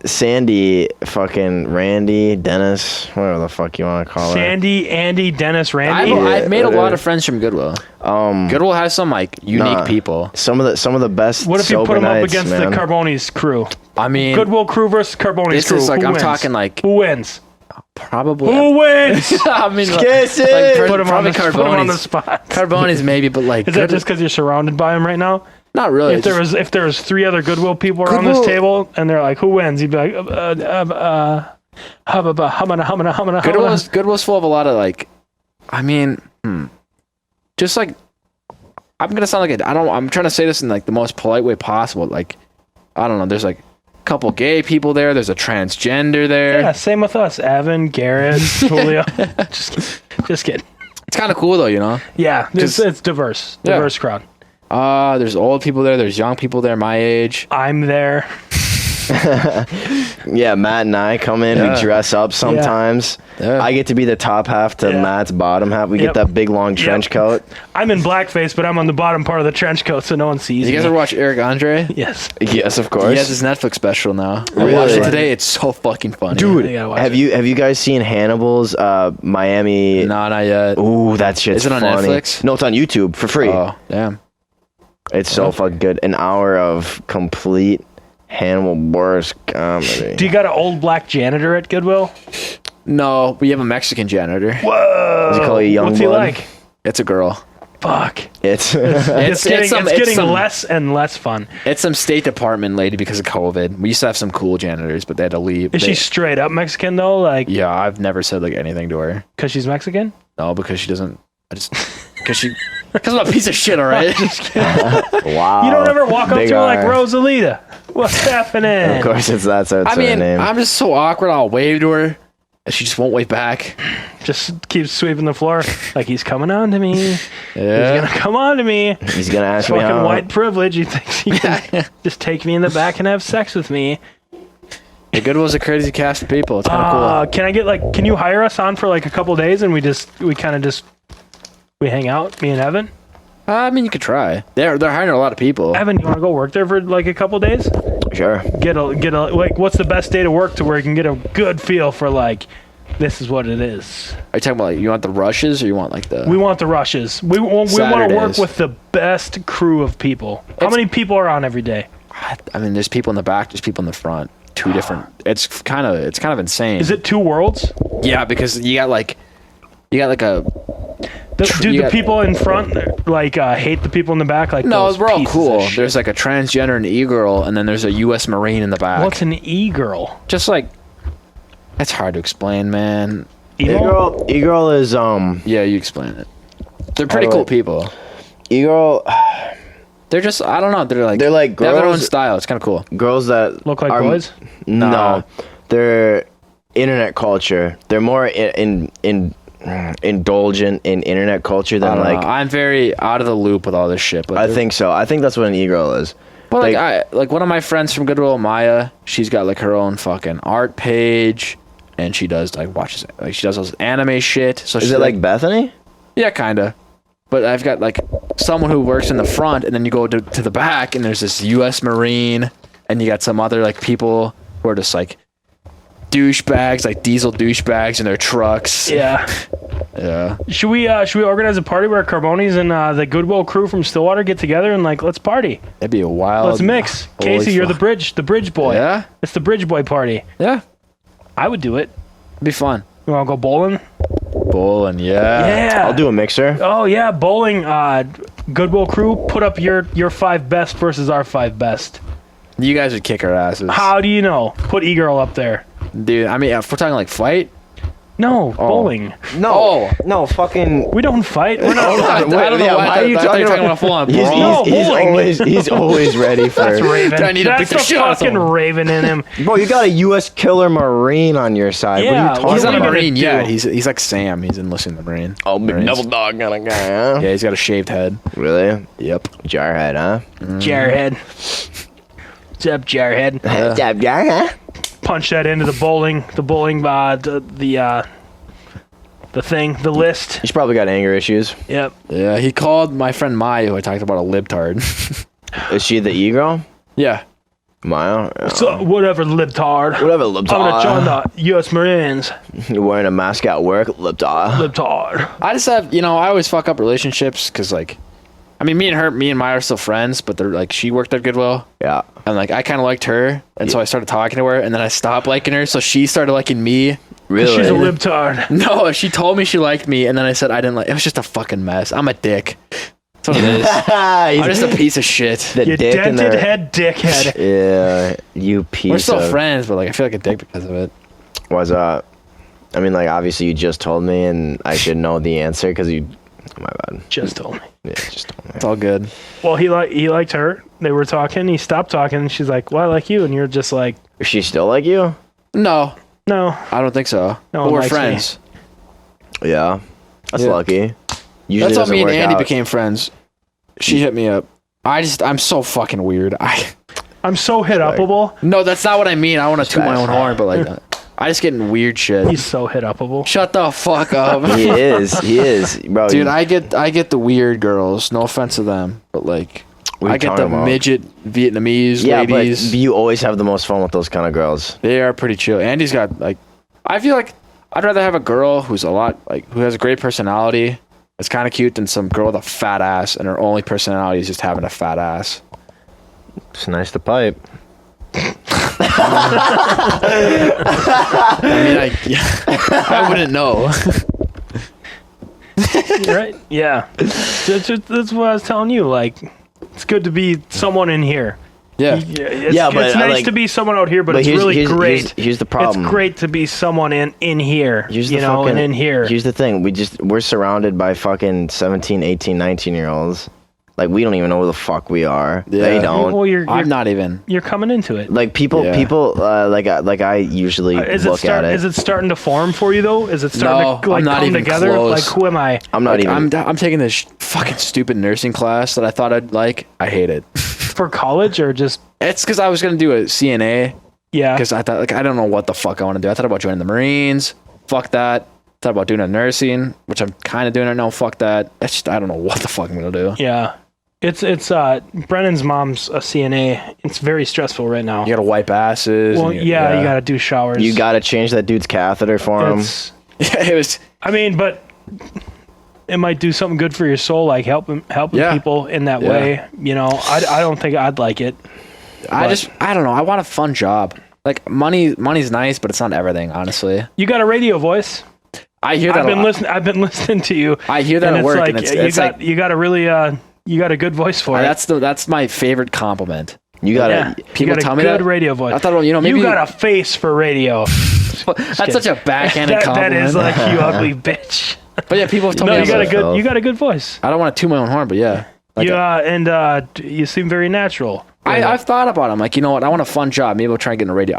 Sandy, fucking Randy, Dennis, whatever the fuck you want to call her. Sandy, Andy, Dennis, Randy. I've made a lot of friends from Goodwill. Goodwill has some like unique Nah. people. Some of the best. What if you sober put him up nights, against man. the Carbonis crew? I mean, Goodwill crew versus Carbonis this crew. is like Who I'm wins? talking like Who wins? probably. Who wins? I mean, Kiss it! Put him, probably put him on the Carbonis. spot. Carbonis maybe, but like Is that just because you're surrounded by him right now? not really. If there was 3 other Goodwill people around this Goodwill- table, and they're like, "Who wins?" You'd be like, "Humana." Goodwill's full of a lot of like, I mean, just like I'm gonna sound like I'm trying to say this in like the most polite way possible. Like, I don't know. There's like a couple gay people there. There's a transgender there. Yeah, same with us. Evan, Garrett, Julio. just kidding. It's kind of cool though, you know. Yeah, it's diverse. Yeah. Diverse crowd. There's old people there. There's young people there my age. I'm there. Yeah, Matt and I come in. Yeah. We dress up sometimes. Yeah. I get to be the top half to Yeah. Matt's bottom half. We Yep. get that big long trench coat. I'm in blackface, but I'm on the bottom part of the trench coat, so no one sees You guys me. ever watch Eric Andre? Yes. Yes, of He course. has his Netflix special now. I Really? watched it today. It's so fucking funny. Dude, You gotta watch have it. you guys seen Hannibal's Miami? No, not yet. Ooh, that shit's Is it on funny. Netflix? No, it's on YouTube for free. Oh, damn. It's so fucking good. An hour of complete Hannibal Buress comedy. Do you got an old black janitor at Goodwill? No, we have a Mexican janitor. Whoa. Does he call you young What's he blood? like? It's a girl. Fuck. It's It's getting some- less and less fun. It's some State Department lady because of COVID. We used to have some cool janitors, but they had to leave. Is she straight up Mexican though? Like, Yeah, I've never said like anything to her. because she's Mexican? No, because she doesn't. Because I'm a piece of shit, all right? wow. You don't ever walk up Big to her like, R. Rosalita, what's happening? Of course, that's her I mean, name. I'm just so awkward. I'll wave to her, and she just won't wave back. Just keeps sweeping the floor like he's coming on to me. He's Yeah. gonna come on to me. He's gonna ask me Fucking how. white privilege. He thinks he can just take me in the back and have sex with me. The Goodwill's a crazy cast of people. It's kind of Can I get can you hire us on for like a couple days and we hang out, me and Evan? cool. I mean, you could try. They're hiring a lot of people. Evan, you want to go work there for like a couple days? Sure. Get a like, what's the best day to work to where you can get a good feel for like, this is what it is. Are you talking about like you want the rushes or you want like the? We want the rushes. We want to work Saturdays. with the best crew of people. How many people are on every day? I mean, there's people in the back. There's people in the front. Two different. It's kind of insane. Is it two worlds? Yeah, because you got like a. Do you the got- people in front like hate the people in the back? Like No, those we're all pieces cool. of shit? There's like a transgender and e-girl, and then there's a U.S. Marine in the back. What's an e-girl? Just like that's hard to explain, man. Emo? E-girl is Yeah, you explain it. They're pretty do cool I- people. E-girl. They're just I don't know. They're like They're like they have their own girls- style. It's kind of cool. Girls that Look like are, boys? No, Nah. they're internet culture. They're more indulgent in internet culture I than don't like. know. I'm very out of the loop with all this shit. But I they're- think so. I think that's what an e-girl is. But like one of my friends from Goodwill, Maya, she's got like her own fucking art page, and she does she does those anime shit. So Is it like Bethany? Yeah, kinda. But I've got like someone who works in the front, and then you go to the back, and there's this U.S. Marine, and you got some other like people who are just like douchebags, like diesel douchebags in their trucks. Yeah. Yeah. Should we organize a party where Carbonis and the Goodwill crew from Stillwater get together and like let's party? That'd be a wild. Let's mix. Holy Casey, you're fuck. the bridge boy. Yeah? It's the bridge boy party. Yeah. I would do it. It'd be fun. You want to go bowling? Bowling, yeah. Yeah. I'll do a mixer. Oh yeah, bowling. Goodwill crew, put up your 5 best versus our 5 best. You guys would kick our asses. How do you know? Put e-girl up there. Dude, I mean, if we're talking like fight, No, bowling. No, no, fucking. We don't fight. We're not. I don't know yeah, why why are you I thought you were talking talking about full on He's, brawl. No, bowling. he's always ready for. That's Raven. I need to That's beat the the shit out of fucking someone. Raven in him. Bro, you got a U.S. killer Marine on your side. Yeah, what are you he's talking He's not what a are you about? gonna Marine do? yet. He's like Sam. He's enlisting the Marine. Oh, big Marines. double dog kind of guy, huh? Yeah, he's got a shaved head. Really? Yep. Jarhead, huh? Jarhead. What's up, Jarhead? Jarhead? Punch that into the bowling, the thing, the list. He's probably got anger issues. Yep. Yeah, he called my friend Maya, who I talked about, a libtard. Is she the e-girl? Yeah. Maya? So whatever, libtard. Whatever, I'm gonna join libtard. the U.S. Marines. You're wearing a mask at work, libtard. Libtard. I just have, I always fuck up relationships because, like, I mean, me and Maya are still friends, but they're like, she worked at Goodwill, Yeah. and like, I kind of liked her, and so I started talking to her, and then I stopped liking her, so she started liking me. Really? She's a libtard. No, she told me she liked me, and then I said I didn't like. It was just a fucking mess. I'm a dick. That's what it is. I'm just a piece of shit. the You dick in dented the head dickhead. Yeah, you piece We're still of. friends, but like, I feel like a dick because of it. Was I mean, like, obviously you just told me, and I should know the answer because you. My bad. Just told me. Yeah, just told me. It's all good. Well, he liked her. They were talking. He stopped talking. And she's like, "Well, I like you," and you're just like, Is she still like you? No, "No." I don't think so. No but one we're likes me. friends. Yeah, that's Yeah. lucky. Usually That's how doesn't me and work Andy out. became friends. She hit me up. I'm so fucking weird. I'm so hit upable. No, that's not what I mean. I want to toot my Facts. own horn, but like, I just get in weird shit. He's so hit upable. Shut the fuck up. He is, bro. Dude, I get the weird girls. No offense to them, but like, What are you I get the talking about? midget Vietnamese yeah, ladies. but you always have the most fun with those kind of girls. They are pretty chill. Andy's got like, I feel like I'd rather have a girl who has a great personality. It's kind of cute than some girl with a fat ass and her only personality is just having a fat ass. It's nice to pipe. I mean, I wouldn't know. Right? Yeah. That's what I was telling you. Like, it's good to be someone in here. Yeah. It's, Yeah, but it's I nice like- to be someone out here, but it's here's, really here's, great. Here's the problem. It's great to be someone in here, Here's you the know, fucking, and in here. Here's the thing. We're surrounded by fucking 17, 18, 19-year-olds. Like, we don't even know who the fuck we are. Yeah. They don't. Well, you're I'm not even. you're coming into it. Like, people, Yeah. like I usually look at it. Is it starting to form for you though? Is it starting No, to like I'm not come even together? close. Like, who am I? I'm not even. I'm taking this fucking stupid nursing class that I thought I'd like. I hate it. For college or just It's because I was gonna do a CNA yeah? because I thought like I don't know what the fuck I want to do. I thought about joining the Marines. Fuck that. Thought about doing a nursing, which I'm kind of doing right now. Fuck that. It's just I don't know what the fuck I'm gonna do. Yeah. It's Brennan's mom's a CNA. It's very stressful right now. You gotta wipe asses. Well, and yeah, you gotta do showers. You got to change that dude's catheter for him. It's, It was. I mean, but it might do something good for your soul, like helping Yeah. people in that Yeah. way. You know, I don't think I'd like it. I don't know. I want a fun job. Like money's nice, but it's not everything. Honestly, You got a radio voice. I hear that. I've been listening to you. I hear that and at it's work, like and it's like you got a really you got a good voice for it. that's my favorite compliment. You got to. Yeah, people you got tell a me good that. radio voice. I thought, well, maybe you got a face for radio. that's such a backhanded that compliment. is like you ugly bitch. But yeah, people have told No, me you got a that. good you got a good voice. I don't want to toot my own horn, but yeah. Like, You and you seem very natural. I've thought about it. I'm like, you know what? I want a fun job. Maybe I'll try and get in the radio.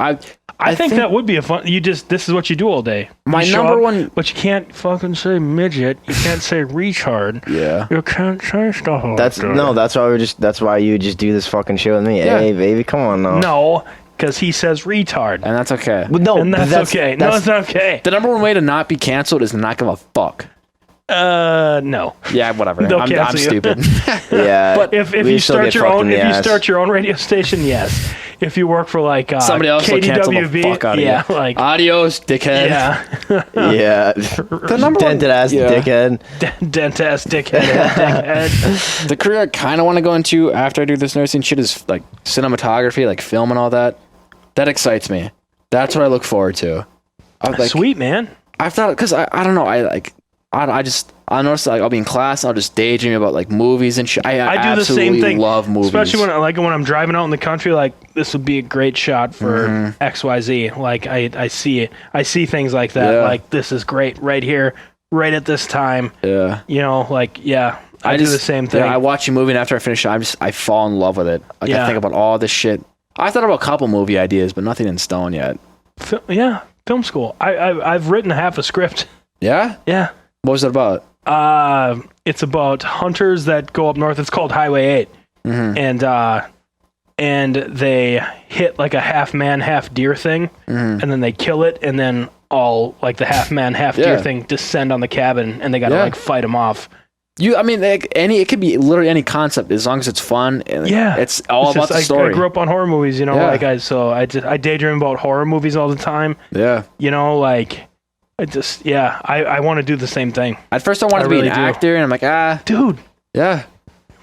I think that would be a fun. This is what you do all day. My You show number up, one- but you can't fucking say midget. You can't say retard. Yeah. You can't say stuff like That's that. that's why you just do this fucking shit with me. Yeah. Hey, baby, come on now. No, because he says retard. And that's okay. But no, And that's okay. No, it's not okay. The number one way to not be canceled is to not give a fuck. No. Yeah, whatever. They'll I'm cancel you. stupid. Yeah, But If we you still start get your fucked own, in the if you ass. start your own radio station, yes. If you work for like Somebody else will cancel the KDWV, fuck out of yeah, you. like Adios, dickhead. yeah, yeah, The number one, dented ass dickhead. dent ass dickhead. the career I kind of want to go into after I do this nursing shit is like cinematography, like film and all that. That excites me. That's what I look forward to. Sweet man. I've thought because I don't know. I notice like I'll be in class and I'll just daydream about like movies and shit. I do the same absolutely thing. love movies, Especially when I'm driving out in the country. Like this would be a great shot for XYZ. Like I see things like that. Yeah. Like this is great right here, right at this time. yeah. You know, like yeah. I do the same thing. Yeah, I watch a movie and after I finish it, I fall in love with it. Like I Yeah. think about all this shit. I thought about a couple movie ideas, but nothing in stone yet. Film school. I've written half a script. Yeah? Yeah. What was it about? It's about hunters that go up north. It's called Highway 8. Mm-hmm. And they hit like a half man, half deer thing, and then they kill it, and then all like the half man, half deer Yeah. thing descend on the cabin, and they gotta Yeah. like fight them off. I mean, like, it could be literally any concept as long as it's fun. And Yeah, it's all It's about just- the story. I grew up on horror movies, you know. Yeah. Like I daydream about horror movies all the time. Yeah. You know, like I want to do the same thing, At first, I wanted to be really an do. actor, and I'm like, dude. yeah.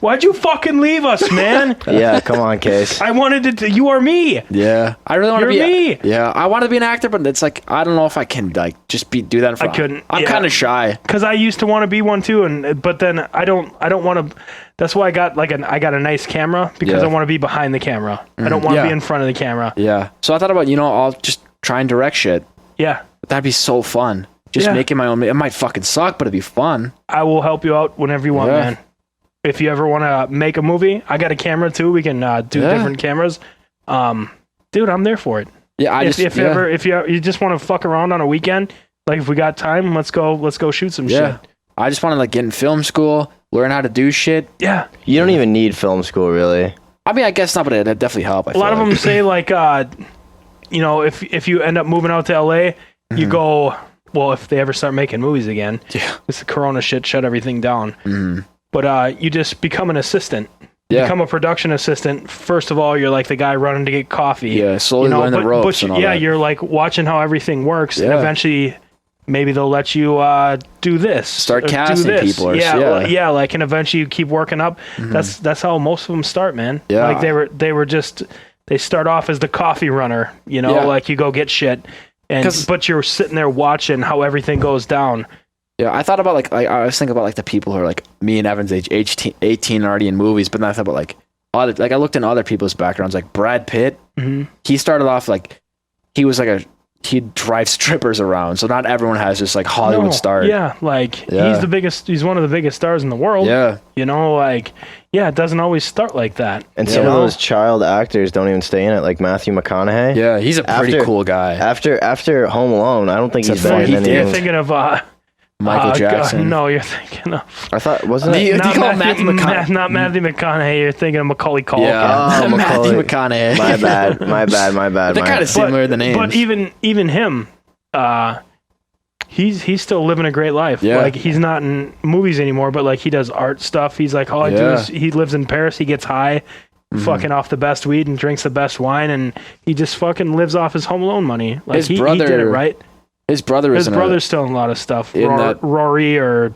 Why'd you fucking leave us, man? Yeah, come on, Case. I wanted to. You are me. Yeah, I really want to be. You're me. Yeah, I want to be an actor, but it's like I don't know if I can like just do that in front. couldn't, I'm yeah. kind of shy. Because I used to want to be one too, but then I don't want to. That's why I got a nice camera because Yeah. I want to be behind the camera. I don't want to Yeah. be in front of the camera. Yeah. So I thought about I'll just try and direct shit. Yeah, That'd be so fun. Just Yeah. making my own. It might fucking suck, but it'd be fun. I will help you out whenever you want, Yeah. man. If you ever want to make a movie, I got a camera too. We can do Yeah. different cameras. Dude, I'm there for it. Yeah. If you just want to fuck around on a weekend, like if we got time, let's go shoot some Yeah. shit. I just want to like get in film school, learn how to do shit. Yeah. You don't even need film school, really. I mean, I guess not, but it'd definitely help. A lot of them say like, if you end up moving out to LA, you go. Well, if they ever start making movies again, Yeah. this the Corona shit shut everything down. But you just become an assistant. Yeah. Become a production assistant. First of all, you're like the guy running to get coffee. Yeah, slowly learn the ropes and all that. You're like watching how everything works, and Yeah. eventually, maybe they'll let you do this. Start or do casting this. people or- Yeah, yeah. well, yeah. Like, and eventually you keep working up. That's how most of them start, man. Yeah. Like they start off as the coffee runner. You know, Yeah. like you go get shit, but you're sitting there watching how everything goes down. Yeah, I thought about like I was thinking about like the people who are like me and Evan's age 18 already in movies, but then I thought about like I looked in other people's backgrounds, like Brad Pitt. He started off like he drives strippers around, so not everyone has this like Hollywood No, star. Yeah, like Yeah. he's one of the biggest stars in the world. Yeah. You know, like it doesn't always start like that. And you some of know? those child actors don't even stay in it, like Matthew McConaughey. Yeah, he's a pretty After- cool guy. After Home Alone, I don't think he's Except been for in he any You're of thinking of Michael Jackson. No, you're thinking of I thought, wasn't Do it? you call him Matthew McConaughey? Not Matthew McConaughey. You're thinking of Macaulay Culkin. Yeah, Oh, Matthew Macaulay. McConaughey. My bad. They're kind of similar, the names. But even him, he's still living a great life. Yeah. Like he's not in movies anymore, but like he does art stuff. He's like, all I do Yeah. is he lives in Paris. He gets high, fucking off the best weed and drinks the best wine, and he just fucking lives off his Home Alone money. Like His he brother- did it right. His brother is His brother's still in a lot of stuff. in that- Rory Yeah,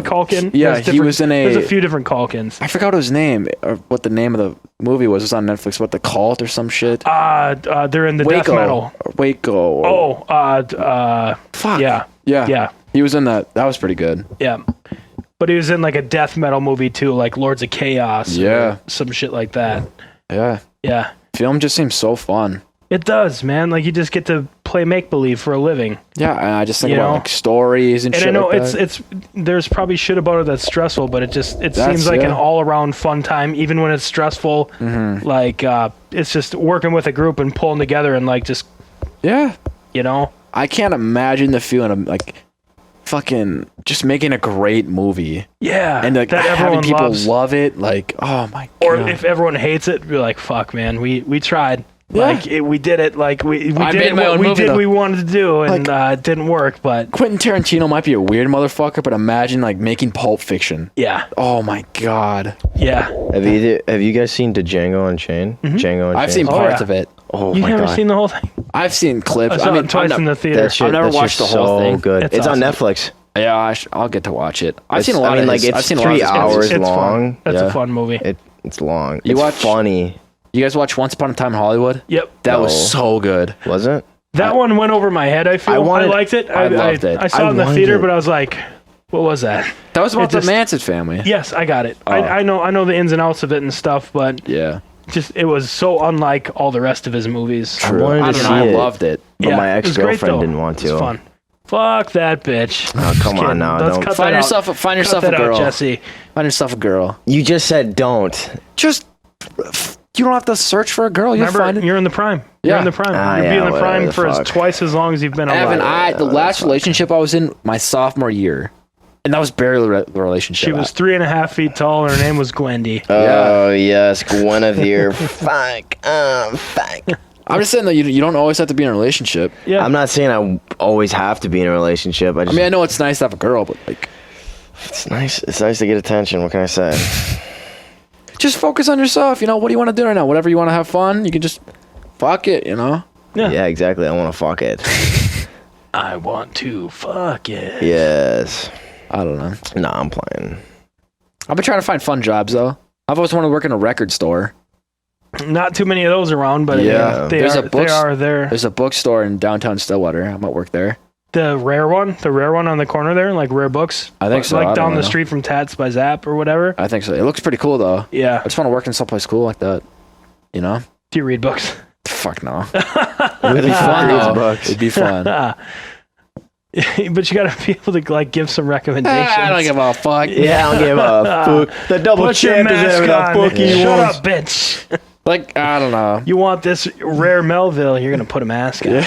Culkin. yeah, There's he was in There's a- a few different Culkins. I forgot his name or what the name of the movie was. It was on Netflix. What, The Cult or some shit? They're in the death metal. Waco. Fuck. Yeah. Yeah. He was in that. That was pretty good. Yeah. But he was in like a death metal movie too, like Lords of Chaos. or Yeah. some shit like that. Yeah. Yeah. Film just seems so fun. It does, man. Like you just get to play make believe for a living. Yeah, and I just think You about know? like stories and And shit. I know like it's that. it's there's probably shit about it that's stressful, but it That's- seems like an yeah. all around fun time, even when it's stressful. Mm-hmm. Like it's just working with a group and pulling together and like just Yeah, I I can't imagine the feeling of like fucking just making a great movie and like that having everyone people loves. love it. Like, oh my Or god. if everyone hates it, be like, fuck, man, we tried. Yeah. Like we did it. Like we I did made it, my what own we movie, did. though. We wanted to do, and Like- it didn't work. But Quentin Tarantino might be a weird motherfucker, but imagine like making Pulp Fiction. yeah, Oh my god. yeah. Have you guys seen Django Unchained? Django Unchained. I've seen Oh, parts yeah. of it. Oh You my never god. seen the whole thing? I've seen clips. I saw it twice I'm in not- the theater. That shit, never that watched shit's the whole so thing. good. It's It's on awesome. Netflix. Yeah, I'll get to watch it. I've It's- seen a lot I mean, of like, his, it's I've seen a lot 3 of his hours movies. It's long. fun. That's Yeah. a fun movie. It's long. You It's watch- funny. You guys watch Once Upon a Time in Hollywood? Yep. That was No. so good. Was it? That one went over my head. I feel. I liked it. I loved it. I saw I it in the wanted theater, it. but I was like, what was that? That was about It just- the Manson family. Yes, I got it. Oh. I know the ins and outs of it and stuff, but Yeah. just it was so unlike all the rest of his movies. I wanted I to don't know. see I it. loved it. But my it was great, ex-girlfriend though. didn't want to. It's fun. Fuck that bitch. Oh, come Just on now. Let's Don't. cut Find that yourself, out. find Cut yourself a that girl. out, Jesse. Find yourself a girl. You just said don't. Just you don't have to search for a girl. You'll Remember, find it. you're in the prime. You're Yeah. in the prime. Ah, You'll be yeah, in the whatever prime the for fuck. twice as long as you've been Evan, alive. the last relationship I was in my sophomore year, and that was barely the relationship. She was 3.5 feet tall, and her name was Gwendy. Oh yes, Guinevere. Fuck. Fuck. I'm just saying that you don't always have to be in a relationship. Yeah, I'm not saying I always have to be in a relationship. I mean, I know it's nice to have a girl, but like, it's nice. It's nice to get attention. What can I say? just focus on yourself. You know, what do you want to do right now? Whatever you want to have fun, you can just fuck it. You know. yeah. Yeah, exactly. I want to fuck it. I want to fuck it. Yes. I don't know. Nah, I'm playing. I've been trying to find fun jobs though. I've always wanted to work in a record store. Not too many of those around, but Yeah. they There's are. a They books- are there. There's a bookstore in downtown Stillwater. I might work there. The rare one on the corner there, like Rare Books. I think so. I Like don't down the know. street from Tats by Zap or whatever. I think so. It looks pretty cool though. Yeah. I just want to work in someplace cool like that. You know? Do you read books? Fuck no. It'd be fun No, though. it'd be fun. But you gotta be able to like give some recommendations. I don't give a fuck. Yeah, I don't give a fuck. The double Put your champ is mask having a on. fucking Shut wants. up, bitch. Like, I don't know. You want this rare Melville? You're gonna put a mask on.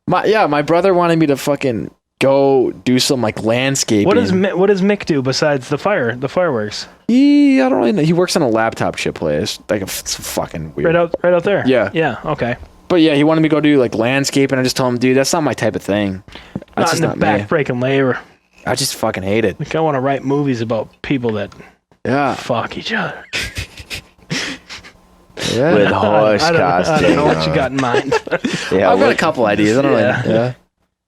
My brother wanted me to fucking go do some like landscaping. What does Mick do besides the fireworks? I don't really know. He works on a laptop chip place. Like it's fucking weird. Right out there. Yeah. Yeah. Okay. But yeah, he wanted me to go do like landscaping. I just told him, dude, that's not my type of thing. That's Not just in the not me. back-breaking labor. I just fucking hate it. Like I want to write movies about people that Yeah. fuck each other. Yeah. With horse I don't costume. know what you got in mind. Yeah, I've got a what- couple ideas. I don't Yeah. know. Yeah.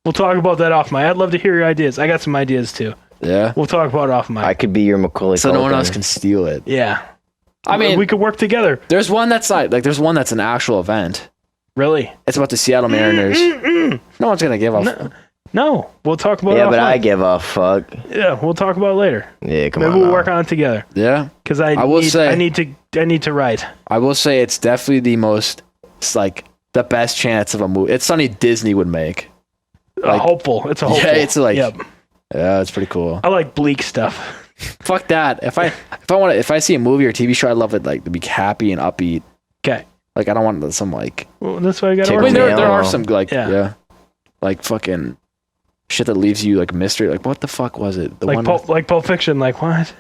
We'll talk about that off mic. I'd love to hear your ideas. I got some ideas too. Yeah. We'll talk about it off mic. I could be your Macaulay So no one Culkin. else can steal it. Yeah. I mean, we could work together. there's one that's not like there's one that's an actual event. Really? It's about the Seattle Mariners. No one's gonna give a. No. We'll talk about it Yeah, off but I mic. give a fuck. Yeah, we'll talk about it later. Yeah, come Maybe on. we'll now. work on it together. Yeah. Because I will say- I need to write. I will say it's definitely the most. It's like the best chance of a movie. It's something Disney would make. Like- Hopeful. It's a hopeful. Yeah, it's like- Yep. Yeah, it's pretty cool. I like bleak stuff. Fuck that. If I see a movie or TV show, I love it like to be happy and upbeat. Okay. Like I don't want some like. Well, that's why I got to Tickle I mean, work. me. there are Yeah. some like Yeah. like fucking shit that leaves you like mystery. Like what the fuck was it? The Like Pulp Fiction. Like what?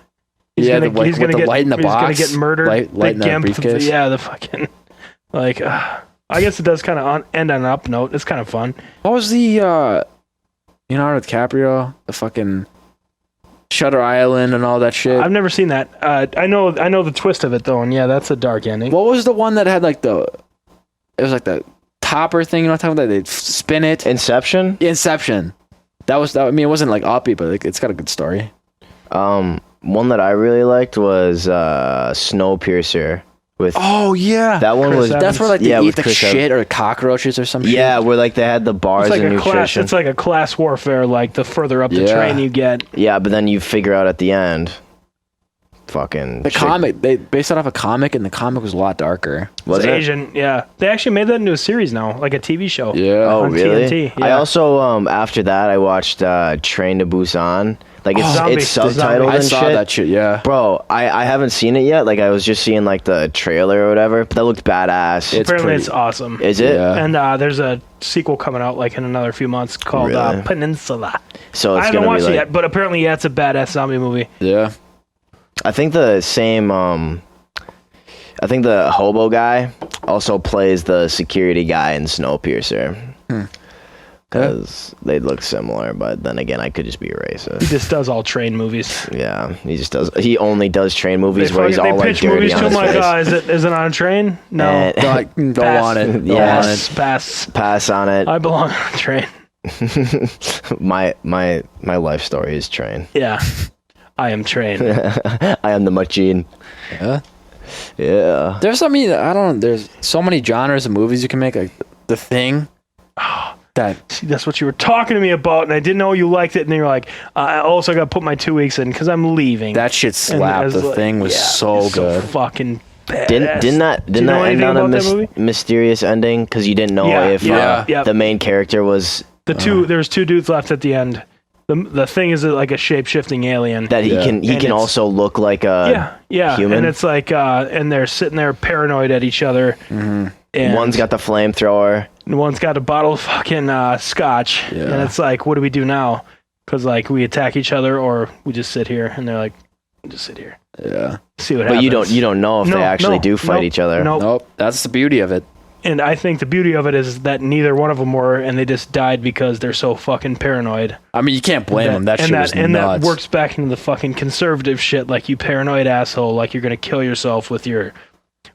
Yeah, the, like, with the light in the box. He's gonna get murdered. Light in the Gimp, briefcase. Yeah, the fucking like. I guess it does kind of end on an up note. It's kind of fun. What was the Leonardo DiCaprio? The fucking Shutter Island and all that shit. I've never seen that. I know the twist of it though, and yeah, that's a dark ending. What was the one that had like the? It was like the topper thing. You know what I'm talking about? They spin it. Inception? Inception. That was. I mean, it wasn't like upbeat, but like, it's got a good story. One that I really liked was Snowpiercer. With Oh yeah. that one Chris was Evans. That's where like they yeah, eat with the Chris shit or cockroaches or some shit. yeah, where like they had the bars It's like and a class. nutrition. It's like a class warfare. Like the further up the Yeah. train you get. Yeah, but then you figure out at the end fucking The shit. comic, they based it off a comic, and the comic was a lot darker. Was It's it? Asian, yeah. They actually made that into a series now, like a TV show. Yeah. Oh on really? TNT, I yeah. also after that I watched Train to Busan. Like it's Zombie. it's The zombie. subtitled I and saw shit. that shit. Yeah. Bro, I haven't seen it yet. Like I was just seeing like the trailer or whatever. But that looked badass. It's Apparently, pretty- it's awesome. Is it? Yeah. And there's a sequel coming out like in another few months called Really? Peninsula. So I it's haven't gonna watched be it like. yet, but apparently, yeah, it's a badass zombie movie. Yeah. I think the same. I think the hobo guy also plays the security guy in Snowpiercer. Because they look similar, but then again, I could just be a He racist. just does all train movies. Yeah, he just does. He only does train They, movies where he's all like pitch dirty movies on to him his like, face. is it on a train? No. And- Don't Pass. want it. Don't Yeah. want Pass. it. Pass. Pass on it. I belong on a train. my life story is train. Yeah. I am train. I am the machine. Yeah. Yeah. There's, I mean, I don't. There's so many genres of movies you can make. Like The Thing. That See, that's what you were talking to me about, and I didn't know you liked it. And then you're like, I also got to put my 2 weeks in because I'm leaving. that shit And I slapped. was The like, Thing was yeah, so it's good. fucking badass. Didn't that Do you know end anything on a about that movie? mysterious ending? Because you didn't know if yeah. the main character was There's two dudes left at the end. The thing is like a shape shifting alien. that he Yeah. can And it's- also look like a human. and it's like and they're sitting there paranoid at each other. And one's got the flamethrower. one's got a bottle of fucking scotch, Yeah. and it's like, what do we do now? Because like we attack each other or we just sit here, and they're like, just sit here, Yeah. see what But happens. you don't know if they actually do fight each other. Nope. Nope. That's the beauty of it. And I think the beauty of it is that neither one of them were, and they just died because they're so fucking paranoid. I mean, you can't blame them. That shit was and nuts. that works back into the fucking conservative shit, like you paranoid asshole, like you're gonna kill yourself with your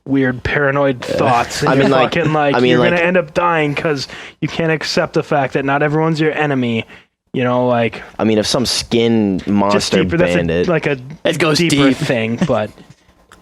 weird paranoid thoughts. And I mean, you're like- fucking like I mean, you're like- gonna end up dying because you can't accept the fact that not everyone's your enemy. You know, like I mean, if some skin just monster deeper. That's bandit, like a It goes deeper deep. thing, but.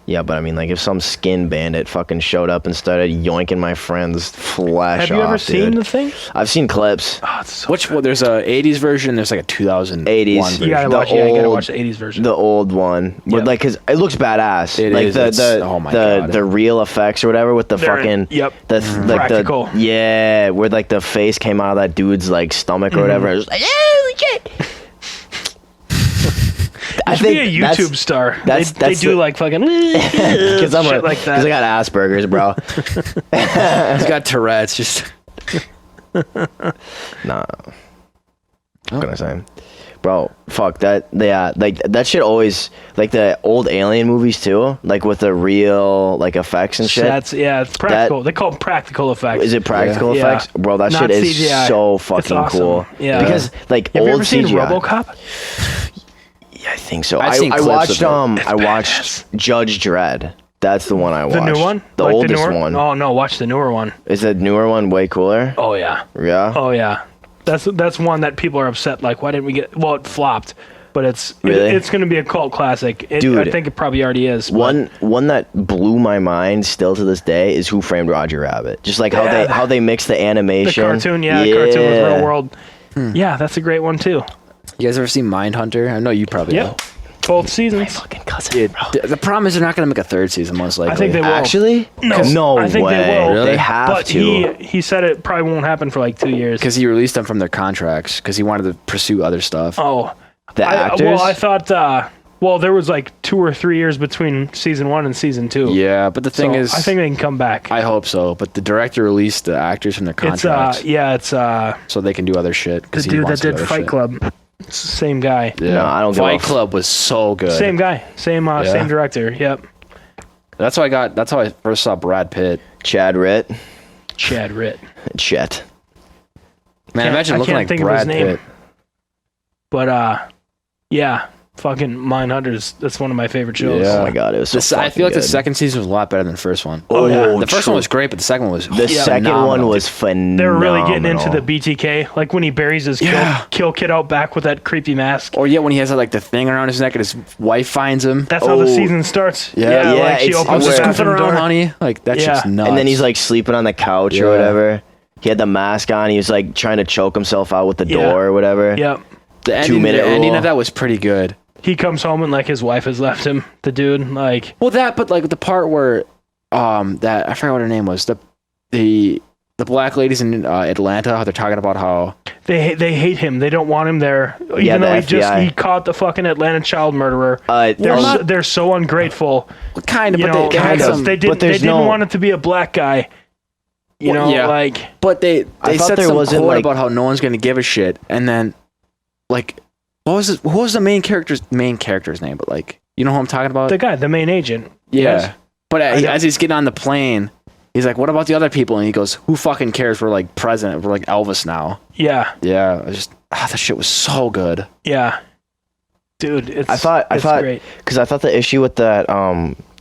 yeah, but I mean, like if some skin bandit fucking showed up and started yoinking my friend's flesh Have you ever off, seen dude. the thing? I've seen clips. Oh, it's so Which good. one? There's a 80s version. There's like a 2001 80s. version. You gotta the watch. Yeah, you gotta old- watch the '80s version. The old one, with Yep. like, cause it looks badass. It like is, the it's- oh my God. the real effects or whatever with the They're- fucking yep. the like Practical. the yeah, where like the face came out of that dude's like stomach or whatever. It was like, oh shit. I You should be a think YouTube star. that's- They that's do the- like fucking because I'm shit like because that. I got Asperger's, bro. He's got Tourette's. Just Nah. What can I say? Bro, fuck that. Yeah, like that shit always like the old Alien movies too, like with the real like effects and shit. That's it's practical. They call them practical effects. Is it practical Yeah. effects, bro? That Not shit is CGI. so It's fucking awesome. cool. Yeah. because like Have you old ever seen CGI. RoboCop? Yeah, I think so. I've seen I clips watched of it. I watched Judge Dredd. That's the one I watched. The new one? the Like oldest newer? one. Oh no, watch the newer one. Is the newer one way cooler? Oh yeah. Yeah. Oh yeah. That's one that people are upset. Like, why didn't we get? Well, it flopped, but it's Really? it's going to be a cult classic. Dude. I think it probably already is. but- One that blew my mind still to this day is Who Framed Roger Rabbit. Just like Yeah. how they mix the the animation. cartoon, the cartoon with real world. Yeah, that's a great one too. you guys ever seen Mindhunter? I know you probably Yep. have. Both seasons. Fucking cousin, Dude, bro. the problem is they're not going to make a third season, most likely. I think they will. Actually, No, I think way. they will. Really? They have But to. he said it probably won't happen for like 2 years. because he released them from their contracts because he wanted to pursue other stuff. Oh, The actors. Well, I thought. Well, there was like 2 or 3 years between season 1 and season 2. Yeah, but the thing So is, I think they can come back. I hope so. But the director released the actors from their It's contracts it's so they can do other shit. the 'cause he dude that wants to do did other Fight shit. Club. It's the same guy. Yeah. No, I don't give a Fight f- Club was so good. Same guy. Same director. Yep. That's how I first saw Brad Pitt. Chad Ritt, Chad Ritt. Chet. Man, Can't- imagine I looking can't like think of his Brad name. Pitt. But yeah, fucking Mindhunters. That's one of my favorite shows. Yeah. Oh my god, it was so I feel like fucking the good. second season was a lot better than the first one. Oh, yeah. The first true. one was great, but the second one was The second one phenomenal. was phenomenal. They're really getting into the BTK, like when he buries his Yeah. kill kid out back with that creepy mask. Or yeah, when he has like the thing around his neck and his wife finds him. That's how the Oh. season starts. Yeah. Yeah, like she it's- I opens was the just where- goofing bathroom around, door. honey. Like that Yeah. shit's nuts. And then he's like sleeping on the couch or Yeah. whatever. He had the mask on. He was like trying to choke himself out with the Yeah. door or whatever. Yep. the 2 minute ending rule. of that was pretty good. he comes home and like his wife has left him. The dude, like, Well, but like the part where that I forgot what her name was, the black ladies in Atlanta, how they're talking about how they hate him. They don't want him there. Even Yeah, though the FBI. he caught the fucking Atlanta child murderer. They're so ungrateful. kind of, You but know, they had because some, they but didn't there's no- want it to be a black guy. You Well, know, yeah. like but they I thought said there some wasn't, quote like- about how no one's going to give a shit, and then like what was the main character's name? But like, you know who I'm talking about? the main agent. Yeah. Yes. But I know. as he's getting on the plane, he's like, "What about the other people?" And he goes, "Who fucking cares? We're like president. We're like Elvis now." Yeah, Yeah. That shit was so good. yeah. Dude, it's I thought great. because I thought the issue with that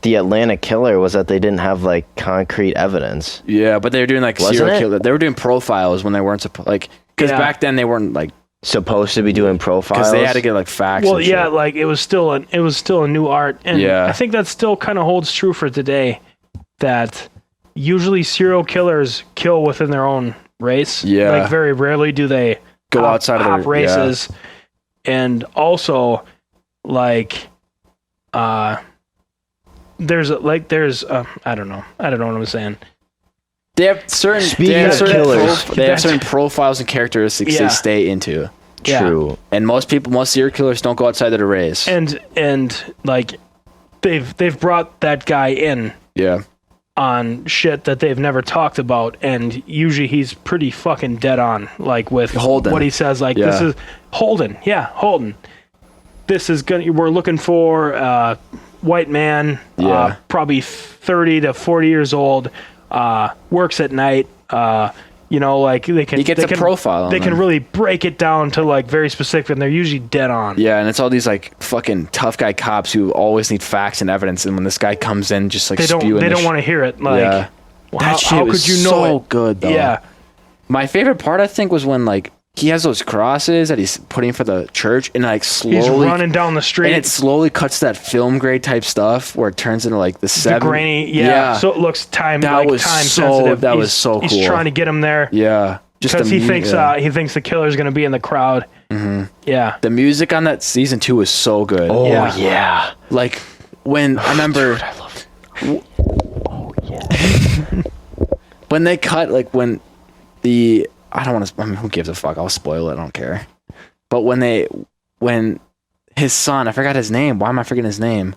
the Atlanta killer was that they didn't have like concrete evidence. Yeah, but they were doing like Wasn't serial it? killer. They were doing profiles when they weren't supposed because Yeah. back then they weren't like Supposed to be doing profiles. because they had to get like facts. Well, and yeah, shit. like it was still a new art, and Yeah. I think that still kind of holds true for today. That usually serial killers kill within their own race. Yeah. like very rarely do they Go hop- outside of hop their races, and also like there's I don't know what I'm saying. They have certain Speaking they have of certain killers, they have certain profiles and characteristics Yeah. they stay into. Yeah. True. And most serial killers don't go outside of the race. And like they've brought that guy in Yeah. on shit that they've never talked about, and usually he's pretty fucking dead on, like with Holden. what he says. Like, Yeah. this is Holden. This is gonna. We're looking for white man, Yeah. probably 30 to 40 years old, works at night. You know, like they can. He gets they a can, profile on They can them. really break it down to like very specific, and they're usually dead on. Yeah, and it's all these like fucking tough guy cops who always need facts and evidence, and when this guy comes in, just like They don't. spewing They this don't want to hear it. Like, Yeah. well, That shit how was could you know so it? good though. Yeah. My favorite part I think was when like he has those crosses that he's putting for the church, and like slowly He's running down the street. and it slowly cuts to that film grade type stuff where it turns into like the the seven grainy, yeah. So it looks time That like was time so- sensitive. that He's- was so He's cool. trying to get him there yeah, just because the he thinks yeah. he thinks the killer's going to be in the crowd. Mm-hmm. Yeah, The music on that season 2 was so good. Oh Yeah. yeah. Like when I remember when they cut like when the I don't want to. I mean, who gives a fuck? I'll spoil it. I don't care. But when his son, I forgot his name. Why am I forgetting his name?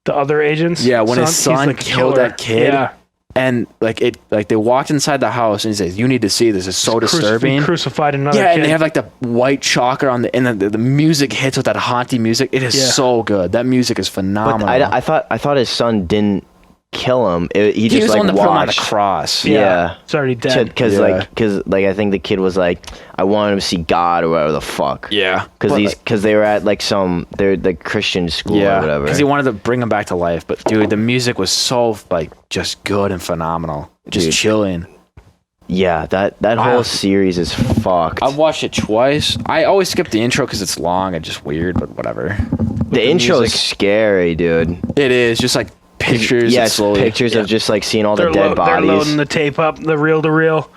the other agents. Yeah, when his he's son the killed killer. that kid. Yeah, And like they walked inside the house and he says, "You need to see this. It's so disturbing." Crucified another Yeah, kid. and they have like the white chalker on and the music hits with that haunty music. It is Yeah. so good. That music is But phenomenal. I thought his son didn't kill him. He he just was like the one that put him on the watched. cross. Yeah. It's already dead. Because Yeah. I think the kid was like, I wanted him to see God or whatever the fuck. Yeah. Because they were at like they're the Christian school or whatever. because he wanted to bring him back to life. But dude, the music was so like just good and phenomenal, just Dude. chilling. Yeah, that Wow. whole series is fucked. I've watched it twice. I always skip the intro because it's long and just weird, but whatever. the intro is music. scary, dude. It is just like pictures. Yes, and slowly, pictures of just like seeing all the they're, dead they're bodies. loading the tape up, the reel to reel.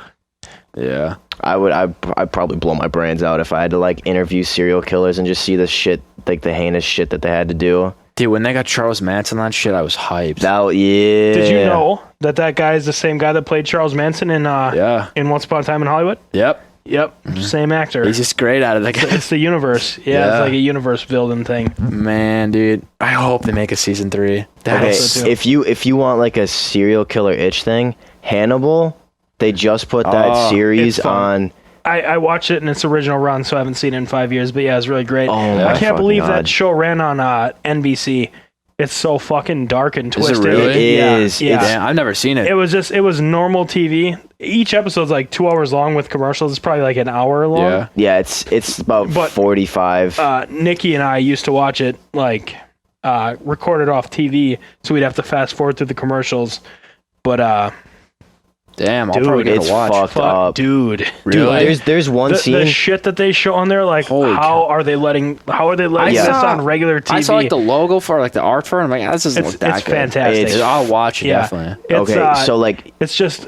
Yeah. I'd probably blow my brains out if I had to like interview serial killers and just see the shit, like the heinous shit that they had to do. Dude, when they got Charles Manson on shit, I was hyped. Yeah. Did you know that guy is the same guy that played Charles Manson in Yeah. in Once Upon a Time in Hollywood? Yep. Yep, same actor. He's just great at it. Like, It's the universe. Yeah, Yeah. it's like a universe building thing. man, dude. I hope they make a season 3. Okay, That's so too. if you want like a serial killer itch thing, Hannibal, they just put that Oh, series it's fun. on. I watched it in its original run, so I haven't seen it in 5 years. But yeah, it's really great. Oh I my can't believe fucking that God. show ran on NBC. It's so fucking dark and Is it twisted. really? It Yeah, is. Yeah. Damn, I've never seen it. It was normal TV. Each episode's like 2 hours long with commercials. It's probably like an hour long. Yeah. Yeah, it's about But- 45. Nikki and I used to watch it like recorded off TV, so we'd have to fast forward through the commercials. But Damn, I'll Dude, probably get it's to watch. fucked up. Dude. Really? There's one The scene. shit that they show on there, like Holy how are they letting Yeah. this on regular TV? I saw like the logo for like the art for it. I'm like, this doesn't look that it's good. fantastic. I'll watch it Yeah. definitely. It's, Okay, so like,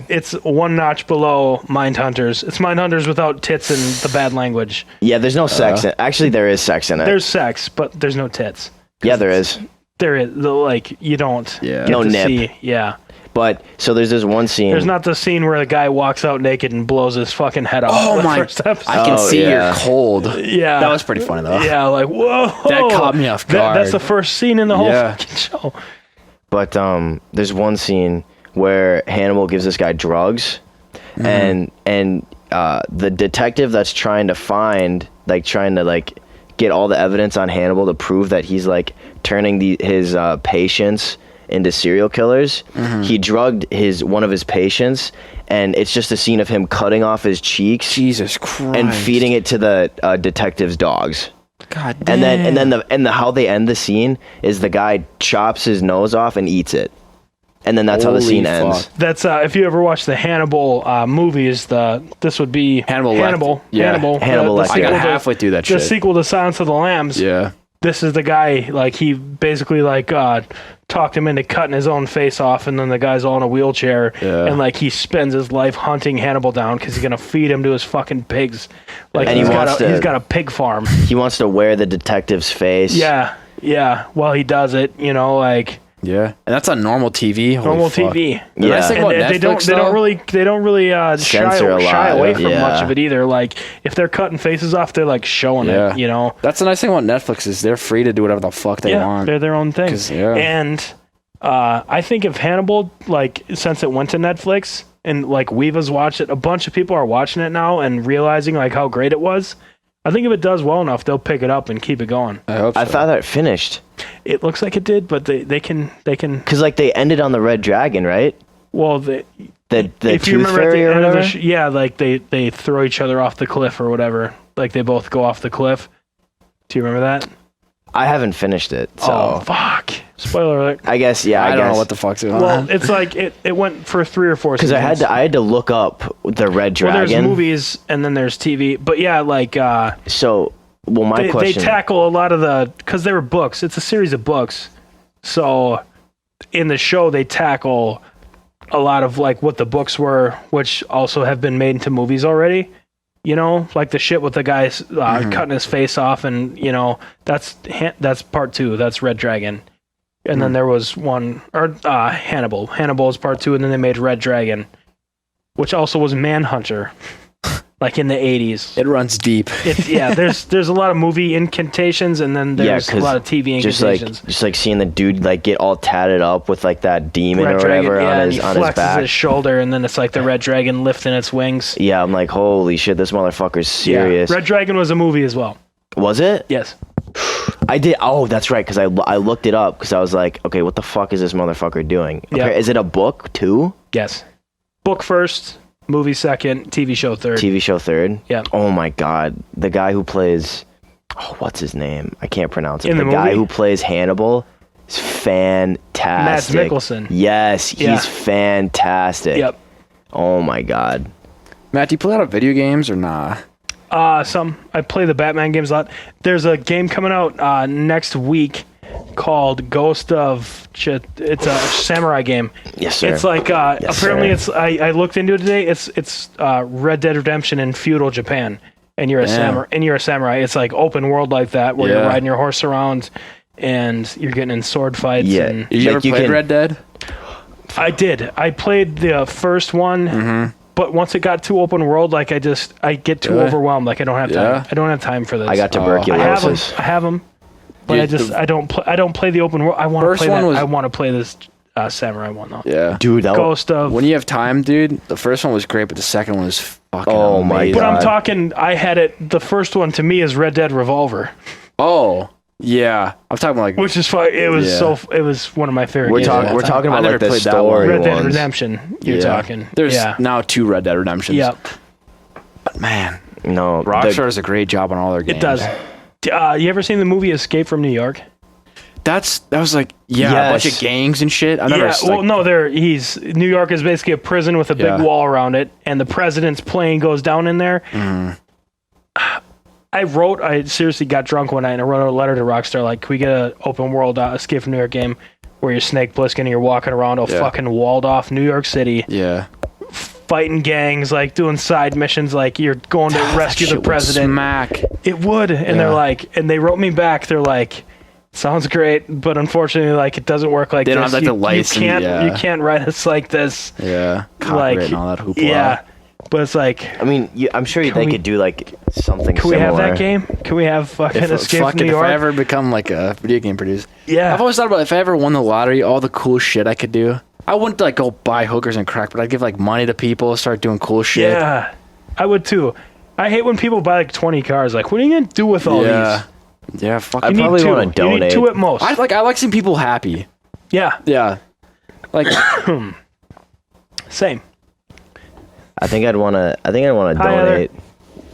it's one notch below Mindhunters. It's Mindhunters without tits and the bad language. yeah, there's no sex. Actually, there is sex in it. There's sex, but there's no tits. Yeah, there is. There is like you don't Yeah. get No to nip. see. Yeah. But so there's this one scene. There's not the scene where the guy walks out naked and blows his fucking head off. Oh the my! first episode. I can Oh, see yeah. you're cold. Yeah. That was pretty funny though. Yeah, like whoa. That caught me off guard. That's the first scene in the whole Yeah. fucking show. But there's one scene where Hannibal gives this guy drugs, and the detective that's trying to get all the evidence on Hannibal to prove that he's like turning his patients into serial killers. He drugged one of his patients, and it's just a scene of him cutting off his cheeks Jesus Christ. and feeding it to the detective's dogs. God damn. And then how they end the scene is the guy chops his nose off and eats it, and then that's how the Holy scene fuck. ends. That's if you ever watch the Hannibal movies, this would be Hannibal Hannibal. Yeah. Hannibal. Hannibal the Lecter. I sequel got to- halfway through that The shit. sequel to Silence of the Lambs. Yeah. This is the guy, like, he basically, like, talked him into cutting his own face off, and then the guy's all in a wheelchair, Yeah. and, like, he spends his life hunting Hannibal down because he's going to feed him to his fucking pigs. Like, And he's wants to- he's got a pig farm. He wants to wear the detective's face. Yeah, while he does it, like, Yeah. And that's on normal TV. Holy normal fuck. TV. The nice Yeah. thing about And they Netflix, don't though- really Censor a shy lot, away from yeah. much of it either. Like, if they're cutting faces off, they're, like, showing Yeah. it, That's the nice thing about Netflix is they're free to do whatever the fuck they want. they're their own thing. 'Cause, yeah. And I think if Hannibal, like, since it went to Netflix and like Weava's watched it, a bunch of people are watching it now and realizing like how great it was. I think if it does well enough, they'll pick it up and keep it going. I hope so. I thought that it finished It looks like it did, but they can because like they ended on the Red Dragon, right? well The if you Tooth remember at Fairy the or end of whatever. the like they throw each other off the cliff or whatever. Like they both go off the cliff. Do you remember that? I haven't finished it, so Oh fuck! Spoiler alert. I guess yeah. I I don't guess know what the fuck's going Well, on. it's like it went for 3 or 4 because seasons. I had to look up the Red Well, Dragon. there's movies and then there's TV, but yeah, like So well, my they question. tackle a lot of because they were books. It's a series of books, so in the show they tackle a lot of like what the books were, which also have been made into movies already. Like the shit with the guys cutting his face off, and that's part 2. That's Red Dragon, and then there was one or Hannibal. Hannibal is part 2, and then they made Red Dragon, which also was Manhunter, like in the 80s. It runs deep. There's a lot of movie incantations, and then there's a 'cause lot of TV incantations. just like seeing the dude like get all tatted up with like that demon Red or Dragon, whatever yeah, on and his he on his flexes back. his shoulder, and then it's like the Red Dragon lifting its wings. Yeah, I'm like, holy shit, this motherfucker's serious. Yeah. Red Dragon was a movie as well. Was it? Yes. I did. Oh, that's right. Because I looked it up because I was like, okay, what the fuck is this motherfucker doing? Yeah. Okay, is it a book too? Yes. Book first, movie second, TV show third. TV show third? Yeah. Oh my god, the guy who plays, what's his name? I can't pronounce it. In the guy movie? who plays Hannibal is fantastic. Mads Mikkelsen. Yes, Yeah. he's fantastic. Yep. Oh my god. Matt, do you play a lot of video games or nah? I play the Batman games a lot. There's a game coming out next week called Ghost of Shit. It's a samurai game. Yes, sir. It's like apparently sir. I looked into it today. It's Red Dead Redemption in feudal Japan, and you're a samurai. It's like open world like that where you're Yeah. riding your horse around and you're getting in sword fights. Yeah. And Did you Like, ever you play can- Red Dead? I did. I played the first one, but once it got too open world, like I get too Really? overwhelmed. Like I don't have time. Yeah. I don't have time for this. I got Oh. tuberculosis. I have them, but Dude, I don't play the open world. I want to First play one that. was- I want to play this samurai one though. Yeah. Dude, that Ghost of. When you have time, dude, the first one was great, but the second one was fucking Oh my amazing. But I'm God. talking. I had it. The first one to me is Red Dead Revolver, Oh, yeah. I'm talking about like which is fun. It was Yeah. It was one of my favorite. we're games of talking all we're time. talking I about never like the played that story one. Red Dead ones. Redemption. You're Yeah. talking. There's yeah. now 2 Red Dead Redemptions. Yep. But man, No, Rockstar does a great job on all their games. It does. You ever seen the movie Escape from New York? that was like a bunch of gangs and shit. I never. Yeah, well, no, New York is basically a prison with a big wall around it, and the president's plane goes down in there. I seriously got drunk one night and I wrote a letter to Rockstar like, can we get an open world Escape from New York game where you're Snake Plissken and you're walking around a fucking walled off New York City. Yeah. Fighting gangs, like doing side missions, like you're going to rescue the president. Smack. It would. And they're like, and they wrote me back. They're like, sounds great, but unfortunately, like it doesn't work like they this. Don't have like the license. You can't write us like this. Yeah. Copyright and all that hoopla. Yeah. But it's like, I mean, I'm sure they could do like something. Can we have that game? Can we have fucking Escape from New York? If I ever become like a video game producer, yeah. I've always thought about if I ever won the lottery, all the cool shit I could do. I wouldn't like go buy hookers and crack, but I'd give like money to people, start doing cool shit. Yeah, I would too. I hate when people buy like 20 cars. Like, what are you gonna do with all these? Yeah, fuck. I probably want to donate. You need 2 at most. I like seeing people happy. Yeah. Yeah. Like same. I think I'd want to donate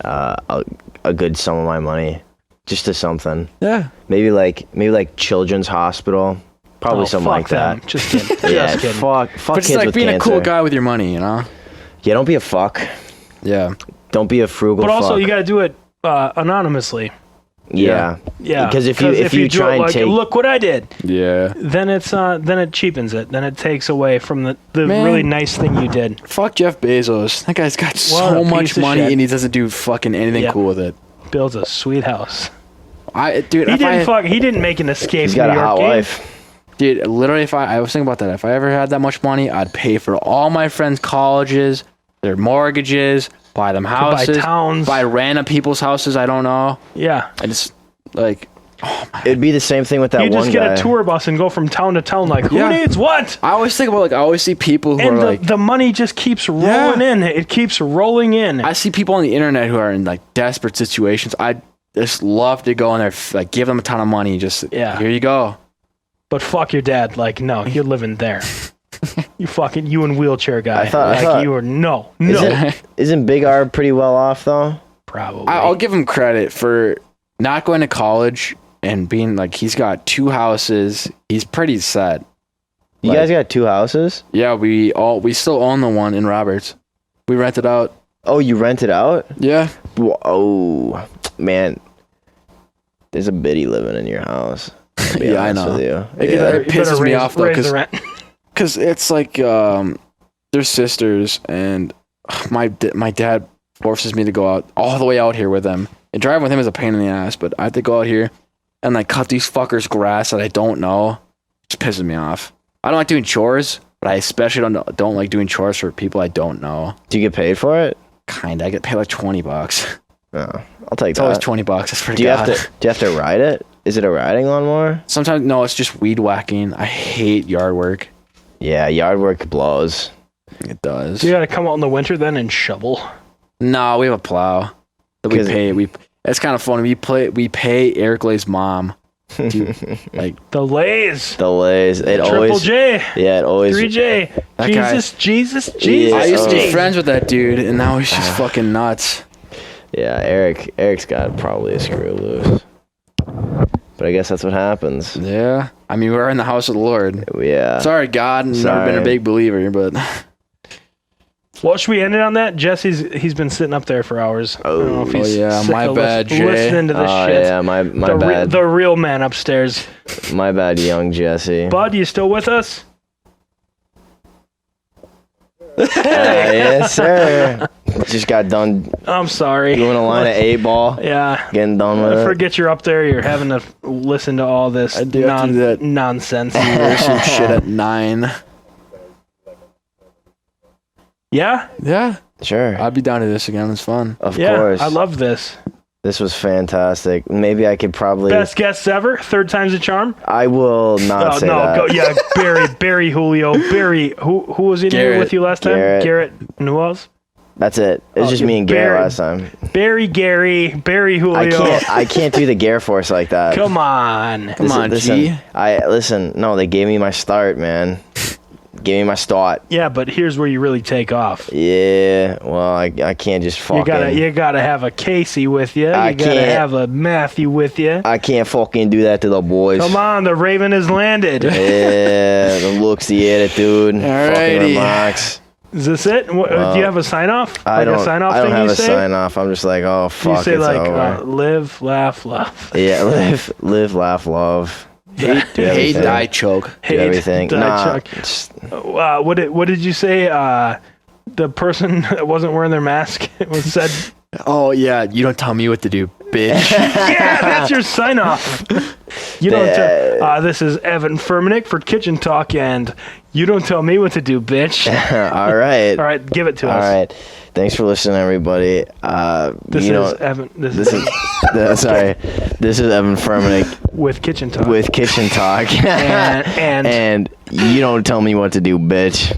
a good sum of my money just to something. Yeah. Maybe like Children's Hospital. Probably something like them. that. Just kidding. Yeah, Just kidding. fuck But kids it's like with being cancer. a cool guy with your money, you know? Yeah, don't be a fuck. Yeah. Don't be a frugal But also, fuck. you got to do it anonymously. Yeah. Yeah. Because if you do try it and like, take... look what I did, Yeah. then it cheapens it. Then it takes away from the Man. really nice thing you did. Fuck Jeff Bezos. That guy's got What so a much piece of money shit. and he doesn't do fucking anything Yep. cool with it. Builds a sweet house. He He didn't make an Escape He's from got New a York hot game. wife. Dude, literally, I was thinking about that. If I ever had that much money, I'd pay for all my friends' colleges, their mortgages, buy them houses, buy towns. buy random people's houses I don't know. Yeah. And it's like, It'd be the same thing with that You one just guy. get a tour bus and go from town to town. Like, who Yeah. needs what? I always think about I always see people who And are the, like, the money just keeps rolling in. It keeps rolling in. I see people on the internet who are in like desperate situations. I just love to go in there, like give them a ton of money. Just here you go. But fuck your dad. Like, no, you're living there. You and wheelchair guy. I thought- you were no. Isn't Big R pretty well off though? Probably. I'll give him credit for not going to college and being like he's got 2 houses. He's pretty set. You guys got 2 houses? Yeah, we still own the one in Roberts. We rent it out. Oh, you rent it out? Yeah. Oh, man. There's a biddy living in your house. I'll be Yeah, I honest know. with you. It Yeah. pisses me off though raise the rent. because it's like they're sisters and my dad forces me to go out all the way out here with them. And driving with him is a pain in the ass, but I have to go out here and like cut these fuckers' grass that I don't know. It just pisses me off. I don't like doing chores, but I especially don't like doing chores for people I don't know. Do you get paid for it? Kinda. I get paid like $20. No, I'll take It's that. always $20. That's pretty do you good. have to ride it? Is it a riding lawnmower? Sometimes no, it's just weed whacking. I hate yard work. Yeah, yard work blows. It does. You got to come out in the winter then and shovel. No, we have a plow that we 'Cause- pay. It's kind of funny. We pay Eric Lay's mom to like The Lays. The lays. It Triple always. J. Yeah, it always. 3J. That guy- Jesus. Yeah. I used to be Oh. friends with that dude, and now he's just fucking nuts. Yeah, Eric's got probably a screw loose. But I guess that's what happens. Yeah, I mean we're in the house of the Lord. Yeah. Sorry, God, never Sorry. been a big believer, but Well, should we end it on that? He's been sitting up there for hours. I don't know if he's yeah, sick my of bad, Jay. listening to this Oh shit. yeah, my the, bad. the real man upstairs. My bad, young Jesse. Bud, you still with us? Yes, sir. Just got done I'm sorry. doing a line of 8-ball. Yeah. Getting done with I it. forget you're up there. You're having to listen to all this I do have to do that. nonsense. there's some shit at 9. Yeah? Yeah, Sure. I'd be down to this again. It's fun. Of Yeah. course. I love this. This was fantastic. Maybe I could probably. Best guests ever. 3rd time's a charm. I will not Oh say no, that. go yeah, Barry Julio. Barry who was in here Garrett. with you last time? Garrett. And who else? That's it. It was Oh, just yeah, me and Garrett Barry. last time. Barry Julio. I can't do the Gare Force like that. Come on. Come on, listen, G. No, they gave me my start, man. Give me my start. Yeah, but here's where you really take off. Yeah, well, I can't just fucking. You gotta have a Casey with you. You I gotta can't. have a Matthew with you. I can't fucking do that to the boys. Come on, the Raven has landed. Yeah, the looks, the attitude, fucking Alrighty. remarks. Is this it? Well, do you have a sign off? I don't. A sign off I don't thing have you a say? sign off. I'm just like, oh You fuck, say it's like over. live, laugh, love. Yeah, live, laugh, love. Hate, everything. die, choke. Do everything. die, Nah, Chuck. What did you say? The person that wasn't wearing their mask was said. Oh yeah, you don't tell me what to do, bitch. Yeah, that's your sign off. You don't tell. This is Evan Furmanek for Kitchen Talk, and you don't tell me what to do, bitch. all right. All right, give it to All us. right. Thanks for listening, everybody. This you is know, Evan. This is sorry. This is Evan Furmanek with Kitchen Talk. with Kitchen Talk. and and you don't tell me what to do, bitch.